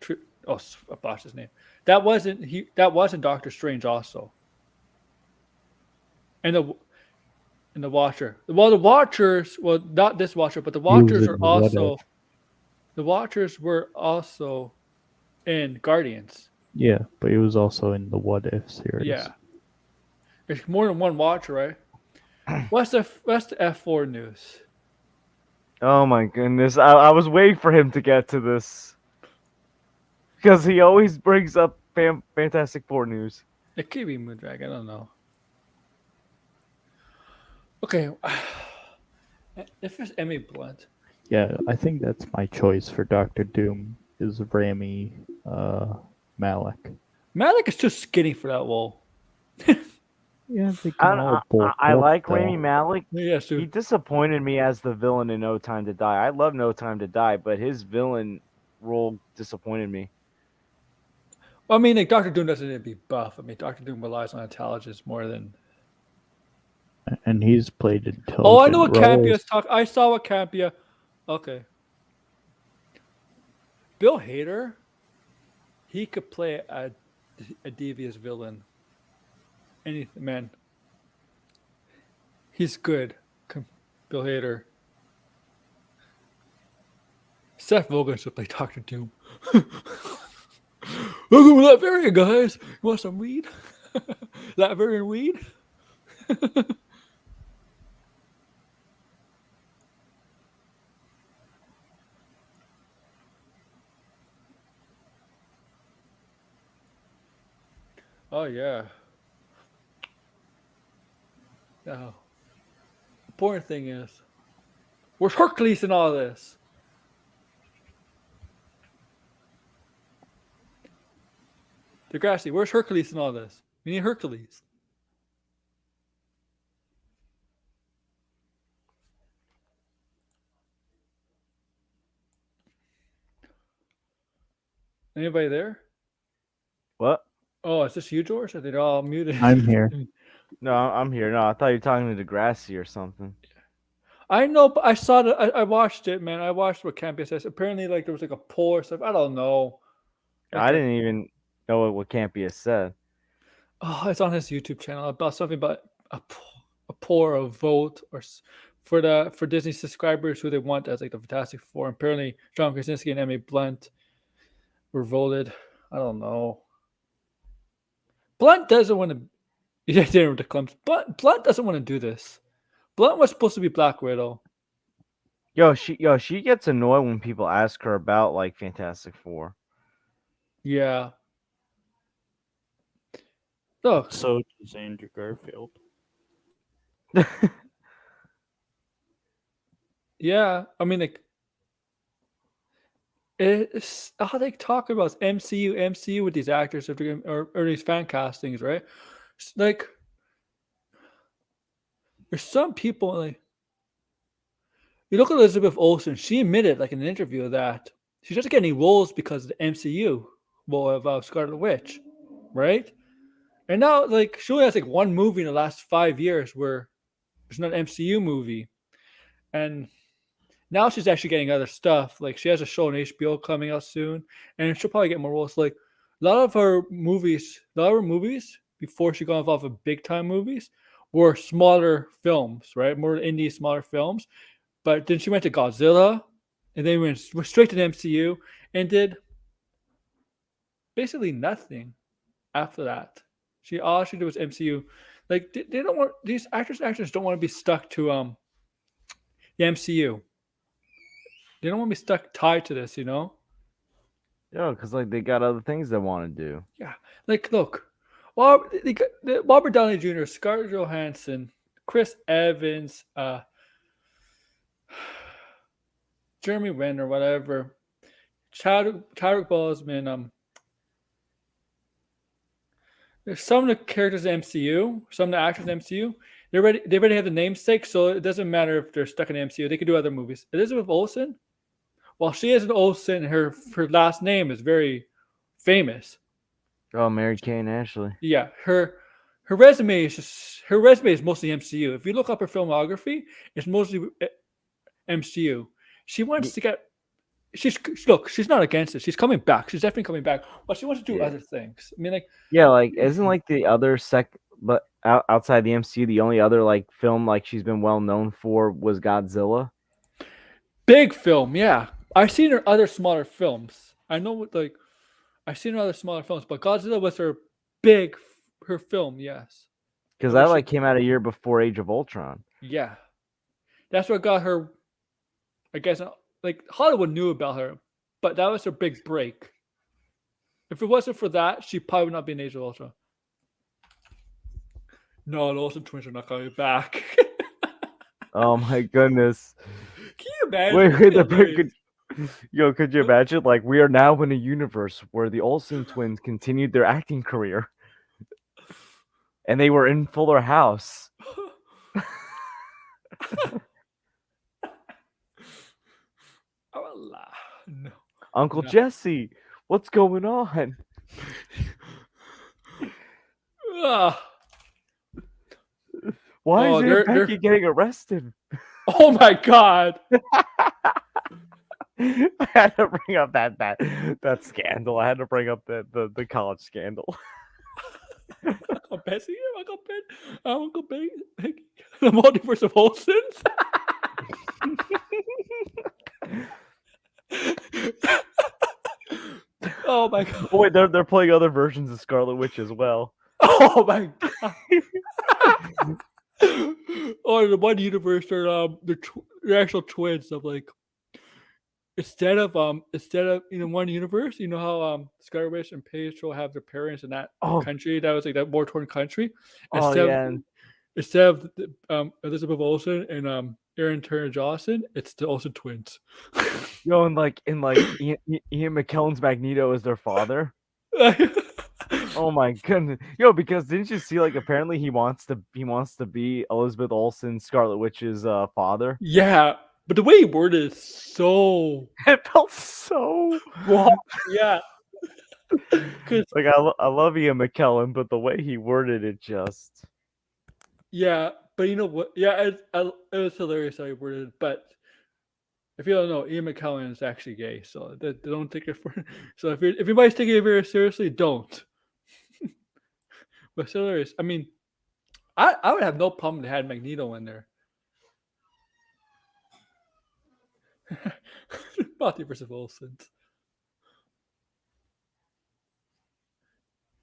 I botched his name. That wasn't Doctor Strange also. And the Watcher. Well, the Watchers. Well, not this Watcher, but the Watchers in are the What also. If. The Watchers were also in Guardians. Yeah, but he was also in the What If series. Yeah. There's more than one Watcher, right? What's the F4 news? Oh my goodness! I was waiting for him to get to this because he always brings up Fantastic Four news. It could be Moondrag. I don't know. Okay. If it's Emmy Blunt. Yeah, I think that's my choice for Doctor Doom is Rami Malik. Malik is too skinny for that role. Yeah, they can all bulk I up, like though. Rami Malek. Yes, He dude. disappointed me as the villain in No Time to Die. I love No Time to Die, but his villain role disappointed me. I mean, like Doctor Doom doesn't need to be buff. I mean, Doctor Doom relies on intelligence more than. And he's played intelligent Oh, I know what Campia's roles. talk. I saw what Campia. Okay. Bill Hader. He could play a devious villain. Anything, man. He's good. Bill Hader. Seth Rogen should play Doctor Doom. Welcome to Latveria, guys. You want some weed? Latverian weed? Oh, yeah. Now, the important thing is, where's Hercules in all this? Degrassi, where's Hercules in all this? We need Hercules. Anybody there? What? Oh, is this you, George? Are they all muted? I'm here. No, I'm here. No, I thought you were talking to Degrassi or something. I know, but I saw it. I watched it, man. I watched what Campia says. Apparently, like there was like a poll or stuff. I don't know. I didn't even know what Campia said. Oh, it's on his YouTube channel about something about a poll, a vote, or for Disney subscribers who they want as like the Fantastic Four. And apparently, John Krasinski and Emily Blunt were voted. I don't know. Blunt doesn't want to. Yeah, dinner with the clumps. Blunt doesn't want to do this. Blunt was supposed to be Black Widow. She gets annoyed when people ask her about like Fantastic Four. Yeah. Look. So does Andrew Garfield. Yeah, I mean, like, it's how they talk about MCU with these actors or these fan castings, right? Like, there's some people like you look at Elizabeth Olsen. She admitted, like in an interview, that she doesn't get any roles because of the MCU role of Scarlet Witch, right? And now, like, she only has like one movie in the last 5 years where there's not an MCU movie, and now she's actually getting other stuff. Like she has a show on HBO coming out soon, and she'll probably get more roles. Like a lot of her movies before she got involved with big time movies were smaller films, right? More indie, smaller films. But then she went to Godzilla, and then went straight to the MCU and did basically nothing after that. All she did was MCU. Like they don't want these actors don't want to be stuck to the MCU. They don't want to be stuck tied to this, you know? Yeah, because like they got other things they want to do. Yeah. Like, look, Robert Downey Jr., Scarlett Johansson, Chris Evans, Jeremy Renner, whatever, Chadwick Boseman. There's some of the characters in MCU, some of the actors in MCU. They already have the namesake, so it doesn't matter if they're stuck in the MCU. They could do other movies. Elizabeth Olsen, while she is an Olsen, her last name is very famous. Oh, Mary-Kate and Ashley. Yeah, her resume is mostly MCU. If you look up her filmography, it's mostly MCU. She wants to get. She's not against it. She's coming back. She's definitely coming back, but she wants to do other things. I mean, like isn't like the other but outside the MCU, the only other like film like she's been well known for was Godzilla. Big film, yeah. I've seen her other smaller films. I know, like, I've seen her other smaller films, but Godzilla was her film, yes. Because that like came out a year before Age of Ultron. Yeah, that's what got her. I guess like Hollywood knew about her, but that was her big break. If it wasn't for that, she probably would not be in Age of Ultron. No, the Olsen twins are not coming back. Oh my goodness! Can you imagine? Yo, could you imagine? Like, we are now in a universe where the Olsen twins continued their acting career, and they were in Fuller House. Oh, no. Uncle No. Jesse, what's going on? Ah. Why Oh, is they're- Aunt Becky getting arrested? Oh my god. I had to bring up that scandal. I had to bring up the college scandal. Uncle Bessie, Uncle Ben, the multiverse of Olsen's. Oh my god. Oh wait, they're playing other versions of Scarlet Witch as well. Oh my god. Or the one universe, they're actual twins of like instead of one universe, you know how Scarlet Witch and Pedro have their parents in that Oh. country that was like that war torn country. Oh Instead yeah. instead of Elizabeth Olsen and Aaron Turner Johnson, it's the Olsen twins. Yo, and like Ian McKellen's Magneto is their father. Oh my goodness. Yo, because didn't you see like apparently he wants to be Elizabeth Olsen, Scarlet Witch's father? Yeah, but the way he worded is so It felt so wrong. Yeah. like I love Ian McKellen, but the way he worded it just Yeah, but you know what? Yeah, it was hilarious how he worded it. But if you don't know, Ian McKellen is actually gay, so they don't take it for. So if anybody's taking it very seriously, don't. But it's hilarious. I mean, I would have no problem if they had Magneto in there. Multiverse of Olsen's.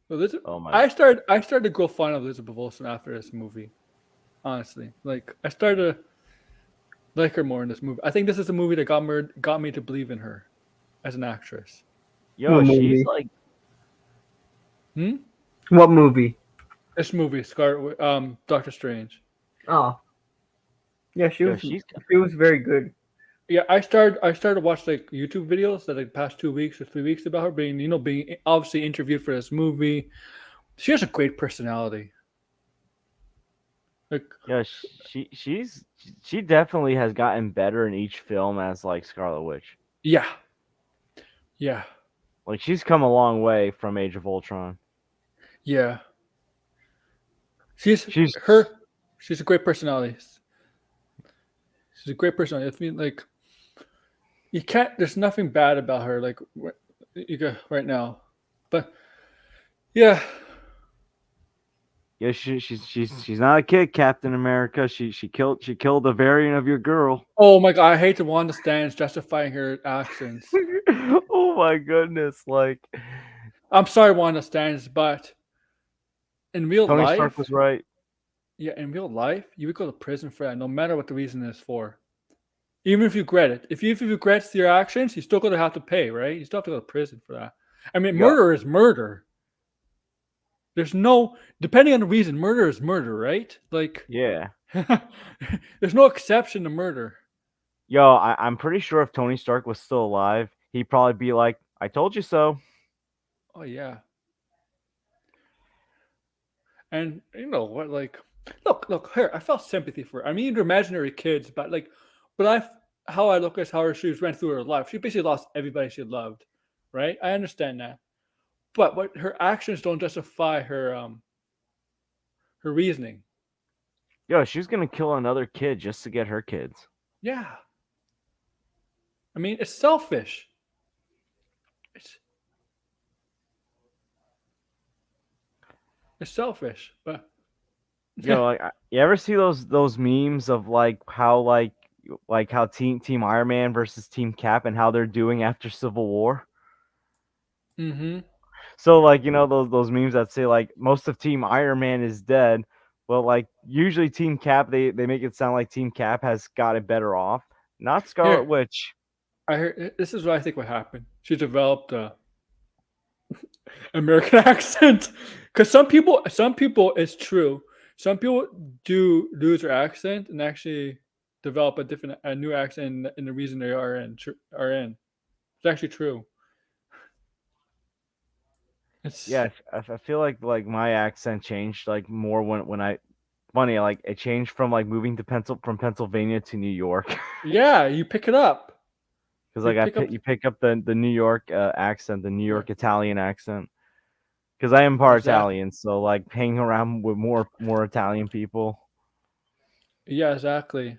So oh my I started to grow fond of Elizabeth Olsen after this movie. Honestly, like I started to like her more in this movie. I think this is a movie that got me to believe in her as an actress. Yo, What she's movie? like What movie? This movie, Doctor Strange. Oh, yeah, she Yo, was. she's She was very good. Yeah, I started to watch like YouTube videos that like past 2 weeks or 3 weeks about her being obviously interviewed for this movie. She has a great personality. Like yeah, she definitely has gotten better in each film as like Scarlet Witch. yeah. Like she's come a long way from Age of Ultron. Yeah. She's a great personality. She's a great personality. I mean, like you can't. There's nothing bad about her. Like you go right now, but yeah, Yeah, she's not a kid, Captain America. She killed a variant of your girl. oh my god, I hate the Wanda stands justifying her actions. Oh my goodness! Like I'm sorry, Wanda stands, but in real Tony life, Stark was right. yeah, in real life, you would go to prison for that, no matter what the reason is for. Even if you regret it, if you regret your actions, you still gonna have to pay, right? You still have to go to prison for that. I mean, Yeah. murder is murder. There's no, depending on the reason, murder is murder, right? Like, Yeah. there's no exception to murder. Yo, I'm pretty sure if Tony Stark was still alive, he'd probably be like, "I told you so." Oh yeah. And you know what? Like, look, her. I felt sympathy for her. I mean, they're imaginary kids, but like, how I look at how she went through her life. She basically lost everybody she loved, right? I understand that, but what her actions don't justify her reasoning. Yo, she's gonna kill another kid just to get her kids. Yeah. I mean, it's selfish. It's selfish, but Yo, like, you ever see those memes of like how Team Iron Man versus Team Cap and how they're doing after Civil War? mm-hmm. So like, you know, those memes that say like most of Team Iron Man is dead. Well, like usually Team Cap, they make it sound like Team Cap has got it better off. Not Scarlet Here. Witch. I heard this is what I think what happened. She developed a American accent because some people, it's true. Some people do lose their accent and actually develop a new accent in the reason they are in. It's actually true. It's Yeah, I feel like my accent changed like more when I funny like it changed from like moving to from Pennsylvania to New York yeah. You pick it up. because You like pick up you pick up the New York accent, the New York Italian accent. Because I am part Exactly. Italian, so like hanging around with more Italian people. Yeah, exactly.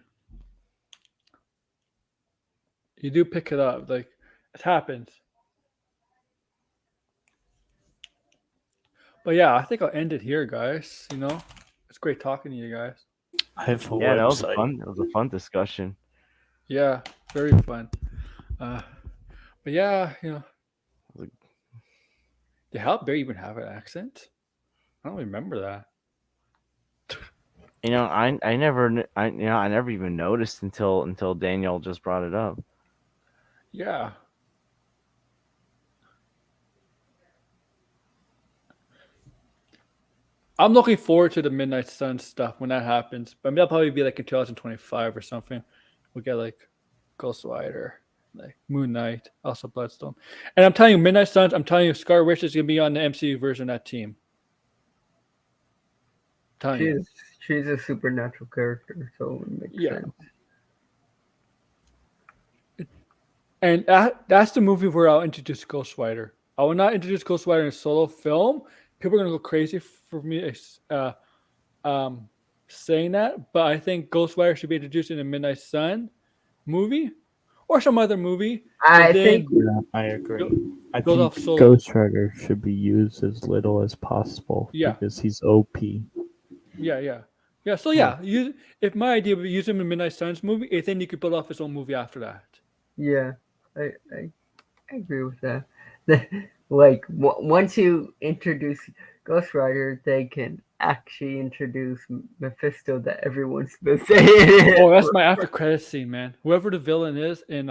You do pick it up. Like it happens. But yeah, I think I'll end it here, guys. It's great talking to you guys. I have a Yeah, that was website. That was a fun discussion. Yeah, very fun. But yeah, did Hal Berry even have an accent? I don't remember that. I never I never even noticed until Daniel just brought it up. Yeah. I'm looking forward to the Midnight Sun stuff when that happens. But that'll probably be like in 2025 or something. We'll get like Ghost Rider, like Moon Knight, also Bloodstone. And I'm telling you, Midnight Suns, I'm telling you, Scarlet Witch is gonna be on the MCU version of that team. I'm telling you. She's a supernatural character, so it makes sense. And that's the movie where I'll introduce Ghost Rider. I will not introduce Ghost Rider in a solo film. People are gonna go crazy for me saying that, but I think Ghost Rider should be introduced in a Midnight Sun movie or some other movie. I think I agree. I goes think off solo. Ghost Rider should be used as little as possible Yeah. because he's OP. Yeah. So yeah, if my idea would be use him in Midnight Suns movie, and then you could build off his own movie after that. Yeah, I agree with that. Like once you introduce Ghost Rider, they can actually introduce Mephisto that everyone's been saying. Oh, that's my after credit scene, man. Whoever the villain is in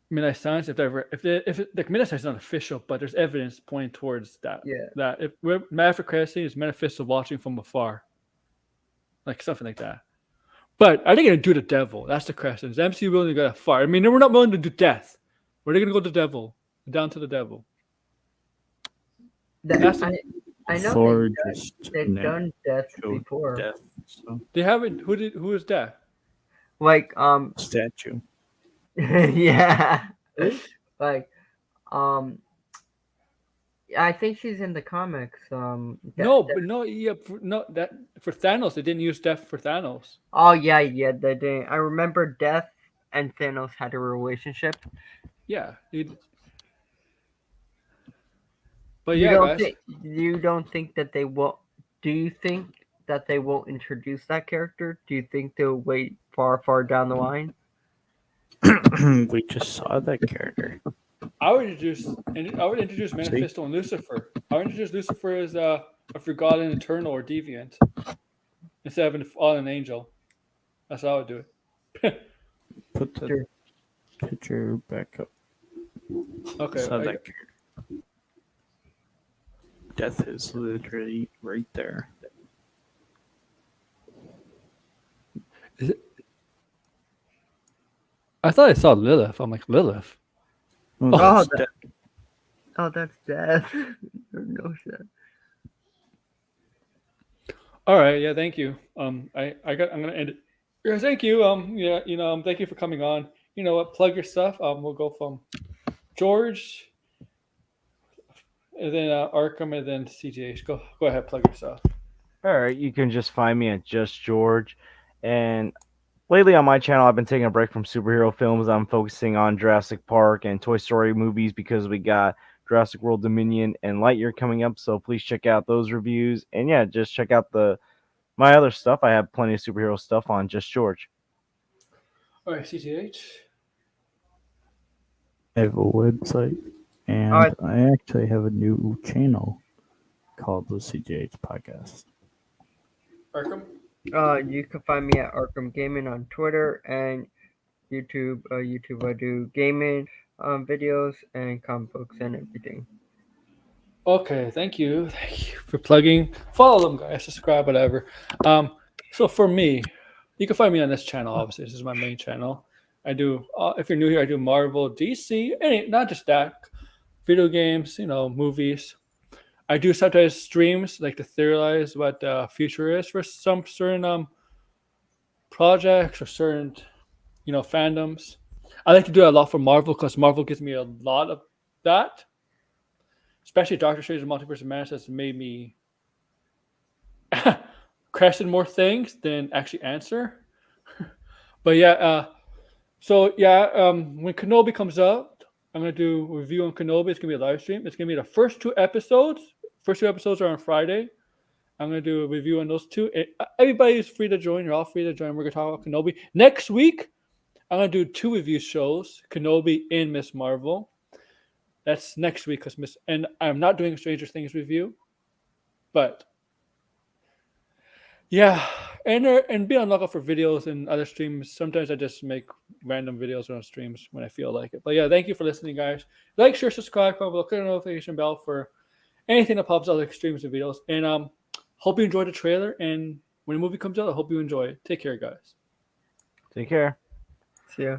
Midnight Suns, if like Midnight Suns is not official, but there's evidence pointing towards that. Yeah. That if my after credit scene is Mephisto watching from afar, like something like that. But are they going to do the devil? That's the question. Is the MCU willing to go that far? I mean, we're not willing to do death. Where are they going to go to the devil? Down to the devil. I know Thor they've done death before. Death, so. They haven't. Who is death? Like Statue. yeah. Like I think she's in the comics. No, that for Thanos, they didn't use death for Thanos. Oh yeah, they didn't. I remember Death and Thanos had a relationship. Yeah, you don't think that they will? Do you think that they won't introduce that character? Do you think they'll wait far down the line? We just saw that character. I would introduce Mephisto and Lucifer. I would introduce Lucifer as a forgotten eternal or deviant instead of an fallen angel. That's how I would do it. Put the picture back up. Okay. Saw that character. Death is literally right there. Is it? I thought I saw Lilith. I'm like, Lilith. Oh, that's Death. No shit. All right. Yeah. Thank you. I'm gonna end it. Yeah, thank you. Thank you for coming on. You know what? Plug your stuff. We'll go from George, and then Arkham, and then CGH. Go ahead. Plug your stuff. All right, you can just find me at Just George, and lately on my channel, I've been taking a break from superhero films. I'm focusing on Jurassic Park and Toy Story movies because we got Jurassic World Dominion and Lightyear coming up. So please check out those reviews. And yeah, just check out my other stuff. I have plenty of superhero stuff on Just George. All right, CTH. I have a website, and I actually have a new channel called the CJH Podcast. Arkham? You can find me at Arkham Gaming on Twitter and YouTube. YouTube, I do gaming videos and comic books and everything. Okay, thank you for plugging. Follow them, guys. Subscribe, whatever. So for me, you can find me on this channel. Obviously, this is my main channel. I do. If you're new here, I do Marvel, DC, and not just that. Video games, movies. I do sometimes streams like to theorize what the future is for some certain projects or certain fandoms. I like to do a lot for Marvel because Marvel gives me a lot of that. Especially Doctor Strange and Multiverse of Madness has made me question more things than actually answer. But yeah, when Kenobi comes out, I'm gonna do a review on Kenobi. It's gonna be a live stream. It's gonna be the first 2 episodes. First 2 episodes are on Friday. I'm gonna do a review on those 2. Everybody's free to join. You're all free to join. We're gonna talk about Kenobi next week. I'm gonna do 2 review shows: Kenobi and Miss Marvel. That's next week because and I'm not doing a Stranger Things review, but yeah, and be on lookout for videos and other streams. Sometimes I just make random videos on streams when I feel like it. But yeah, thank you for listening, guys. Like, share, subscribe, comment, click the notification bell for anything that pops out like streams and videos. And hope you enjoyed the trailer. And when the movie comes out, I hope you enjoy it. Take care, guys. Take care. See ya.